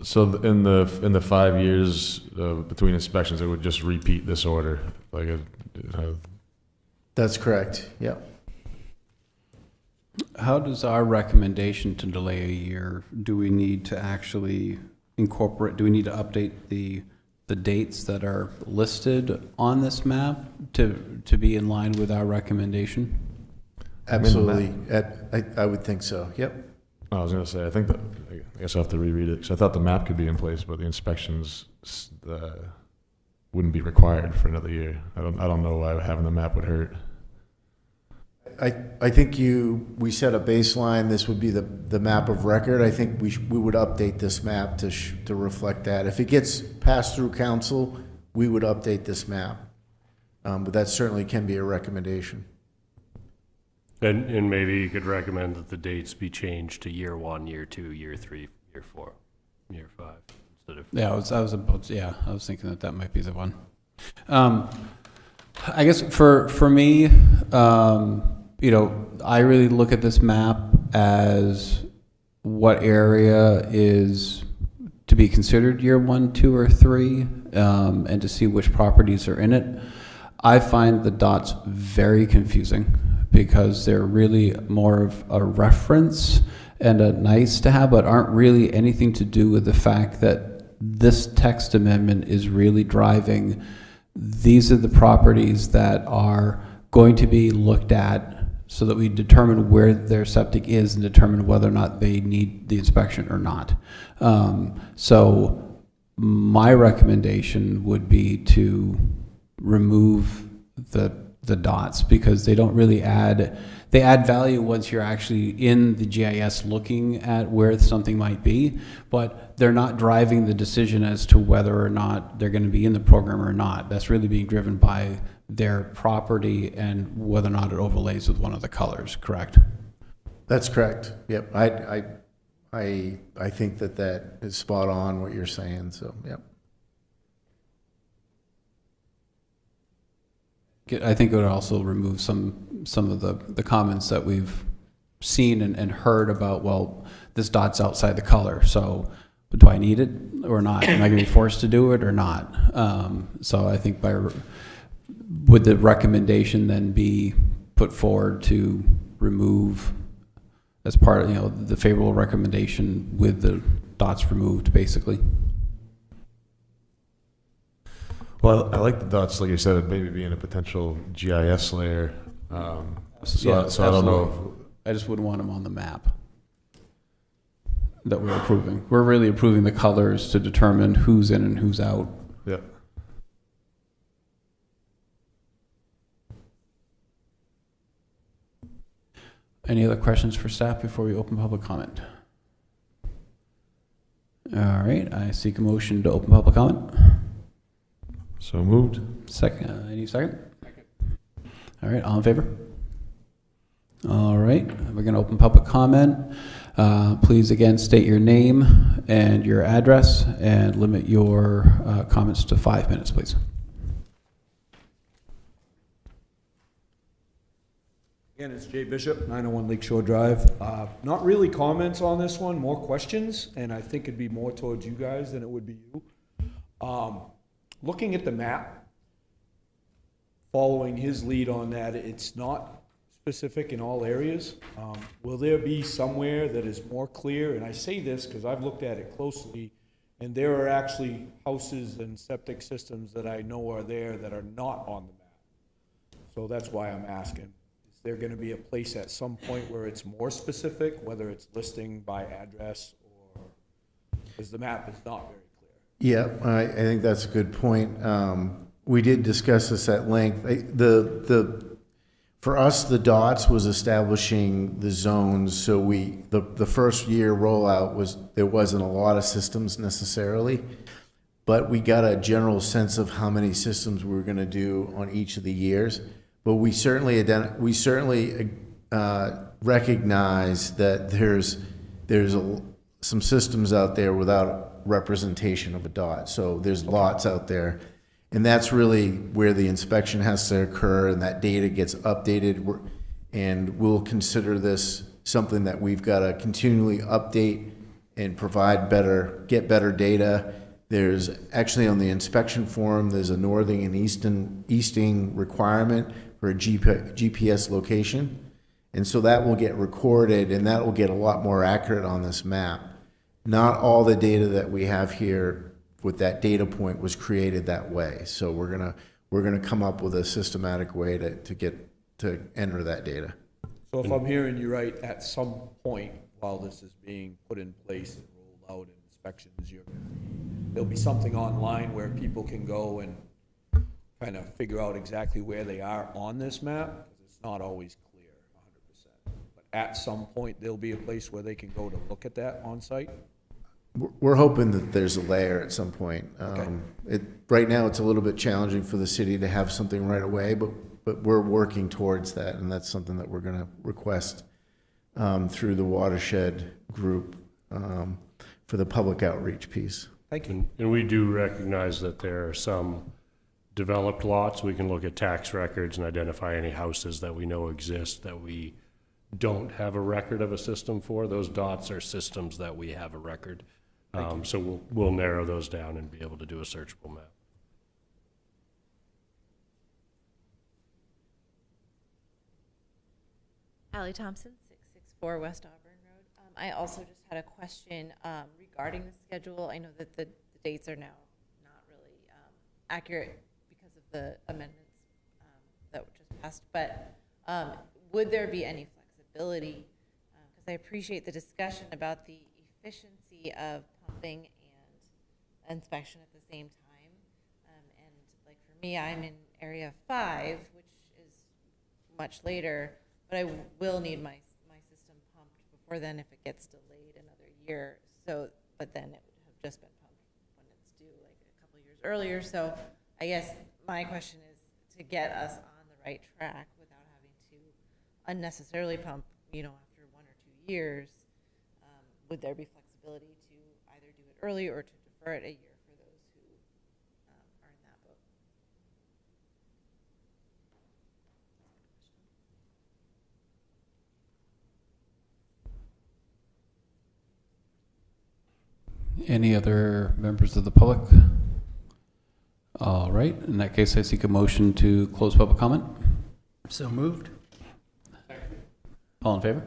S4: So in the 5 years between inspections, it would just repeat this order,
S7: That's correct. Yep.
S1: How does our recommendation to delay a year, do we need to actually incorporate, do we need to update the dates that are listed on this map to be in line with our recommendation?
S7: Absolutely. I would think so. Yep.
S4: I was going to say, I guess I'll have to reread it, because I thought the map could be in place, but the inspections wouldn't be required for another year. I don't know why having the map would hurt.
S7: I think we set a baseline. This would be the map of record. I think we would update this map to reflect that. If it gets passed through council, we would update this map. But that certainly can be a recommendation.
S2: And maybe you could recommend that the dates be changed to year 1, year 2, year 3, year 4, year 5 instead of.
S1: Yeah, I was thinking that might be the one. I guess for me, I really look at this map as what area is to be considered year 1, 2, or 3, and to see which properties are in it. I find the dots very confusing because they're really more of a reference and a nice to have, but aren't really anything to do with the fact that this text amendment is really driving. These are the properties that are going to be looked at so that we determine where their septic is and determine whether or not they need the inspection or not. So my recommendation would be to remove the dots, because they don't really they add value once you're actually in the GIS looking at where something might be, but they're not driving the decision as to whether or not they're going to be in the program or not. That's really being driven by their property and whether or not it overlays with one of the colors, correct?
S7: That's correct. Yep. I think that is spot on what you're saying. So, yep.
S1: I think it would also remove some of the comments that we've seen and heard about, well, this dot's outside the color, so do I need it or not? Am I going to be forced to do it or not? So I think would the recommendation then be put forward to remove as part of, the favorable recommendation with the dots removed, basically?
S4: Well, I like the dots, like you said, maybe being a potential GIS layer. So I don't know.
S1: I just wouldn't want them on the map. that we're approving. We're really approving the colors to determine who's in and who's out.
S4: Yeah.
S1: Any other questions for staff before we open public comment? All right, I seek a motion to open public comment.
S4: So moved.
S1: Second, any second? All right, all in favor? All right, we're going to open public comment. Please again state your name and your address and limit your comments to 5 minutes, please.
S9: Again, it's Jay Bishop, 901 Lakeshore Drive. Not really comments on this one, more questions, and I think it'd be more towards you guys than it would be you. Looking at the map, following his lead on that, it's not specific in all areas. Will there be somewhere that is more clear? And I say this because I've looked at it closely, and there are actually houses and septic systems that I know are there that are not on the map. So that's why I'm asking. Is there going to be a place at some point where it's more specific, whether it's listing by address or, because the map is not very clear?
S7: Yeah, I think that's a good point. We did discuss this at length. For us, the dots was establishing the zones. So the first year rollout there wasn't a lot of systems necessarily, but we got a general sense of how many systems we were going to do on each of the years. But we certainly recognize that there's some systems out there without representation of a dot. So there's lots out there. And that's really where the inspection has to occur, and that data gets updated. And we'll consider this something that we've got to continually update and get better data. There's actually on the inspection form, there's a northing and easting requirement for a GPS location. And so that will get recorded, and that will get a lot more accurate on this map. Not all the data that we have here with that data point was created that way. So we're gonna come up with a systematic way to enter that data.
S9: So if I'm hearing you right, at some point while this is being put in place and rolled out and inspections, there'll be something online where people can go and kind of figure out exactly where they are on this map, because it's not always clear 100%. But at some point, there'll be a place where they can go to look at that on site?
S7: We're hoping that there's a layer at some point.
S9: Okay.
S7: Right now, it's a little bit challenging for the city to have something right away, but we're working towards that, and that's something that we're going to request through the watershed group for the public outreach piece.
S9: Thank you.
S2: And we do recognize that there are some developed lots. We can look at tax records and identify any houses that we know exist that we don't have a record of a system for. Those dots are systems that we have a record. So we'll narrow those down and be able to do a searchable map.
S11: Allie Thompson, 664 West Auburn Road. I also just had a question regarding the schedule. I know that the dates are now not really accurate because of the amendments that were just passed, but would there be any flexibility? Because I appreciate the discussion about the efficiency of pumping and inspection at the same time. And like for me, I'm in area 5, which is much later, but I will need my system pumped before then if it gets delayed another year. So, but then it would have just been pumped when it's due, like a couple of years earlier. So I guess my question is to get us on the right track without having to unnecessarily pump, after 1 or 2 years. Would there be flexibility to either do it early or to defer it a year for those who are in that boat?
S1: Any other members of the public? All right, in that case, I seek a motion to close public comment.
S8: So moved.
S1: All in favor?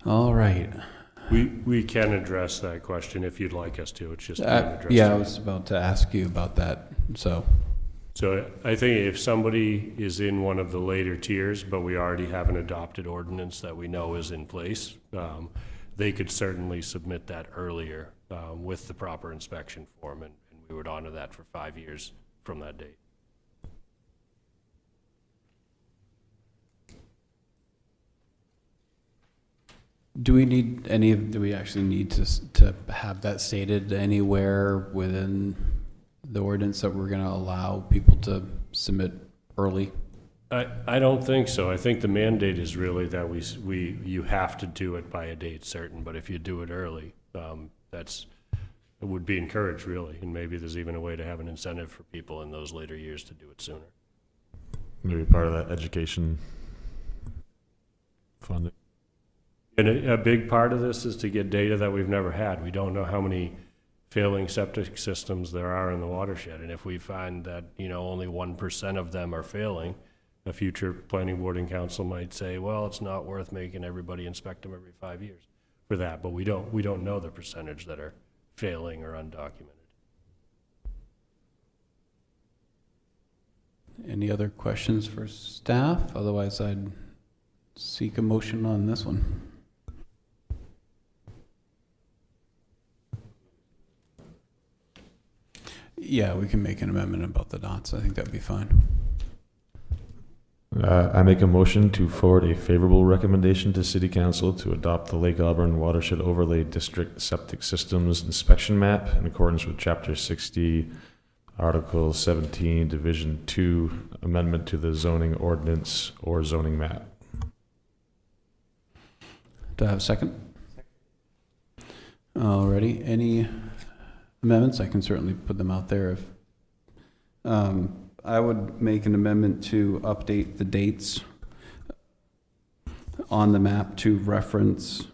S1: All right.
S2: We can address that question if you'd like us to. It's just being addressed.
S1: Yeah, I was about to ask you about that, so.
S2: So I think if somebody is in one of the later tiers, but we already have an adopted ordinance that we know is in place, they could certainly submit that earlier with the proper inspection form, and we would honor that for 5 years from that date.
S1: Do we actually need to have that stated anywhere within the ordinance that we're going to allow people to submit early?
S2: I don't think so. I think the mandate is really that you have to do it by a date certain, but if you do it early, it would be encouraged really, and maybe there's even a way to have an incentive for people in those later years to do it sooner.
S4: Maybe part of that education funding.
S2: And a big part of this is to get data that we've never had. We don't know how many failing septic systems there are in the watershed, and if we find that, only 1% of them are failing, a future planning board and council might say, well, it's not worth making everybody inspect them every 5 years for that, but we don't know the percentage that are failing or undocumented.
S1: Any other questions for staff? Otherwise, I'd seek a motion on this one. Yeah, we can make an amendment about the dots. I think that'd be fine.
S4: I make a motion to forward a favorable recommendation to City Council to adopt the Lake Auburn Watershed Overlay District Septic Systems Inspection Map in accordance with Chapter 60, Article 17, Division 2, Amendment to the Zoning Ordinance or Zoning Map.
S1: Do I have a second? Alrighty. Any amendments? I can certainly put them out there. If I would make an amendment to update the dates on the map to reference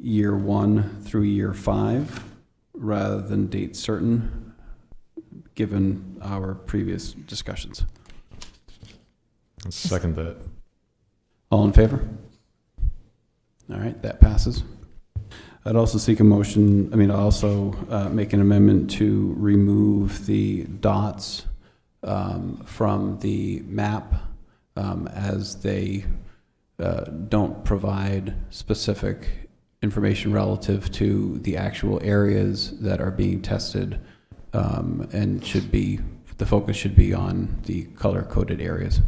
S1: year 1 through year 5 rather than date certain, given our previous discussions.
S4: I'll second that.
S1: All in favor? All right, that passes. I'd also seek a motion, make an amendment to remove the dots from the map as they don't provide specific information relative to the actual areas that are being tested, and the focus should be on the color-coded areas.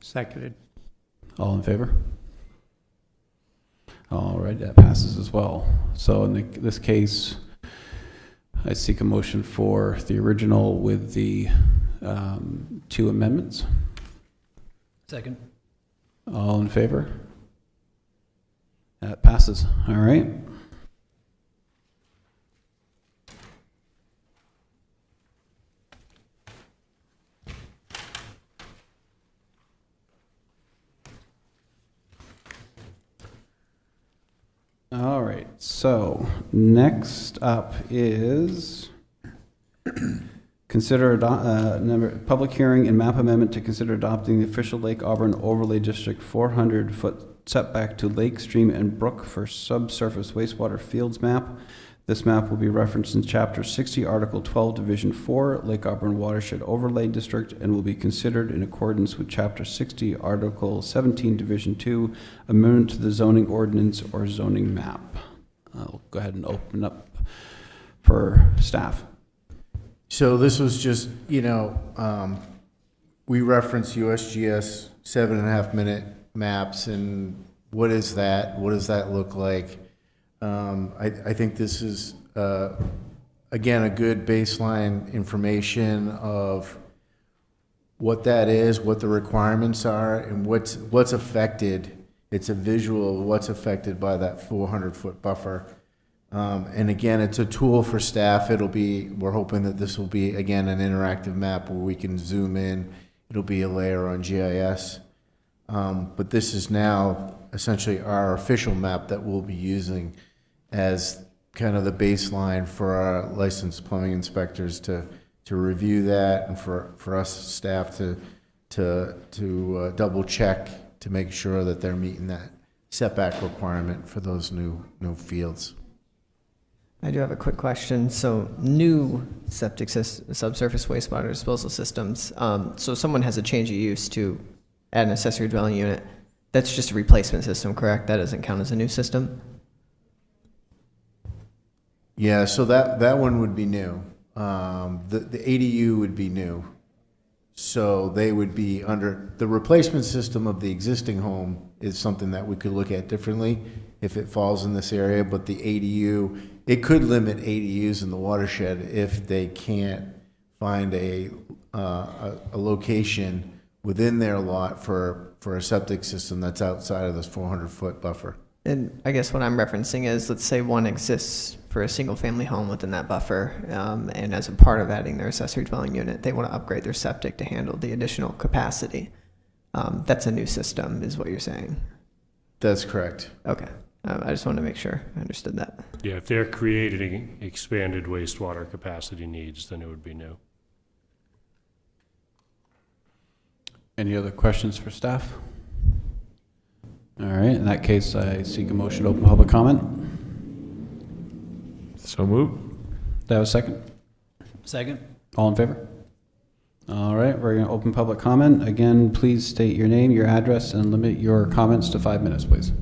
S6: Seconded.
S1: All in favor? All right, that passes as well. So in this case, I seek a motion for the original with the 2 amendments.
S8: Second.
S1: All in favor? That passes. All right. All right, so next up is public hearing and map amendment to consider adopting the official Lake Auburn Overlay District 400-foot setback to lake, stream, and brook for subsurface wastewater fields map. This map will be referenced in Chapter 60, Article 12, Division 4, Lake Auburn Watershed Overlay District, and will be considered in accordance with Chapter 60, Article 17, Division 2, Amendment to the Zoning Ordinance or Zoning Map. I'll go ahead and open up for staff.
S7: So this was just, we reference USGS 7.5-minute maps, and what is that? What does that look like? I think this is, again, a good baseline information of what that is, what the requirements are, and what's affected. It's a visual of what's affected by that 400-foot buffer. And again, it's a tool for staff. We're hoping that this will be, again, an interactive map where we can zoom in. It'll be a layer on GIS. But this is now essentially our official map that we'll be using as kind of the baseline for our licensed plumbing inspectors to review that, and for us staff to double check to make sure that they're meeting that setback requirement for those new fields.
S5: I do have a quick question. So new septic subsurface wastewater disposal systems. So someone has a change of use to add an accessory dwelling unit. That's just a replacement system, correct? That doesn't count as a new system?
S7: Yeah, so that one would be new. The ADU would be new. So they would be under, the replacement system of the existing home is something that we could look at differently if it falls in this area, but the ADU, it could limit ADUs in the watershed if they can't find a location within their lot for a septic system that's outside of this 400-foot buffer.
S5: And I guess what I'm referencing is, let's say one exists for a single-family home within that buffer, and as a part of adding their accessory dwelling unit, they want to upgrade their septic to handle the additional capacity. That's a new system, is what you're saying?
S7: That's correct.
S5: Okay. I just wanted to make sure I understood that.
S2: Yeah, if they're creating expanded wastewater capacity needs, then it would be new.
S1: Any other questions for staff? All right, in that case, I seek a motion to open public comment.
S4: So moved.
S1: Do I have a second?
S8: Second.
S1: All in favor? All right, we're going to open public comment. Again, please state your name, your address, and limit your comments to 5 minutes, please.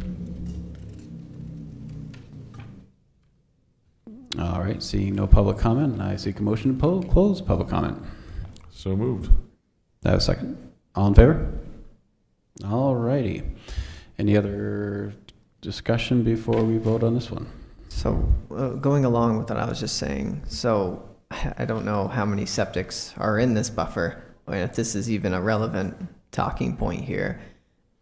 S1: All right, seeing no public comment, I seek a motion to close public comment.
S4: So moved.
S1: Do I have a second? All in favor? All righty. Any other discussion before we vote on this one?
S5: So going along with what I was just saying, so I don't know how many septics are in this buffer, and if this is even a relevant talking point here,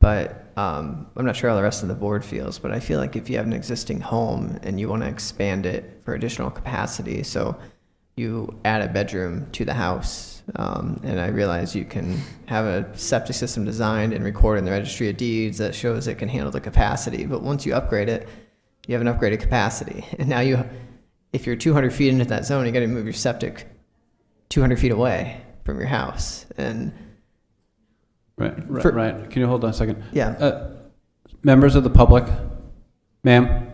S5: but I'm not sure how the rest of the board feels, but I feel like if you have an existing home and you want to expand it for additional capacity, so you add a bedroom to the house, and I realize you can have a septic system designed and recorded in the registry of deeds that shows it can handle the capacity, but once you upgrade it, you have an upgraded capacity. And now if you're 200 feet into that zone, you got to move your septic 200 feet away from your house. And
S1: Right. Can you hold on a second?
S5: yeah,
S1: Members of the public, ma'am,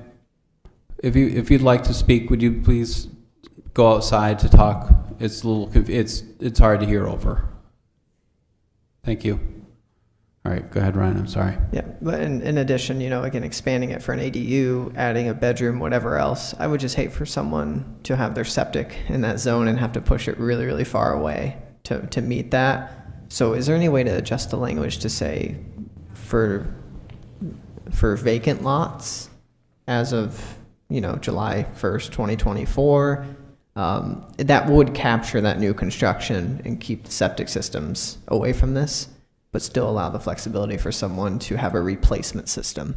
S1: if you'd like to speak, would you please go outside to talk? It's a little it's hard to hear over. Thank you. All right, go ahead, Ryan. I'm sorry.
S5: yeah. But in addition, again, expanding it for an ADU, adding a bedroom, whatever else, I would just hate for someone to have their septic in that zone and have to push it really, really far away to meet that. So is there any way to adjust the language to say for vacant lots as of, July 1st, 2024, that would capture that new construction and keep the septic systems away from this, but still allow the flexibility for someone to have a replacement system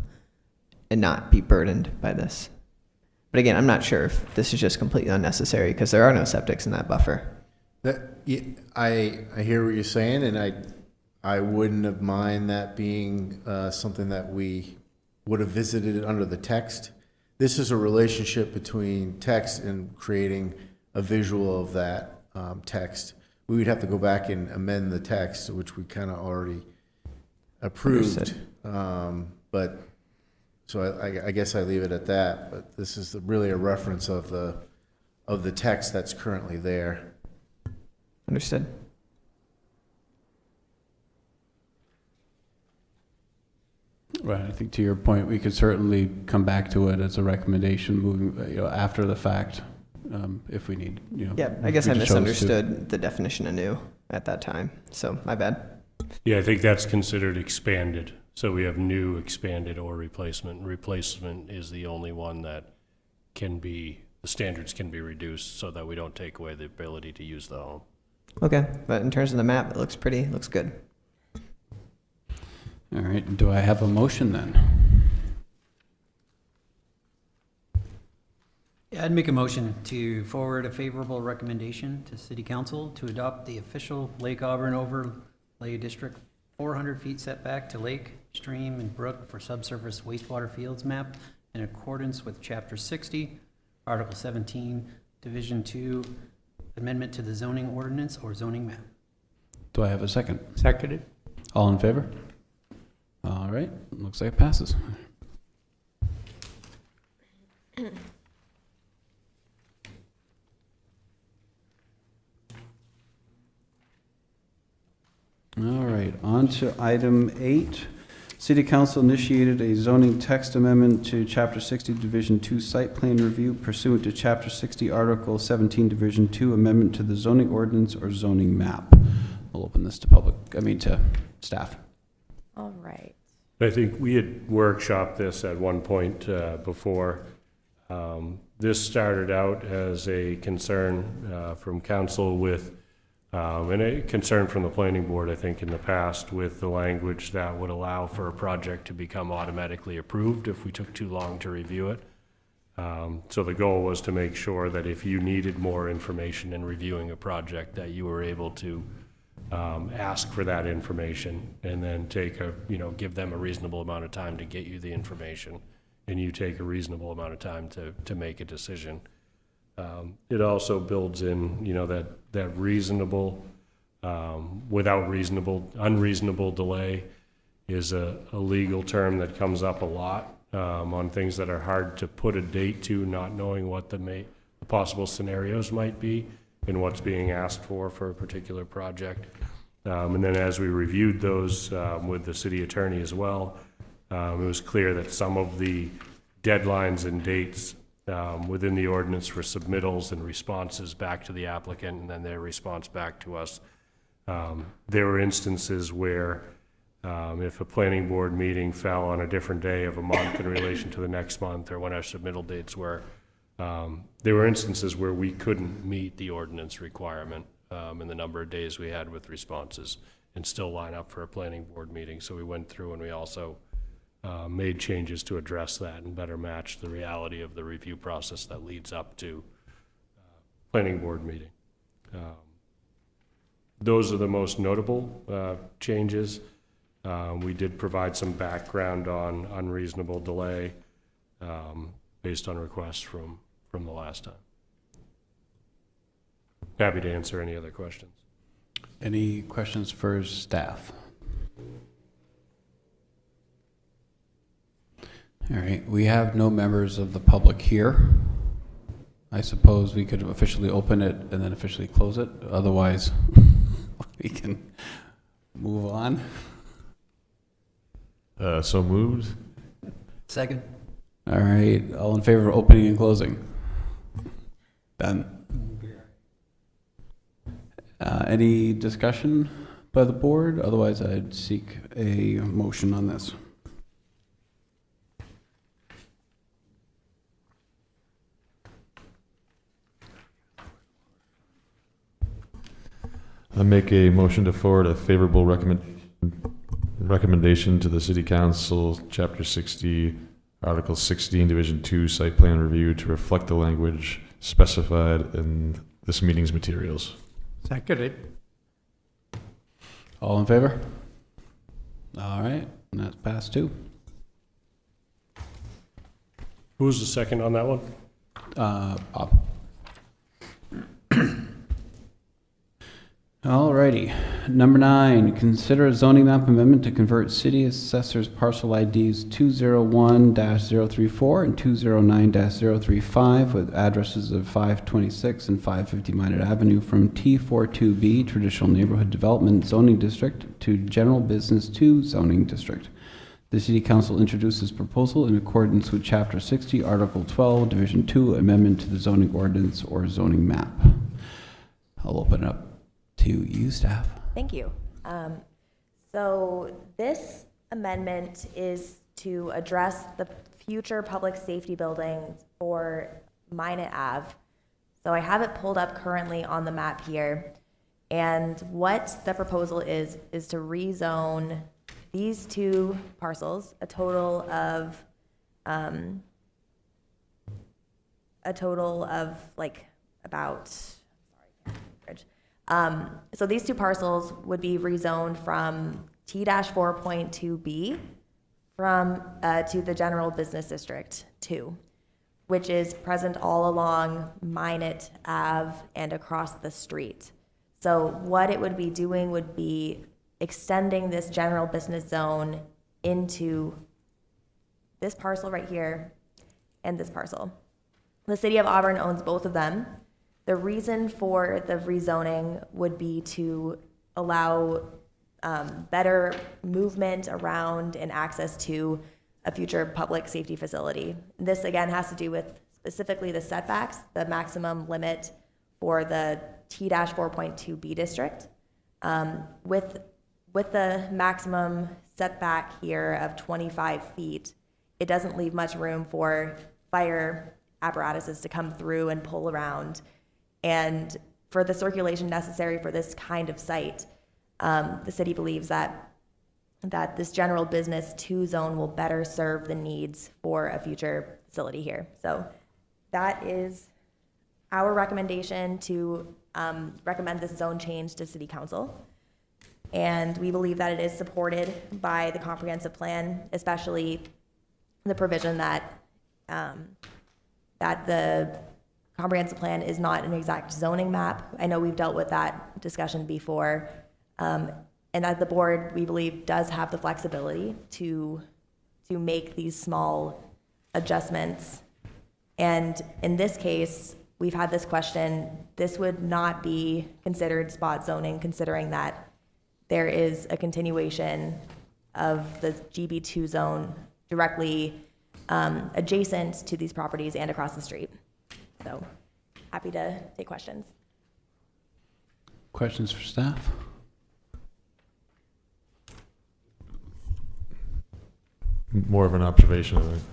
S5: and not be burdened by this? But again, I'm not sure if this is just completely unnecessary because there are no septics in that buffer.
S7: I hear what you're saying, and I wouldn't have mind that being something that we would have visited under the text. This is a relationship between text and creating a visual of that text. We would have to go back and amend the text, which we kind of already approved. But so I guess I leave it at that. But this is really a reference of the text that's currently there.
S5: Understood.
S1: Right. I think to your point, we could certainly come back to it as a recommendation moving, after the fact, if we need,
S5: Yeah, I guess
S1: if
S5: I
S1: we chose to.
S5: misunderstood the definition anew at that time, so my bad.
S2: Yeah, I think that's considered expanded. So we have new, expanded, or replacement. Replacement is the only one that the standards can be reduced so that we don't take away the ability to use the home.
S5: Okay, but in terms of the map, it looks good.
S1: All right. Do I have a motion then?
S8: Yeah, I'd make a motion to forward a favorable recommendation to City Council to adopt the official Lake Auburn Overlay District 400 feet setback to lake, stream, and brook for subsurface wastewater fields map in accordance with Chapter 60, Article 17, Division 2, Amendment to the zoning ordinance or zoning map.
S1: Do I have a second?
S6: Seconded.
S1: All in favor? All right. Looks like it passes. All right, on to item 8, City Council initiated a zoning text amendment to Chapter 60, Division 2 Site Plan Review pursuant to Chapter 60, Article 17, Division 2 Amendment to the zoning ordinance or zoning map. I'll open this to to staff.
S3: All right.
S2: I think we had workshopped this at one point before. This started out as a concern from council with, and a concern from the planning board, I think, in the past with the language that would allow for a project to become automatically approved if we took too long to review it. So the goal was to make sure that if you needed more information in reviewing a project, that you were able to ask for that information and then give them a reasonable amount of time to get you the information, and you take a reasonable amount of time to make a decision. It also builds in, that reasonable, without unreasonable delay is a legal term that comes up a lot on things that are hard to put a date to, not knowing what the possible scenarios might be and what's being asked for a particular project. And then as we reviewed those with the city attorney as well, it was clear that some of the deadlines and dates within the ordinance for submittals and responses back to the applicant and then their response back to us. There were instances where if a planning board meeting fell on a different day of a month in relation to the next month or when our submittal dates were, there were instances where we couldn't meet the ordinance requirement in the number of days we had with responses and still line up for a planning board meeting. So we went through and we also made changes to address that and better match the reality of the review process that leads up to planning board meeting. Those are the most notable changes. We did provide some background on unreasonable delay based on requests from the last time. Happy to answer any other questions.
S1: Any questions for staff? All right, we have no members of the public here. I suppose we could officially open it and then officially close it. Otherwise, we can move on.
S4: So moved.
S8: Second.
S1: All right, all in favor of opening and closing? Done. Any discussion by the board? Otherwise, I'd seek a motion on this.
S4: I make a motion to forward a favorable recommendation to the City Council, Chapter 60, Article 16, Division 2, Site Plan Review to reflect the language specified in this meeting's materials.
S6: Seconded.
S1: All in favor? All right, and that's passed too.
S2: Who was the second on that one?
S1: Bob. All righty. Number 9, consider a zoning map amendment to convert city assessors parcel IDs 201-034 and 209-035 with addresses of 526 and 550 Minot Avenue from T42B Traditional Neighborhood Development Zoning District to General Business 2 Zoning District. The City Council introduces proposal in accordance with Chapter 60, Article 12, Division 2, Amendment to the Zoning Ordinance or Zoning Map. I'll open it up to you, staff.
S3: Thank you. So this amendment is to address the future public safety buildings for Minot Ave. So I have it pulled up currently on the map here. And what the proposal is to rezone these two parcels, a total of like about, so these two parcels would be rezoned from T-4.2B to the General Business District 2, which is present all along Minot Ave and across the street. So what it would be doing would be extending this general business zone into this parcel right here and this parcel. The City of Auburn owns both of them. The reason for the rezoning would be to allow better movement around and access to a future public safety facility. This again has to do with specifically the setbacks, the maximum limit for the T-4.2B district. With the maximum setback here of 25 feet, it doesn't leave much room for fire apparatuses to come through and pull around. And for the circulation necessary for this kind of site, the city believes that this general business 2 zone will better serve the needs for a future facility here. So that is our recommendation to recommend this zone change to city council. And we believe that it is supported by the comprehensive plan, especially the provision that that the comprehensive plan is not an exact zoning map. I know we've dealt with that discussion before. And that the board, we believe, does have the flexibility to make these small adjustments. And in this case, we've had this question, this would not be considered spot zoning, considering that there is a continuation of the GB2 zone directly adjacent to these properties and across the street. So happy to take questions.
S1: Questions for staff?
S4: More of an observation, I think.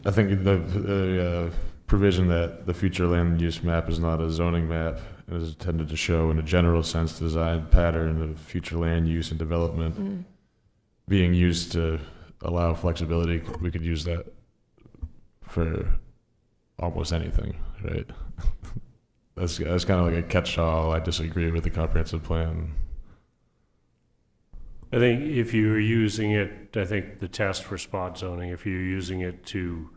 S4: I think the provision that the future land use map is not a zoning map and is intended to show in a general sense the design pattern of future land use and development being used to allow flexibility. We could use that for almost anything, right? That's kind of like a catch-all. I disagree with the comprehensive plan.
S2: I think if you were using it, I think the test for spot zoning, if you're using it to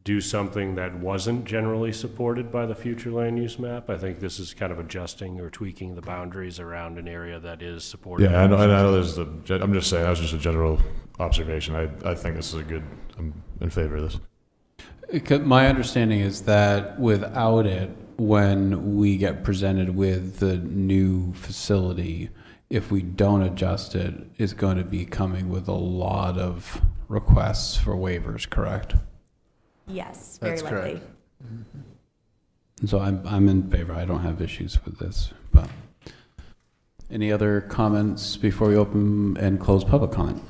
S2: do something that wasn't generally supported by the future land use map, I think this is kind of adjusting or tweaking the boundaries around an area that is supported.
S4: Yeah, I know there's I'm just saying, that was just a general observation. I think this is I'm in favor of this.
S1: My understanding is that without it, when we get presented with the new facility, if we don't adjust it, it's going to be coming with a lot of requests for waivers, correct?
S3: Yes, very
S7: That's
S3: likely.
S7: correct.
S1: And so I'm in favor. I don't have issues with this. But any other comments before we open and close public comment?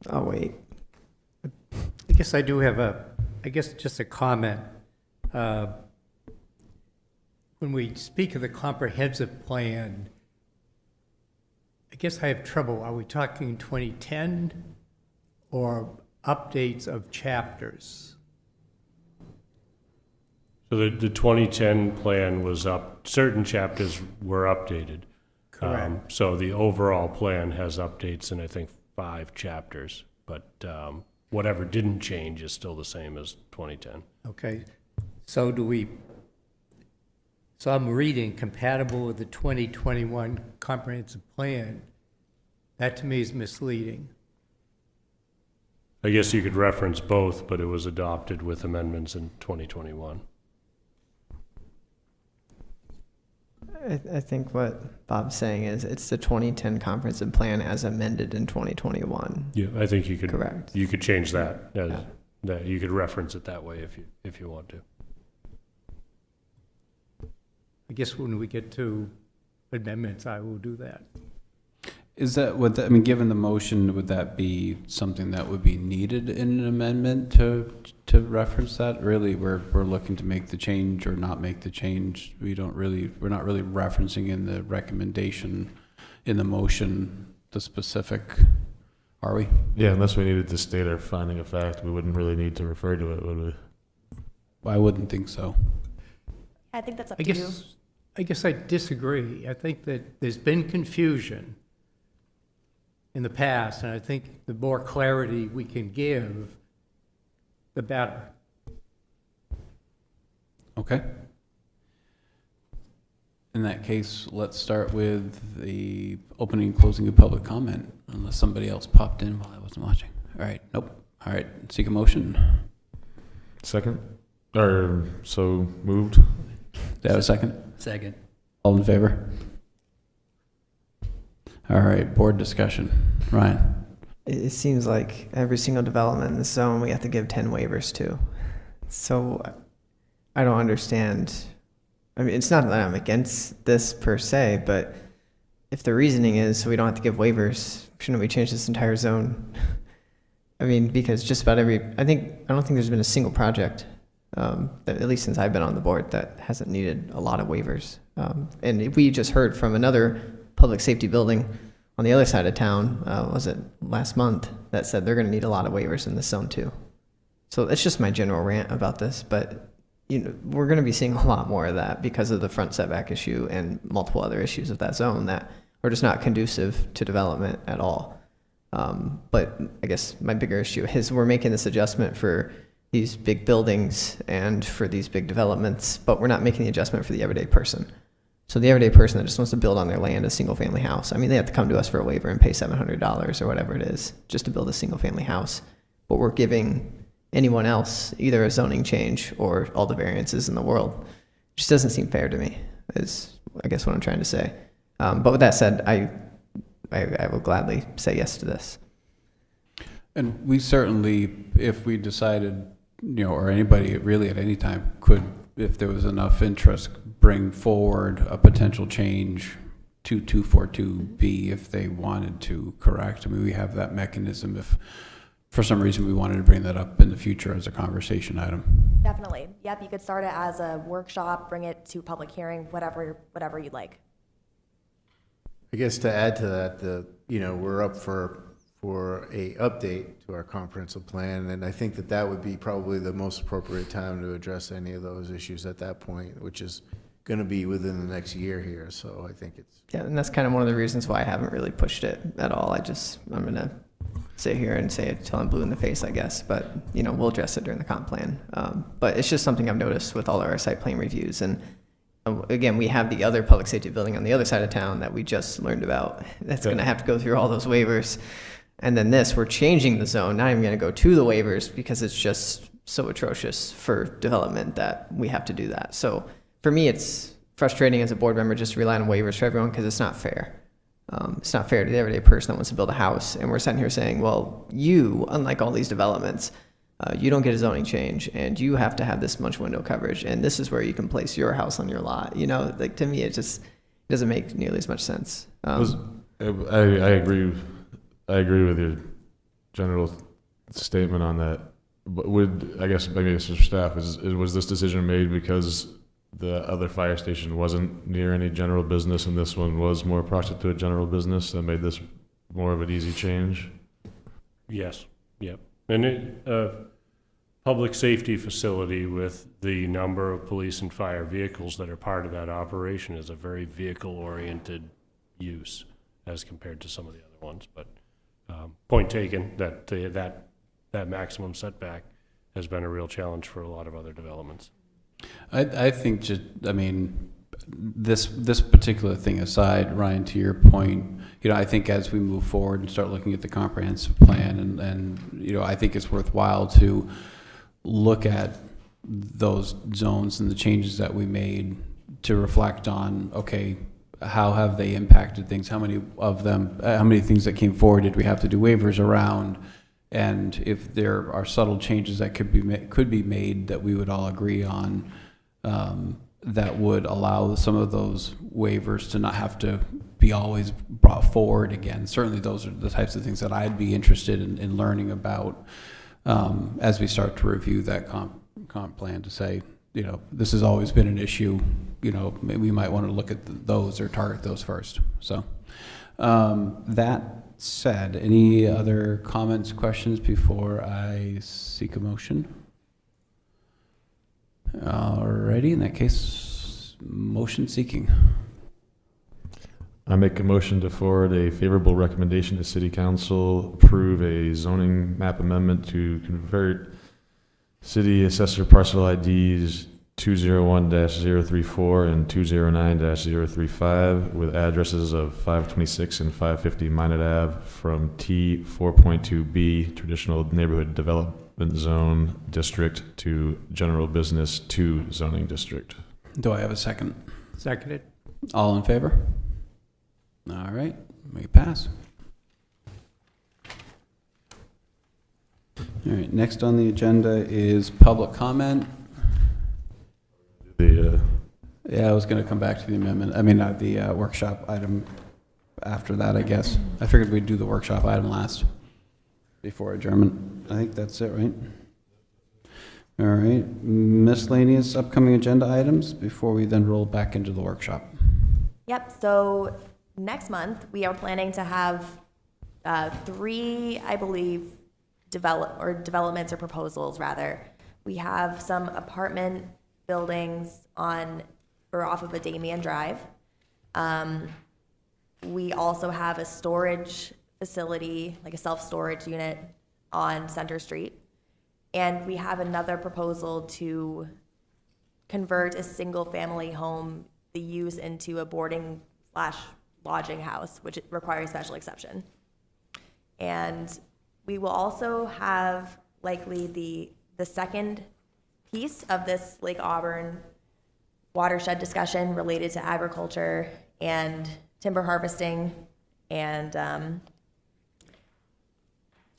S5: Oh, wait.
S6: I guess I do have just a comment. When we speak of the comprehensive plan, I guess I have trouble. Are we talking 2010 or updates of chapters?
S2: So the 2010 plan was up, certain chapters were updated.
S6: Correct.
S2: So the overall plan has updates in, I think, 5 chapters, but whatever didn't change is still the same as 2010.
S6: Okay, so I'm reading compatible with the 2021 comprehensive plan. That to me is misleading.
S2: I guess you could reference both, but it was adopted with amendments in 2021.
S5: I think what Bob's saying is it's the 2010 comprehensive plan as amended in 2021.
S2: Yeah, I think you could.
S5: Correct.
S2: You could change that. That you could reference it that way if you want to.
S6: I guess when we get to amendments, I will do that.
S1: Is that what, I mean, given the motion, would that be something that would be needed in an amendment to reference that? Really, we're looking to make the change or not make the change. We're not really referencing in the recommendation, in the motion, the specific, are we?
S4: Yeah, unless we needed to state our finding of fact, we wouldn't really need to refer to it, would we?
S1: I wouldn't think so.
S3: I think that's up to you.
S6: I guess I disagree. I think that there's been confusion in the past, and I think the more clarity we can give, the better.
S1: Okay. In that case, let's start with the opening and closing of public comment, unless somebody else popped in while I wasn't watching. All right, nope. All right, seek a motion.
S4: Second? Or so moved?
S1: Do I have a second?
S8: Second.
S1: All in favor? All right, board discussion. Ryan?
S5: It seems like every single development in the zone we have to give 10 waivers to. So I don't understand. I mean, it's not that I'm against this per se, but if the reasoning is so we don't have to give waivers, shouldn't we change this entire zone? I mean, because just about I don't think there's been a single project, that, at least since I've been on the board, that hasn't needed a lot of waivers. And we just heard from another public safety building on the other side of town, was it last month, that said they're going to need a lot of waivers in this zone too. So that's just my general rant about this, but we're going to be seeing a lot more of that because of the front setback issue and multiple other issues of that zone that are just not conducive to development at all. But I guess my bigger issue is we're making this adjustment for these big buildings and for these big developments, but we're not making the adjustment for the everyday person. So the everyday person that just wants to build on their land a single family house, I mean, they have to come to us for a waiver and pay $700 or whatever it is just to build a single family house. But we're giving anyone else either a zoning change or all the variances in the world. It just doesn't seem fair to me, is I guess what I'm trying to say. But with that said, I will gladly say yes to this.
S1: And we certainly, if we decided, or anybody really at any time could, if there was enough interest, bring forward a potential change to 242B if they wanted to, correct? I mean, we have that mechanism if for some reason we wanted to bring that up in the future as a conversation item.
S3: Definitely. Yep, you could start it as a workshop, bring it to public hearing, whatever you'd like.
S7: I guess to add to that, we're up for a update to our comprehensive plan, and I think that would be probably the most appropriate time to address any of those issues at that point, which is going to be within the next year here. So I think it's
S5: and that's kind of one of the reasons why I haven't really pushed it at all. I'm gonna sit here and say it till I'm blue in the face, I guess. But we'll address it during the comp plan. But it's just something I've noticed with all of our site plan reviews. And again, we have the other public safety building on the other side of town that we just learned about. That's going to have to go through all those waivers. And then we're changing the zone. Not even going to go to the waivers because it's just so atrocious for development that we have to do that. So for me, it's frustrating as a board member just to rely on waivers for everyone because it's not fair. It's not fair to the everyday person that wants to build a house. And we're sitting here saying, well, you, unlike all these developments, you don't get a zoning change and you have to have this much window coverage. And this is where you can place your house on your lot. To me, it just doesn't make nearly as much sense.
S4: I agree. I agree with your general statement on that. But maybe this is for staff, was this decision made because the other fire station wasn't near any general business and this one was more proximate to a general business that made this more of an easy change?
S2: Yes, yep. And public safety facility with the number of police and fire vehicles that are part of that operation is a very vehicle-oriented use as compared to some of the other ones. But point taken, that maximum setback has been a real challenge for a lot of other developments.
S1: I think this particular thing aside, Ryan, to your point, I think as we move forward and start looking at the comprehensive plan and I think it's worthwhile to look at those zones and the changes that we made to reflect on, okay, how have they impacted things? How many things that came forward did we have to do waivers around? And if there are subtle changes that could be made that we would all agree on, that would allow some of those waivers to not have to be always brought forward again. Certainly those are the types of things that I'd be interested in learning about as we start to review that comp plan to say, this has always been an issue, maybe we might want to look at those or target those first. So that said, any other comments, questions before I seek a motion? Alrighty, in that case, motion seeking.
S4: I make a motion to forward a favorable recommendation to City Council, approve a zoning map amendment to convert City Assessor Parcel IDs 201-034 and 209-035 with addresses of 526 and 550 Minot Ave from T4.2B, Traditional Neighborhood Development Zone District, to General Business 2 Zoning District.
S1: Do I have a second?
S6: Seconded.
S1: All in favor? All right, we pass. All right, next on the agenda is public comment. Yeah, I was going to come back to the amendment, the workshop item after that, I guess. I figured we'd do the workshop item last, before adjournment. I think that's it, right? All right, miscellaneous upcoming agenda items before we then roll back into the workshop.
S3: Yep, so next month, we are planning to have 3, I believe, developments or proposals, rather. We have some apartment buildings off of a Damien Drive. We also have a storage facility, like a self-storage unit on Center Street. And we have another proposal to convert a single-family home, the use into a boarding/lodging house, which requires special exception. And we will also have likely the second piece of this Lake Auburn watershed discussion related to agriculture and timber harvesting, and trying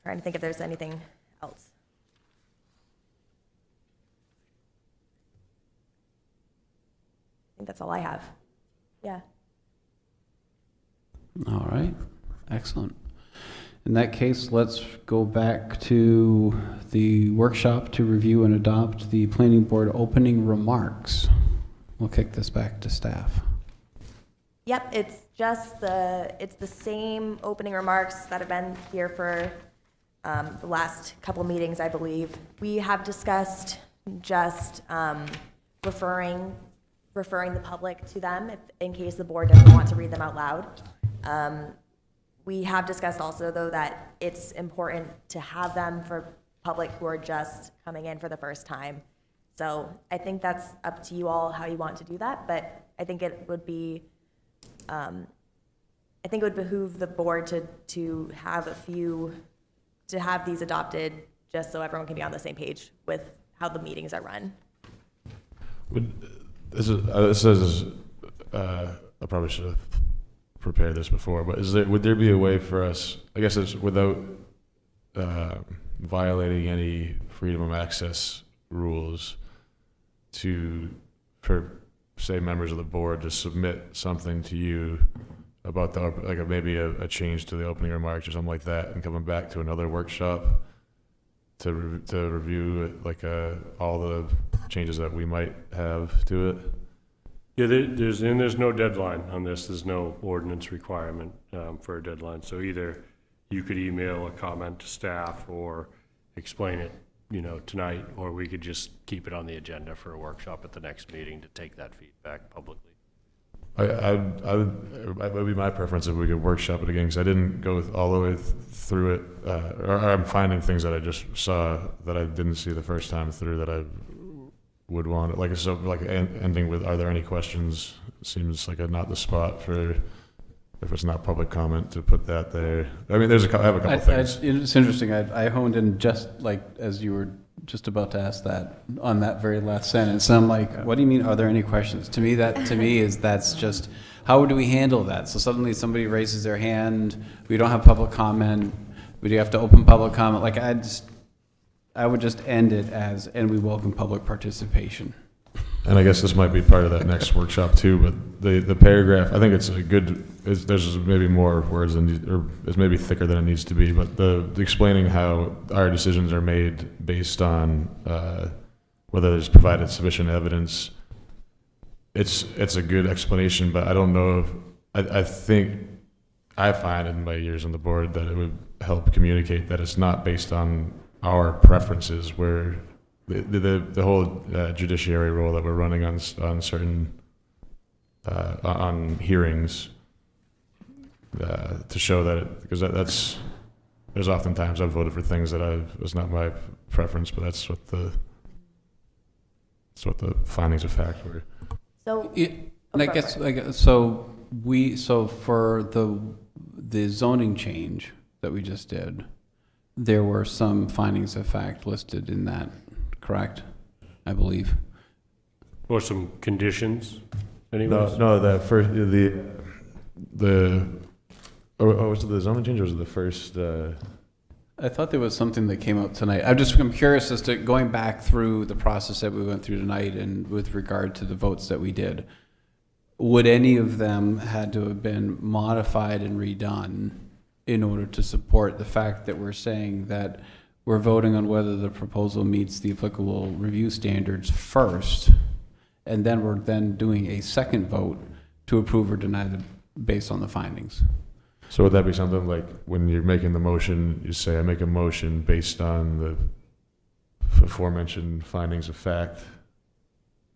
S3: to think if there's anything else. I think that's all I have. Yeah.
S1: All right, excellent. In that case, let's go back to the workshop to review and adopt the planning board opening remarks. We'll kick this back to staff.
S3: Yep, it's the same opening remarks that have been here for the last couple meetings, I believe. We have discussed just referring the public to them in case the board doesn't want to read them out loud. We have discussed also, though, that it's important to have them for public who are just coming in for the first time. So I think that's up to you all how you want to do that, but I think it would be, I think it would behoove the board to have these adopted, just so everyone can be on the same page with how the meetings are run.
S4: I probably should have prepared this before, but would there be a way for us, I guess it's without violating any freedom of access rules, for say members of the board to submit something to you about maybe a change to the opening remarks or something like that, and coming back to another workshop to review all the changes that we might have to it?
S2: Yeah, there's no deadline on this. There's no ordinance requirement for a deadline. So either you could email a comment to staff or explain it, tonight, or we could just keep it on the agenda for a workshop at the next meeting to take that feedback publicly.
S4: It would be my preference if we could workshop it again, because I didn't go all the way through it, or I'm finding things that I just saw that I didn't see the first time through that I would want it. Ending with, are there any questions? Seems like not the spot for, if it's not public comment, to put that there. I mean, I have a couple things.
S1: It's interesting. I honed in just as you were just about to ask that on that very last sentence. And I'm like, what do you mean? Are there any questions? To me, that's just, how do we handle that? So suddenly somebody raises their hand. We don't have public comment. We do have to open public comment. I would just end it as, and we welcome public participation.
S4: And I guess this might be part of that next workshop too, but the paragraph, I think it's there's maybe more words or it's maybe thicker than it needs to be, but the explaining how our decisions are made based on whether there's provided sufficient evidence. It's a good explanation, but I don't know if, I find in my years on the board that it would help communicate that it's not based on our preferences, where the whole judiciary role that we're running on certain on hearings to show that because there's oftentimes I've voted for things that was not my preference, but that's what the findings of fact were.
S3: So,
S1: and I guess so for the zoning change that we just did, there were some findings of fact listed in that, correct? I believe.
S2: Or some conditions anyways?
S4: No, the first, was it the zoning change or was it the first,
S1: I thought there was something that came up tonight. I'm curious as to going back through the process that we went through tonight and with regard to the votes that we did. Would any of them had to have been modified and redone in order to support the fact that we're saying that we're voting on whether the proposal meets the applicable review standards first, and then we're then doing a second vote to approve or deny them based on the findings?
S4: so would that be something like when you're making the motion, you say, I make a motion based on the aforementioned findings of fact?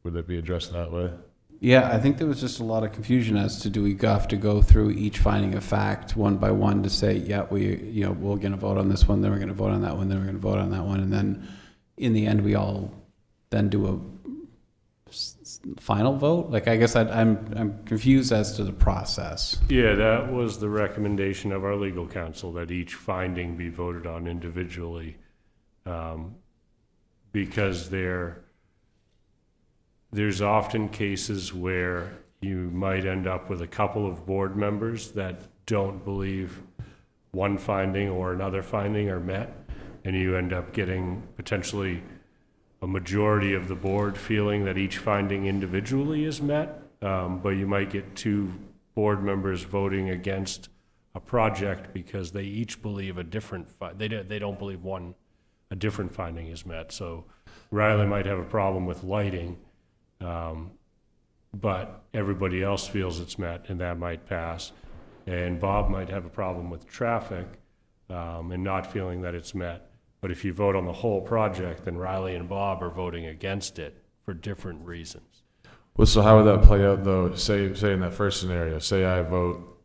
S4: Would that be addressed that way?
S1: Yeah, I think there was just a lot of confusion as to do we have to go through each finding of fact one by one to say, yeah, we're going to vote on this one, then we're going to vote on that one, then we're going to vote on that one, and then in the end we all then do a final vote? Like, I guess I'm confused as to the process.
S2: Yeah, that was the recommendation of our legal counsel, that each finding be voted on individually, because there's often cases where you might end up with a couple of board members that don't believe one finding or another finding are met, and you end up getting potentially a majority of the board feeling that each finding individually is met, but you might get two board members voting against a project because they each believe a different, they don't believe a different finding is met. So Riley might have a problem with lighting, but everybody else feels it's met, and that might pass. And Bob might have a problem with traffic, and not feeling that it's met. But if you vote on the whole project, then Riley and Bob are voting against it for different reasons.
S4: Well, so how would that play out though? Say in that first scenario, say I vote,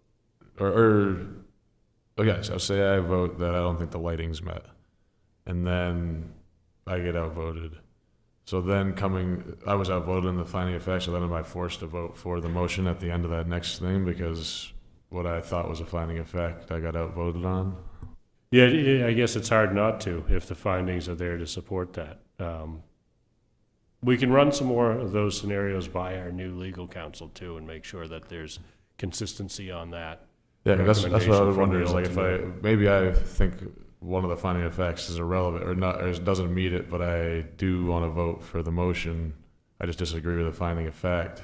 S4: so say I vote that I don't think the lighting's met, and then I get outvoted. So then I was outvoted in the finding of fact, so then am I forced to vote for the motion at the end of that next thing because what I thought was a finding of fact I got outvoted on?
S2: Yeah, I guess it's hard not to if the findings are there to support that. We can run some more of those scenarios by our new legal counsel too, and make sure that there's consistency on that.
S4: Yeah, that's what I would
S2: Recommendation
S4: wonder
S2: from
S4: is
S2: the
S4: like if
S2: ultimate.
S4: maybe I think one of the finding of facts is irrelevant or not, or doesn't meet it, but I do want to vote for the motion. I just disagree with the finding of fact.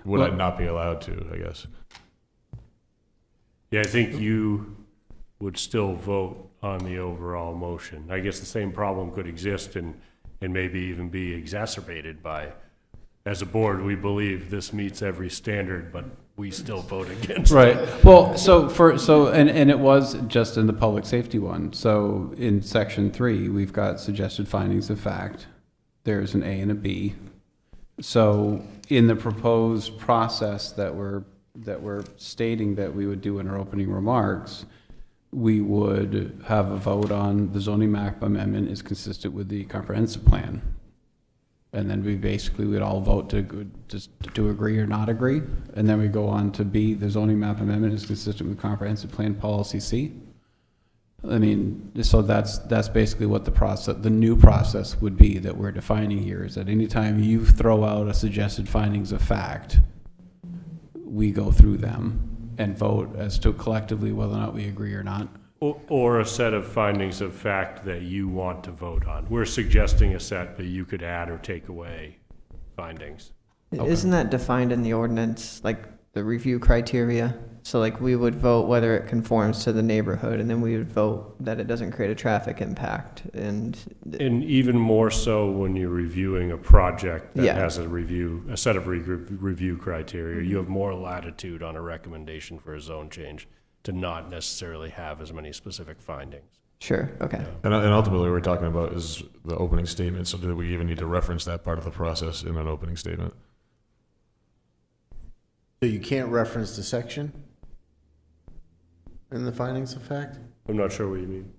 S4: Would I
S1: Well-
S4: not be allowed to, I guess?
S2: Yeah, I think you would still vote on the overall motion. I guess the same problem could exist and maybe even be exacerbated by, as a board, we believe this meets every standard, but we still vote against it.
S1: Right. Well, and it was just in the public safety one. So in section 3, we've got suggested findings of fact. There's an A and a B. So in the proposed process that we're stating that we would do in our opening remarks, we would have a vote on the zoning map amendment is consistent with the comprehensive plan. And then we basically would all vote to agree or not agree. And then we go on to B, the zoning map amendment is consistent with comprehensive plan policy C. I mean, so that's basically what the new process would be that we're defining here, is that anytime you throw out a suggested findings of fact, we go through them and vote as to collectively whether or not we agree or not.
S2: Or a set of findings of fact that you want to vote on. We're suggesting a set, but you could add or take away findings.
S5: Isn't that defined in the ordinance, like the review criteria? So like we would vote whether it conforms to the neighborhood, and then we would vote that it doesn't create a traffic impact. And
S2: even more so when you're reviewing a project that
S5: Yeah.
S2: has a set of review criteria, you have more latitude on a recommendation for a zone change to not necessarily have as many specific findings.
S5: Sure, okay.
S4: And ultimately, what we're talking about is the opening statement, so do we even need to reference that part of the process in an opening statement?
S7: So you can't reference the section in the findings of fact?
S2: I'm not sure what you mean.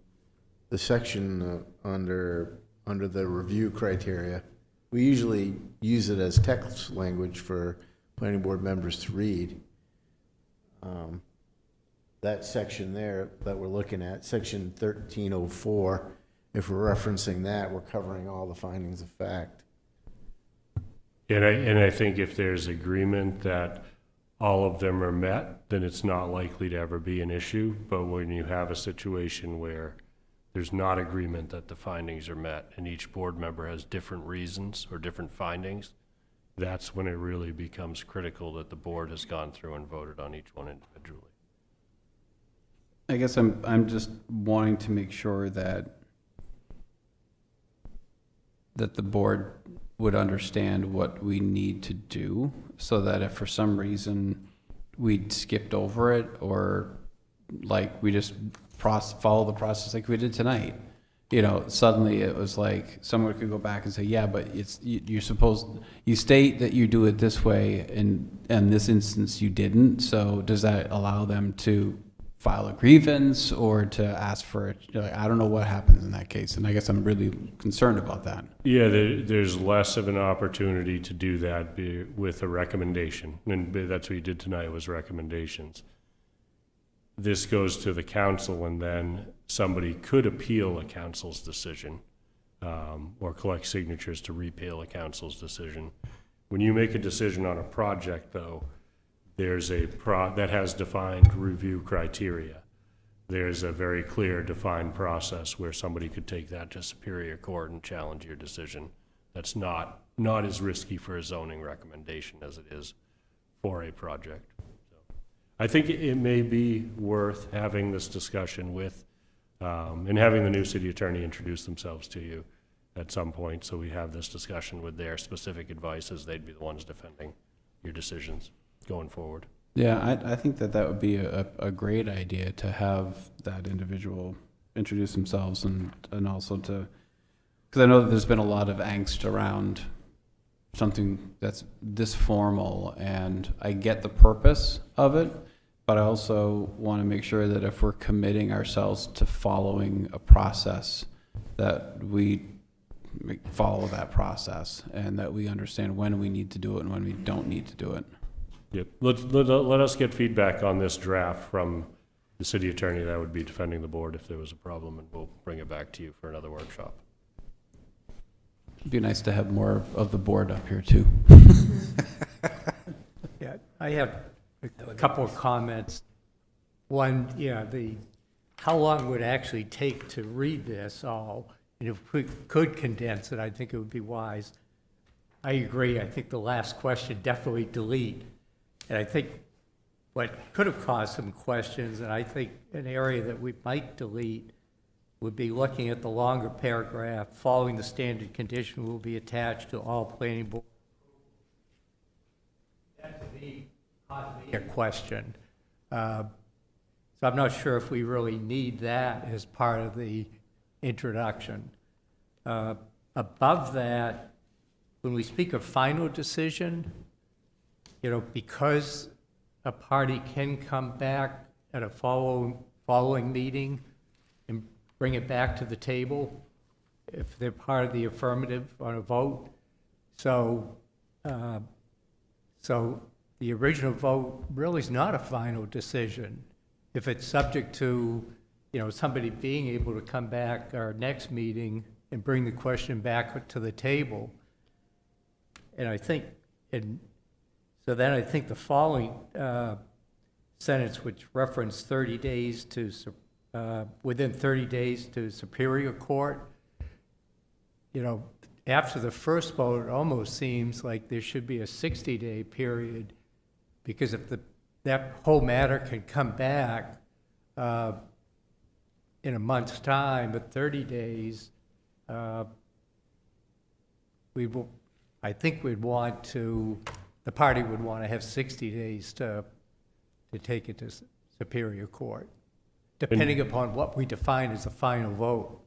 S7: The section under the review criteria, we usually use it as text language for planning board members to read. That section there that we're looking at, section 1304, if we're referencing that, we're covering all the findings of fact.
S2: And I think if there's agreement that all of them are met, then it's not likely to ever be an issue. But when you have a situation where there's not agreement that the findings are met and each board member has different reasons or different findings, that's when it really becomes critical that the board has gone through and voted on each one individually.
S1: I guess I'm just wanting to make sure that the board would understand what we need to do, so that if for some reason we skipped over it, or like we just follow the process like we did tonight, you know, suddenly it was like someone could go back and say, yeah, but you're supposed, you state that you do it this way, and in this instance you didn't. So does that allow them to file a grievance or to ask for it? I don't know what happens in that case, and I guess I'm really concerned about that.
S2: Yeah, there's less of an opportunity to do that with a recommendation, and that's what you did tonight, was recommendations. This goes to the council, and then somebody could appeal a council's decision, or collect signatures to repeal a council's decision. When you make a decision on a project, though, there's that has defined review criteria. There's a very clear defined process where somebody could take that to Superior Court and challenge your decision. That's not as risky for a zoning recommendation as it is for a project. So I think it may be worth having this discussion with, and having the new city attorney introduce themselves to you at some point, so we have this discussion with their specific advice, as they'd be the ones defending your decisions going forward.
S1: Yeah, I think that would be a great idea, to have that individual introduce themselves, and also to, because I know that there's been a lot of angst around something that's this formal, and I get the purpose of it, but I also want to make sure that if we're committing ourselves to following a process, that we follow that process, and that we understand when we need to do it and when we don't need to do it.
S2: Yep. Let us get feedback on this draft from the city attorney that would be defending the board if there was a problem, and we'll bring it back to you for another workshop.
S1: It'd be nice to have more of the board up here too.
S6: Yeah, I have a couple of comments. One, yeah, how long would it actually take to read this all? And if we could condense it, I think it would be wise. I agree. I think the last question, definitely delete. And I think what could have caused some questions, and I think an area that we might delete, would be looking at the longer paragraph, following the standard condition will be attached to all planning board. That to me caused me a question. So I'm not sure if we really need that as part of the introduction. Above that, when we speak of final decision, you know, because a party can come back at a following meeting and bring it back to the table if they're part of the affirmative on a vote. So the original vote really is not a final decision. If it's subject to, you know, somebody being able to come back our next meeting and bring the question back to the table. And I think, so then I think the following sentence, which referenced 30 days to, within 30 days to Superior Court, you know, after the first vote, it almost seems like there should be a 60-day period, because if that whole matter can come back in a month's time, but 30 days, I think we'd want to, the party would want to have 60 days to take it to Superior Court, depending upon what we define as a final vote.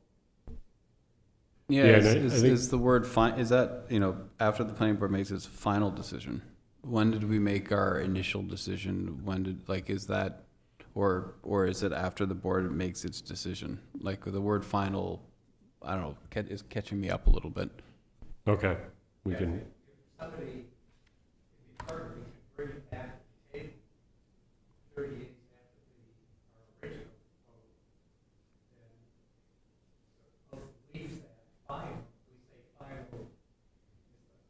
S1: Yeah,
S2: Yeah,
S1: is the word is that, you know, after the planning board makes its final decision, when did we make our initial decision? When did, like, is that, or is it after the board makes its decision? Like, the word final, I don't know, is catching me up a little bit.
S2: Okay, we can.
S6: Somebody, we can bring it back to the table 30 days after our original vote, then leaves that final. We say final is the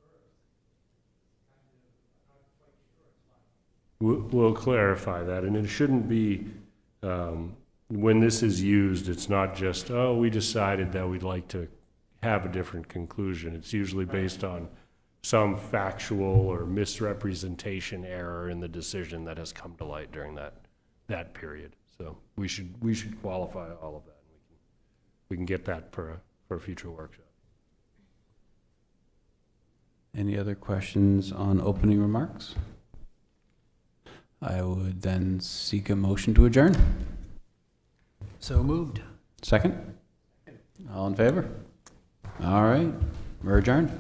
S6: first.
S2: We'll clarify that, and it shouldn't be, when this is used, it's not just, oh, we decided that we'd like to have a different conclusion. It's usually based on some factual or misrepresentation error in the decision that has come to light during that period. So we should qualify all of that. We can get that for a future workshop.
S1: Any other questions on opening remarks? I would then seek a motion to adjourn.
S8: So moved.
S1: Second? All in favor? All right, we're adjourned.